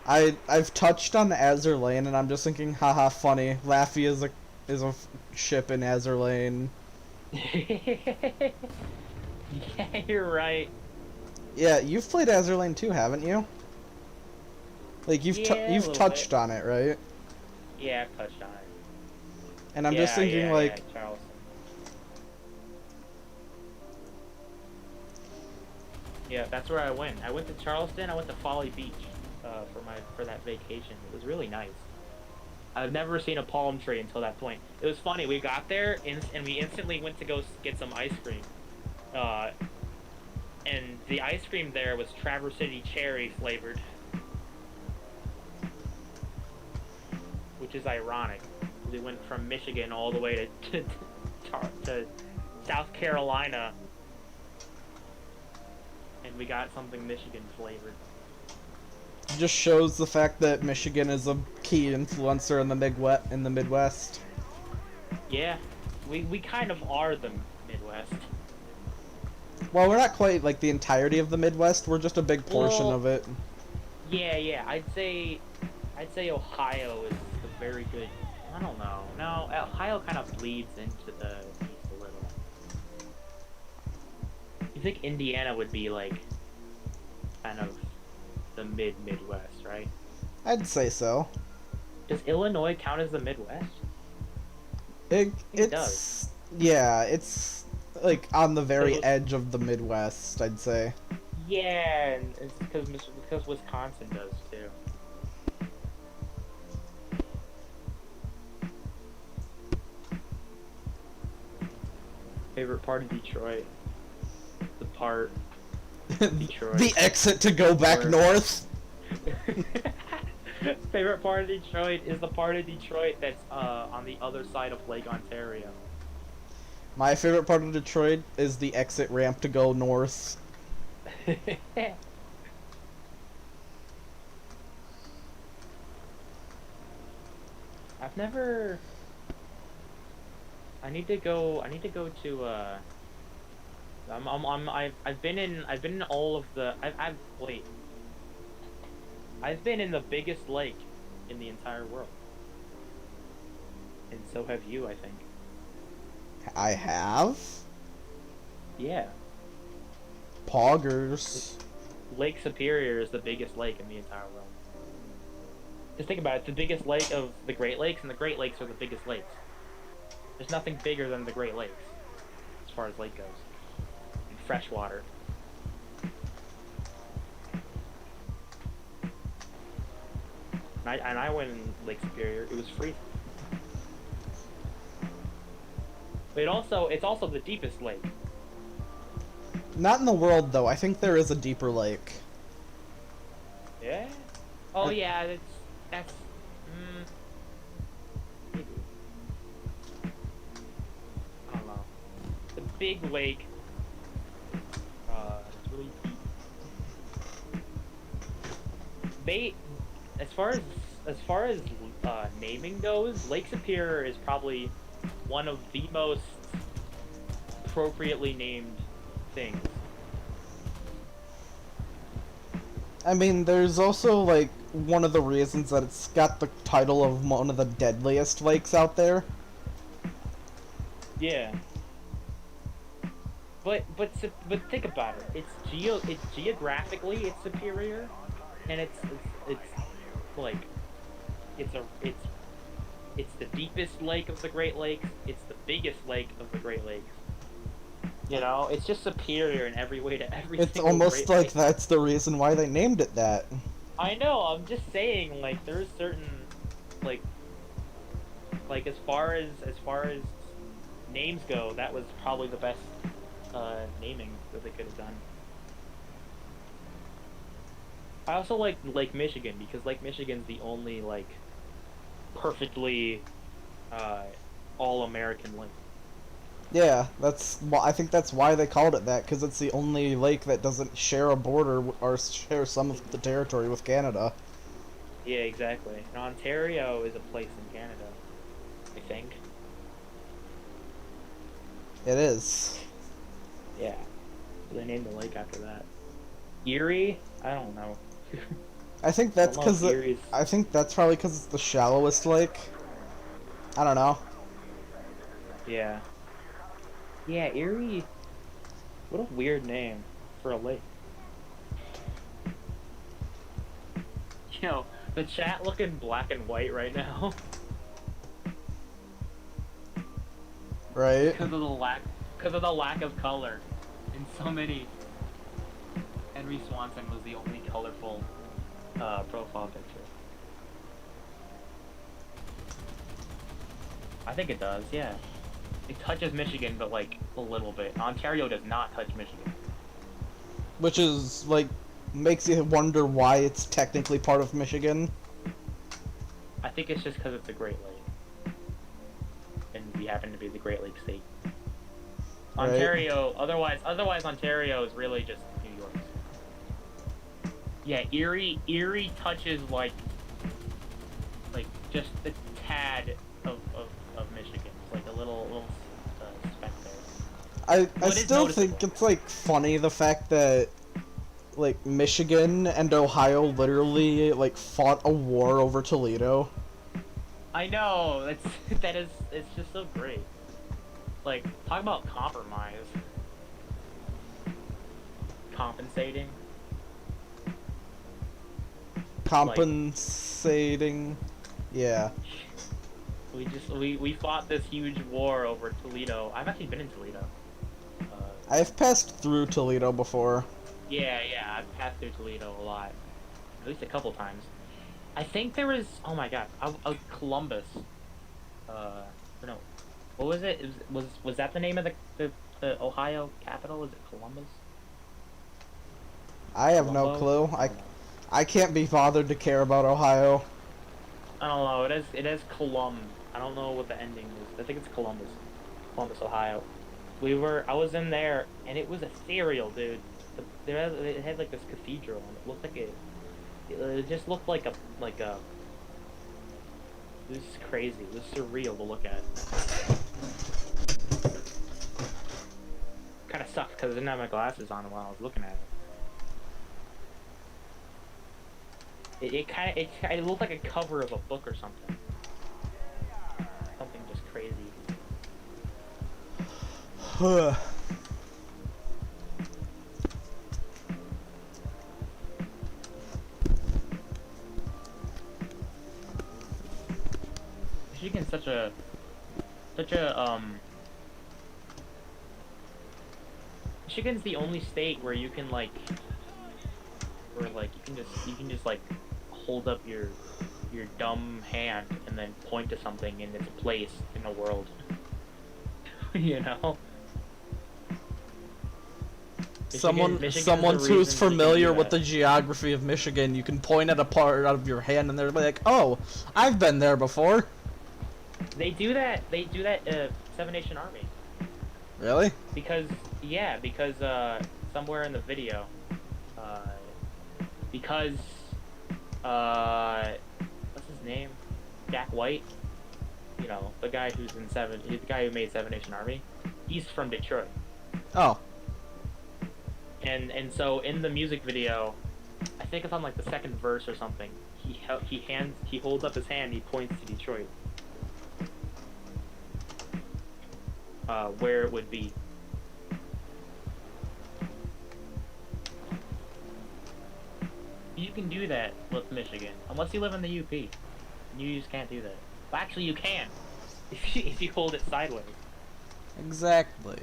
I've touched on Azur Lane, and I'm just thinking, haha, funny. Laffy is a ship in Azur Lane. Yeah, you're right. Yeah, you've played Azur Lane too, haven't you? Like you've touched on it, right? Yeah, I've touched on it. And I'm just thinking like. Charleston. Yeah, that's where I went. I went to Charleston. I went to Folly Beach for that vacation. It was really nice. I've never seen a palm tree until that point. It was funny. We got there and we instantly went to go get some ice cream. And the ice cream there was Traverse City cherry flavored, which is ironic. We went from Michigan all the way to South Carolina. And we got something Michigan flavored. Just shows the fact that Michigan is a key influencer in the Midwest. Yeah, we kind of are the Midwest. Well, we're not quite like the entirety of the Midwest. We're just a big portion of it. Yeah. I'd say Ohio is a very good. I don't know. No, Ohio kind of bleeds into the east a little. You think Indiana would be like kind of the Midwest, right? I'd say so. Does Illinois count as the Midwest? It's yeah, it's like on the very So- edge of the Midwest, I'd say. Yeah, and it's because Wisconsin does too. Favorite part of Detroit? The part Detroit. The exit to go back Where- north. Favorite part of Detroit is the part of Detroit that's on the other side of Lake Ontario. My favorite part of Detroit is the exit ramp to go north. I've never. I need to go. I need to go to. I've been in all of the. Wait. I've been in the biggest lake in the entire world. And so have you, I think. I have Yeah. Poggers. Lake Superior is the biggest lake in the entire world. Just think about it, it's the biggest lake of the Great Lakes, and the Great Lakes are the biggest lakes. There's nothing bigger than the Great Lakes, as far as lake goes. And freshwater. And I went in Lake Superior, it was free. But it's also the deepest lake. Not in the world though. I think there is a deeper lake. Yeah? Oh yeah, that's maybe. I don't know. The big lake it's really deep. As far as naming goes, Lake Superior is probably one of the most appropriately named things. I mean, there's also like one of the reasons that it's got the title of one of the deadliest lakes out there. Yeah. But think about it. It's geographically it's superior, and it's like it's the deepest lake of the Great Lakes. It's the biggest lake of the Great Lakes. You know, it's just superior in every way to every. It's single almost Great like Lake. that's the reason why they named it that. I know. I'm just saying, like, there's certain, like as far as names go, that was probably the best naming that they could have done. I also like Lake Michigan because Lake Michigan's the only like perfectly all-American lake. Yeah, I think that's why they called it that, because it's the only lake that doesn't share a border or share some of the territory with Canada. Yeah, exactly. And Ontario is a place in Canada, I think. It is. Yeah. So they named the lake after that. Erie? I don't know. I think that's I don't know if because Erie's- I think that's probably because it's the shallowest lake. I don't know. Yeah. Yeah, Erie. What a weird name for a lake. Yo, the chat looking black and white right now Right? because of the lack of color in so many. Henry Swanson was the only colorful profile picture. I think it does, yeah. It touches Michigan, but like a little bit. Ontario does not touch Michigan. Which is like makes you wonder why it's technically part of Michigan. I think it's just because it's a Great Lake, and we happen to be the Great Lake state. Right. Ontario, otherwise Ontario is really just New York. Yeah, Erie touches like just a tad of Michigan. It's like a little speck there. I What is still noticeable? think it's like funny the fact that like Michigan and Ohio literally like fought a war over Toledo. I know, it's just so great. Like, talk about compromise. Compensating. Compensating. Yeah. We fought this huge war over Toledo. I've actually been in Toledo. I've passed through Toledo before. Yeah, I've passed through Toledo a lot, at least a couple times. I think there was, oh my god, Columbus. No, what was it? Was that the name of the Ohio capital? Is it Columbus? I have no Columbo? clue. I can't be bothered to care about Ohio. I don't know. It is Colum. I don't know what the ending is. I think it's Columbus, Ohio. I was in there, and it was ethereal, dude. It had like this cathedral, and it looked like it just looked like a. This is crazy. It was surreal to look at. Kind of sucked because I didn't have my glasses on while I was looking at it. It looked like a cover of a book or something. Something just crazy. Michigan's such a Michigan's the only state where you can you can just like hold up your dumb hand and then point to something in its place in the world. You know? Someone who's familiar with the geography of Michigan, you can point at a part out of your hand and they're like, "Oh, I've been there before." They do that. Seven Nation Army. Really? Because somewhere in the video, what's his name? Jack White. You know, the guy he's the guy who made Seven Nation Army. He's from Detroit. Oh. And so in the music video, I think it's on like the second verse or something. He holds up his hand. He points to Detroit, where it would be. You can do that with Michigan, unless you live in the UP. You just can't do that. Well, actually, you can if you hold it sideways. Exactly.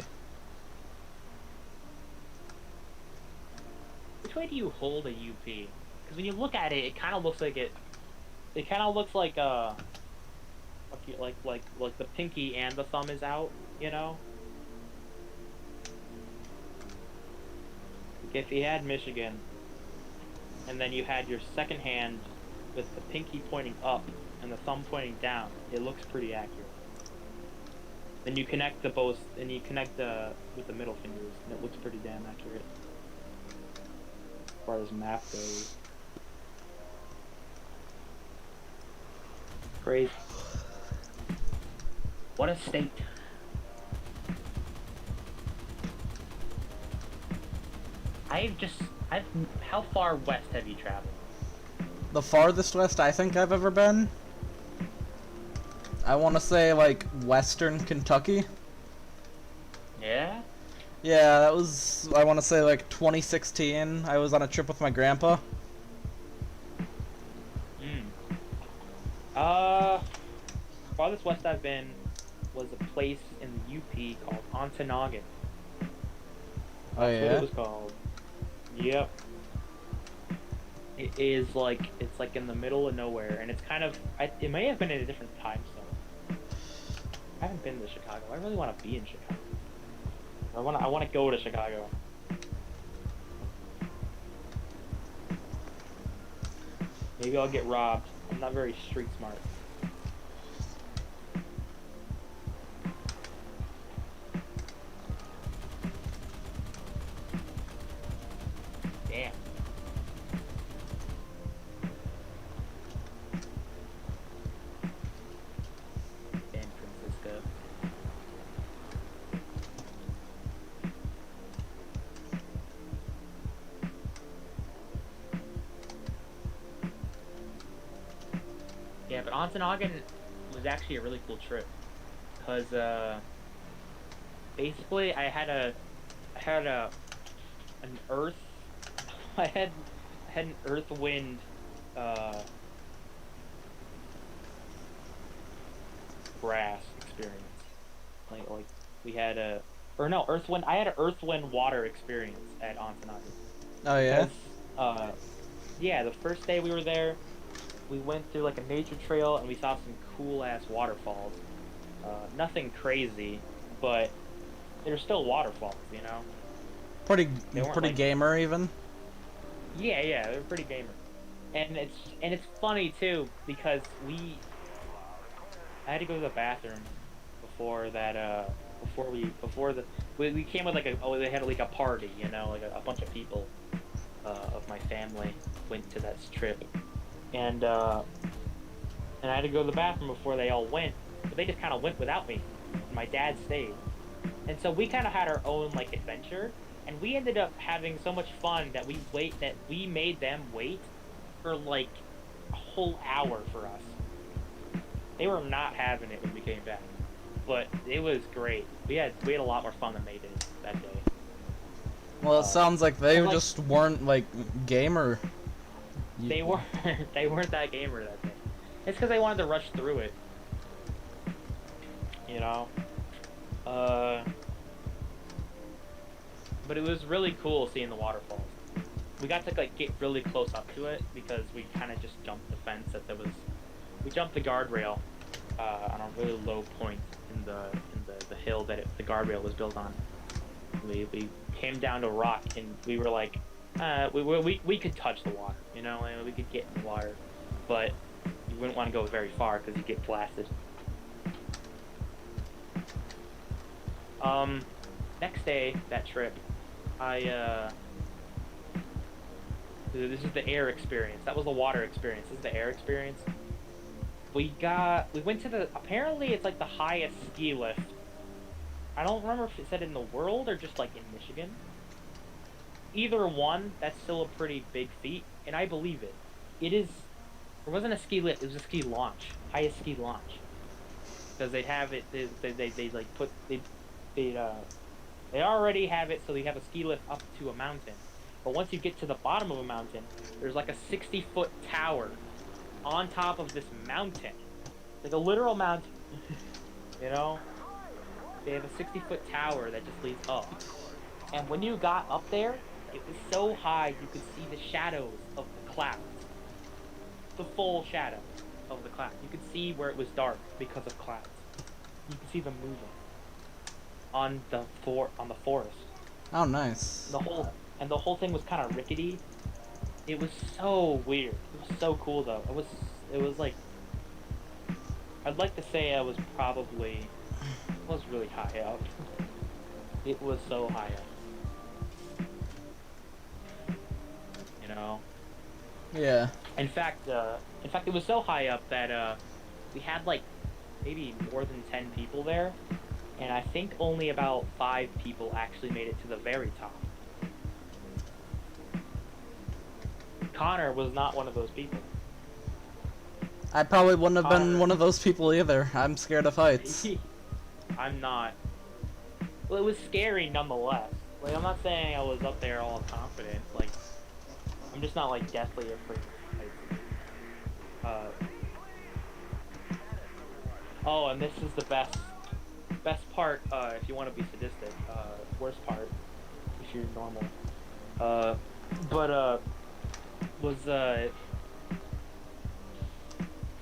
Which way do you hold a UP? Because when you look at it, it kind of looks like it kind of looks like like the pinky and the thumb is out, you know? Like if you had Michigan, and then you had your second hand with the pinky pointing up and the thumb pointing down, it looks pretty accurate. Then you connect with the middle fingers, and it looks pretty damn accurate. As far as map goes. Crazy. What a state. How far west have you traveled? The farthest west I think I've ever been, I want to say like western Kentucky. Yeah? Yeah, that was, I want to say like 2016. I was on a trip with my grandpa. Farthest west I've been was a place in the UP called Ontonagon. Oh yeah? That's what it was called. Yep. It's like in the middle of nowhere, and it's kind of, it may have been at a different time zone. I haven't been to Chicago. I really want to be in Chicago. I want to go to Chicago. Maybe I'll get robbed. I'm not very street smart. Damn. San Francisco. Yeah, but Ontonagon was actually a really cool trip, cause basically I had an earth, I had an earth wind, grass experience. Like we had a, or no, Earth Wind. I had an Earth Wind Water experience at Ontonaga. Oh yeah. Because, yeah, the first day we were there, we went through like a nature trail and we saw some cool ass waterfalls. Nothing crazy, but they're still waterfalls, you know. Pretty like, gamer even. Yeah, they're pretty gamer. And it's funny too because I had to go to the bathroom before that we came with like they had like a party, you know, like a bunch of people of my family went to that trip. And I had to go to the bathroom before they all went, but they just kind of went without me. And my dad stayed. And so we kind of had our own like adventure, and we ended up having so much fun that we made them wait for like a whole hour for us. They were not having it when we came back, but it was great. We had a lot more fun than they did that day. Well, it sounds like they like, just weren't like gamer. They weren't that gamer that day. It's because they wanted to rush through it. You know? But it was really cool seeing the waterfalls. We got to like get really close up to it because we kind of just jumped the fence we jumped the guardrail on a really low point in the hill that the guardrail was built on. We came down to a rock and we were like, we could touch the water, you know, and we could get in the water, but you wouldn't want to go very far because you get blasted. Next day, that trip, this is the air experience. That was the water experience. This is the air experience. We went to apparently it's like the highest ski lift. I don't remember if it said in the world or just like in Michigan. Either one, that's still a pretty big feat, and I believe it. It wasn't a ski lift, it was a ski launch. Highest ski launch. Because they have it, they already have it so they have a ski lift up to a mountain. But once you get to the bottom of a mountain, there's like a 60-foot tower on top of this mountain. Like a literal mountain. You know? They have a 60-foot tower that just leads up. And when you got up there, it was so high you could see the shadows of the clouds. The full shadow of the clouds. You could see where it was dark because of clouds. You could see them moving on the forest. Oh, nice. The whole thing was kind of rickety. It was so weird. It was so cool though. It was like, I'd like to say I was really high up. It was so high up. You know? Yeah. In fact, it was so high up that we had like maybe more than 10 people there, and I think only about 5 people actually made it to the very top. Connor was not one of those people. I probably wouldn't have been one of those people either. I'm scared of heights. I'm not. Well, it was scary nonetheless. Like, I'm not saying I was up there all confident. Like, I'm just not like deathly afraid of heights. Oh, and this is the best part. If you want to be sadistic, worst part if you're normal.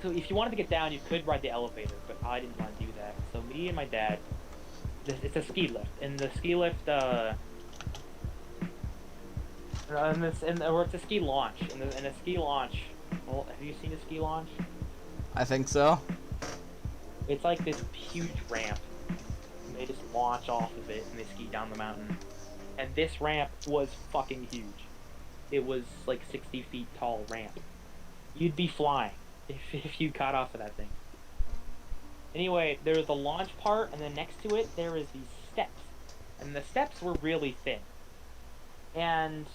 So if you wanted to get down, you could ride the elevator, but I didn't want to do that. So me and my dad, it's a ski lift, and the ski lift, or it's a ski launch, and a ski launch. Well, have you seen a ski launch? I think so. It's like this huge ramp. And they just launch off of it, and they ski down the mountain. And this ramp was fucking huge. It was like 60 feet tall ramp. You'd be flying if you got off of that thing. Anyway, there's the launch part, and then next to it, there is these steps. And the steps were really thin. And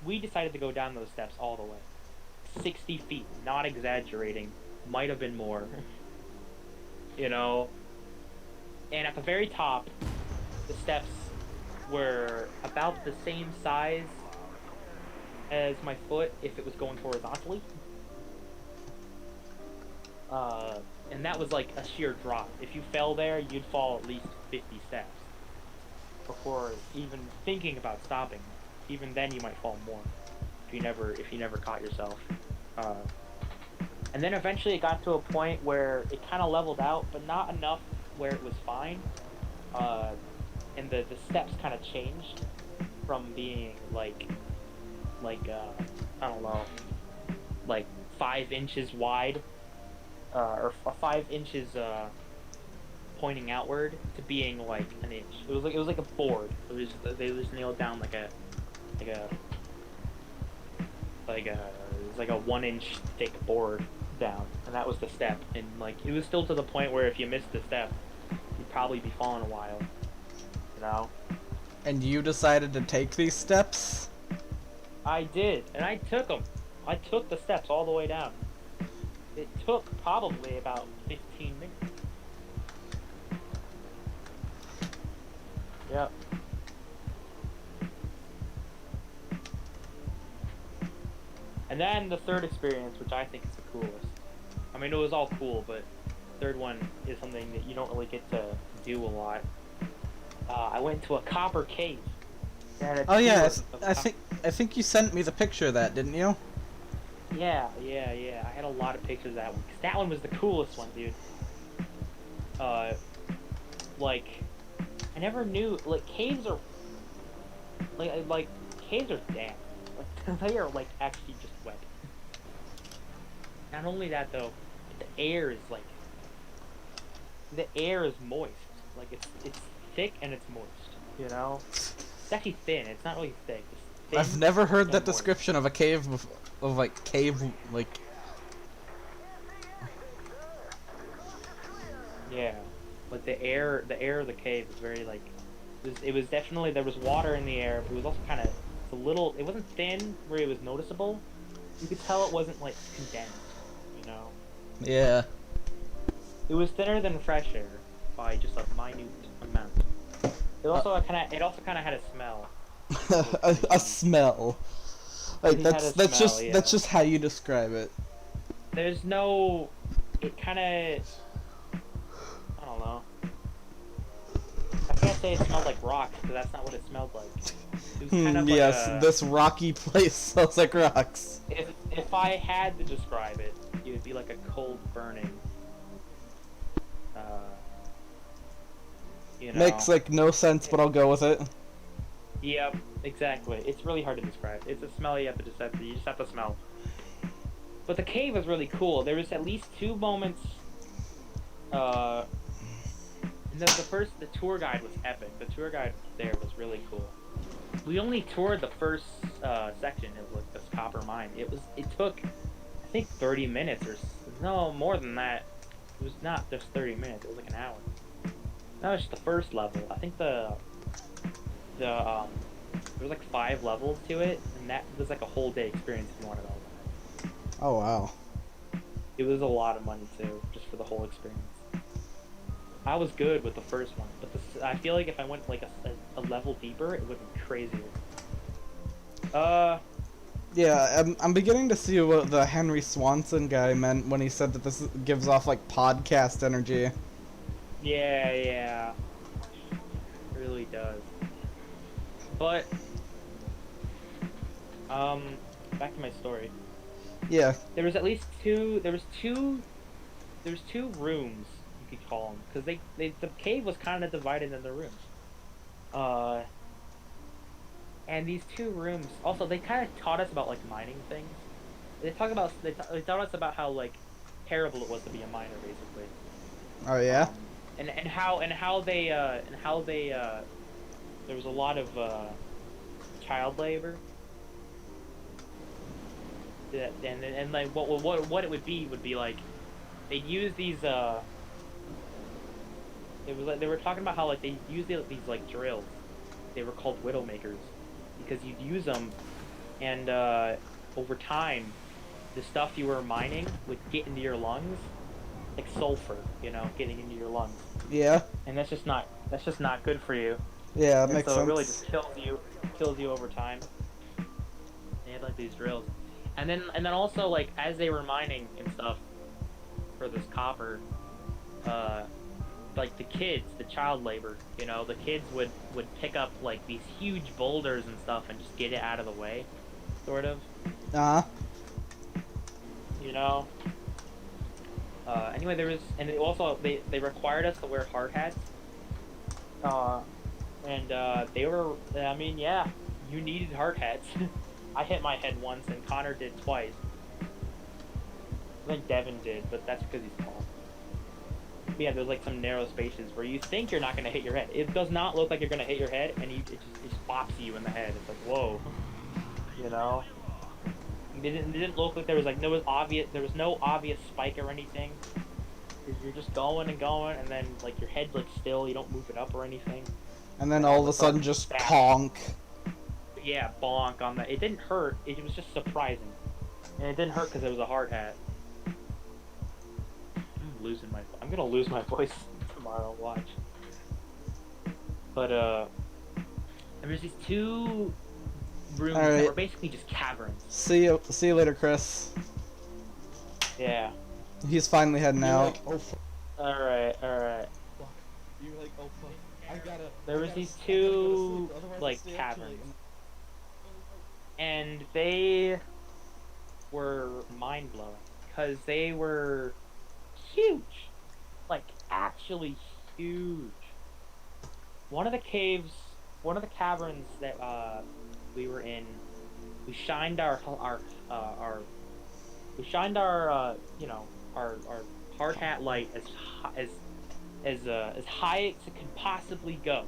we decided to go down those steps all the way. 60 feet, not exaggerating. Might have been more. You know? And at the very top, the steps were about the same size as my foot if it was going horizontally. And that was like a sheer drop. If you fell there, you'd fall at least 50 steps before even thinking about stopping. Even then, you might fall more if you never caught yourself. And then eventually, it got to a point where it kind of leveled out, but not enough where it was fine. And the steps kind of changed from being like I don't know, like 5 inches wide, or 5 inches pointing outward, to being like an inch. It was like a board. They just nailed down like a 1-inch thick board down, and that was the step. And like it was still to the point where if you missed the step, you'd probably be falling a while. You know. And you decided to take these steps? I did, and I took them. I took the steps all the way down. It took probably about 15 minutes. Yep. And then the third experience, which I think is the coolest. I mean, it was all cool, but the third one is something that you don't really get to do a lot. I went to a copper cave. Oh yeah, I think you sent me the picture of that, didn't you? Yeah. I had a lot of pictures of that one, 'cause that one was the coolest one, dude. Like, I never knew, like, caves are, like caves are damp. Like, they are, like, actually just wet. Not only that, though, but the air is, like, the air is moist. Like, it's thick and it's moist, you know? It's actually thin, it's not really thick. It's thin. I've never heard that moist. description of a cave, of like, cave, like... Yeah. Like, the air of the cave was very, like, it was definitely, there was water in the air, but it was also kind of, it wasn't thin where it was noticeable. You could tell it wasn't, like, condensed, you know? Yeah. It was thinner than fresh air by just a minute amount. It also kind of had a smell. a smell. Like, that's smell, that's just how you describe it. There's no, it kind of, I don't know. I can't say it smelled like rocks, because that's not what it smelled like. It was kind of yes, like this rocky place smells like rocks. if I had to describe it, it would be like a cold burning. You know. Makes like no sense, but I'll go with it. Yep, exactly. It's really hard to describe. It's a smell you just have to smell. But the cave was really cool. There was at least 2 moments. The tour guide was epic. The tour guide there was really cool. We only toured the first section of like this copper mine. It took, I think, 30 minutes or no more than that. It was not just 30 minutes. It was like an hour. That was just the first level. I think there was like 5 levels to it, and that was like a whole day experience if you wanted all that. Oh wow. It was a lot of money too, just for the whole experience. I was good with the first one, but I feel like if I went like a level deeper, it would be crazier. Yeah, I'm beginning to see what the Henry Swanson guy meant when he said that this gives off like podcast energy. Yeah, it really does. But back to my story. Yeah. There was at least two rooms, you could call them, because the cave was kind of divided into rooms. And these 2 rooms, also, they kind of taught us about like mining things. They taught us about how like terrible it was to be a miner, basically. Oh yeah. And how they there was a lot of child labor. And like what it would be like they'd use these it was like they were talking about how like they used these like drills. They were called widowmakers because you'd use them, and over time the stuff you were mining would get into your lungs, like sulfur, you know, getting into your lungs. Yeah. And that's just not good for you. Yeah, that And makes so sense. it really just kills you over time. They had like these drills, and then also like as they were mining and stuff for for this copper, like the kids, the child labor, you know, the kids would pick up like these huge boulders and stuff and just get it out of the way, sort of. You know. Anyway, there was, and they also they required us to wear hard hats. And they were, I mean, yeah, you needed hard hats. I hit my head once, and Connor did twice. I think Devin did, but that's because he's tall. But yeah, there's like some narrow spaces where you think you're not gonna hit your head. It does not look like you're gonna hit your head, and it just bops you in the head. It's like, whoa, you know. It didn't look like there was no obvious spike or anything. You're just going and going, and then like your head like still, you don't move it up or anything. And then all of a sudden just bonk. Yeah, bonk on that. It didn't hurt. It was just surprising, and it didn't hurt because it was a hard hat. I'm gonna lose my voice tomorrow. Watch. But there's these two rooms that were basically just caverns. See you later, Chris. Yeah. He's finally heading out. Like, oh, all right. You're like, oh fuck. There was these two like caverns, and they were mind blowing because they were huge, like actually huge. One of the caverns that we were in, we shined our you know, our hard hat light as high as it could possibly go.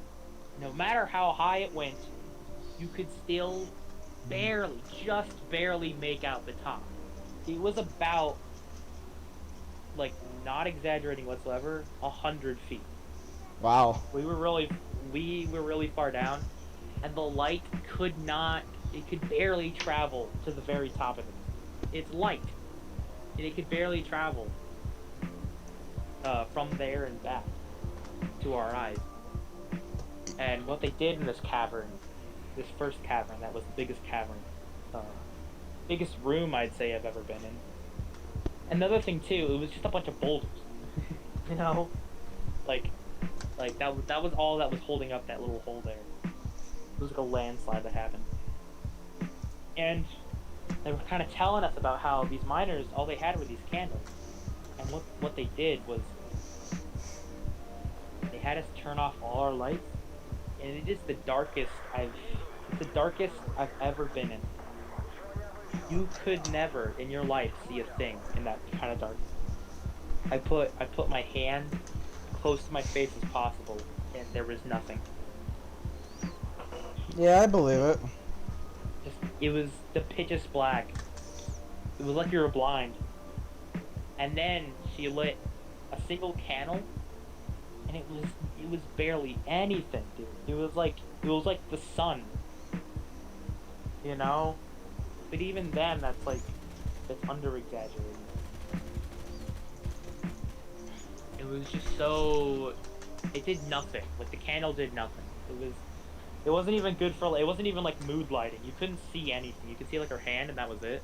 No matter how high it went, you could still just barely make out the top. It was about, like, not exaggerating whatsoever, 100 feet. Wow. We were really far down, and the light could barely travel to the very top of it. It's light, and it could barely travel from there and back to our eyes. And what they did in this cavern, this first cavern, that was the biggest cavern, biggest room I'd say I've ever been in. Another thing too, it was just a bunch of boulders. You know, like that was all that was holding up that little hole there. It was like a landslide that happened. And they were kind of telling us about how these miners, all they had were these candles. And what they did was they had us turn off all our lights, and it is the darkest I've ever been in. You could never in your life see a thing in that kind of darkness. I put my hand close to my face as possible, and there was nothing. Yeah, I believe it. It was the pitchest black. It was like you were blind. And then she lit a single candle, and it was barely anything, dude. It was like the sun. You know? But even then, that's under exaggerating. It was just so, it did nothing. Like, the candle did nothing. It wasn't even good for, it wasn't even like mood lighting. You couldn't see anything. You could see like her hand, and that was it.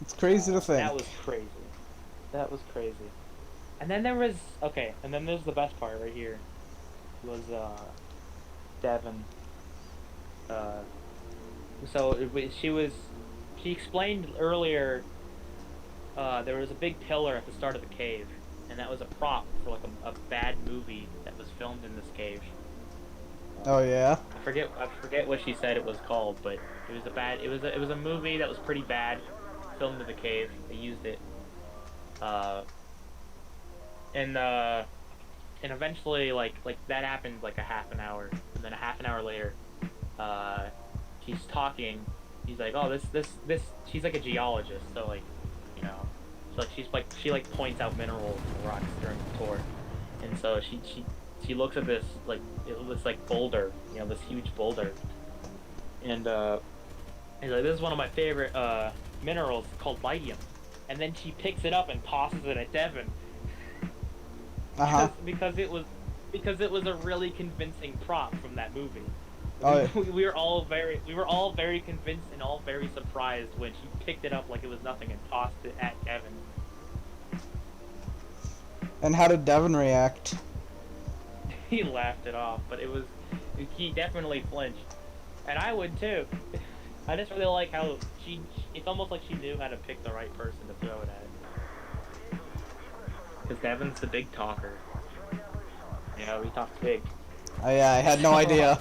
It's crazy to think. That was crazy. And then there was, and then there's the best part right here. Was, Devin. She explained earlier, there was a big pillar at the start of the cave, and that was a prop for like a bad movie that was filmed in this cave. Oh yeah. I forget what she said it was called, but it was a movie that was pretty bad, filmed in the cave. They used it, and eventually like that happened like a half an hour, and then a half an hour later, she's talking. He's like, oh, this. She's like a geologist, so like, you know, she points out minerals and rocks during the tour, and so she looks at this boulder, you know, this huge boulder, and he's like, this is one of my favorite minerals called lithium, and then she picks it up and tosses it at Devin. Because it was a really convincing prop from that movie. We were all very convinced and all very surprised when she picked it up like it was nothing and tossed it at Devin. And how did Devin react? He laughed it off, but he definitely flinched, and I would too. I just really like how it's almost like she knew how to pick the right person to throw it at. Because Devin's the big talker. You know, he talks big. Oh yeah, I had no idea.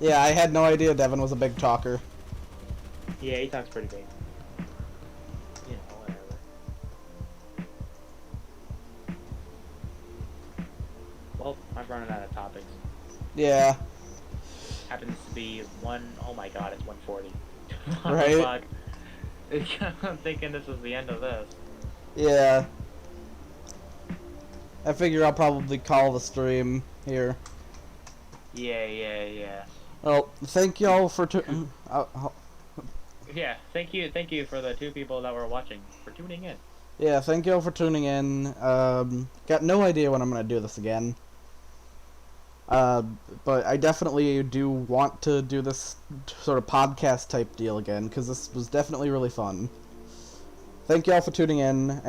Yeah, I had no idea Devin was a big talker. Yeah, he talks pretty big. You know, whatever. Well, I'm running out of topics. Yeah. Happens to be oh my god, it's 1:40. Right? I'm thinking this is the end of this. Yeah. I figure I'll probably call the stream here. Yeah. Well, thank y'all for Yeah, thank you for the 2 people that were watching, for tuning in. Yeah, thank y'all for tuning in. Got no idea when I'm gonna do this again. But I definitely do want to do this sort of podcast type deal again, because this was definitely really fun. Thank y'all for tuning in.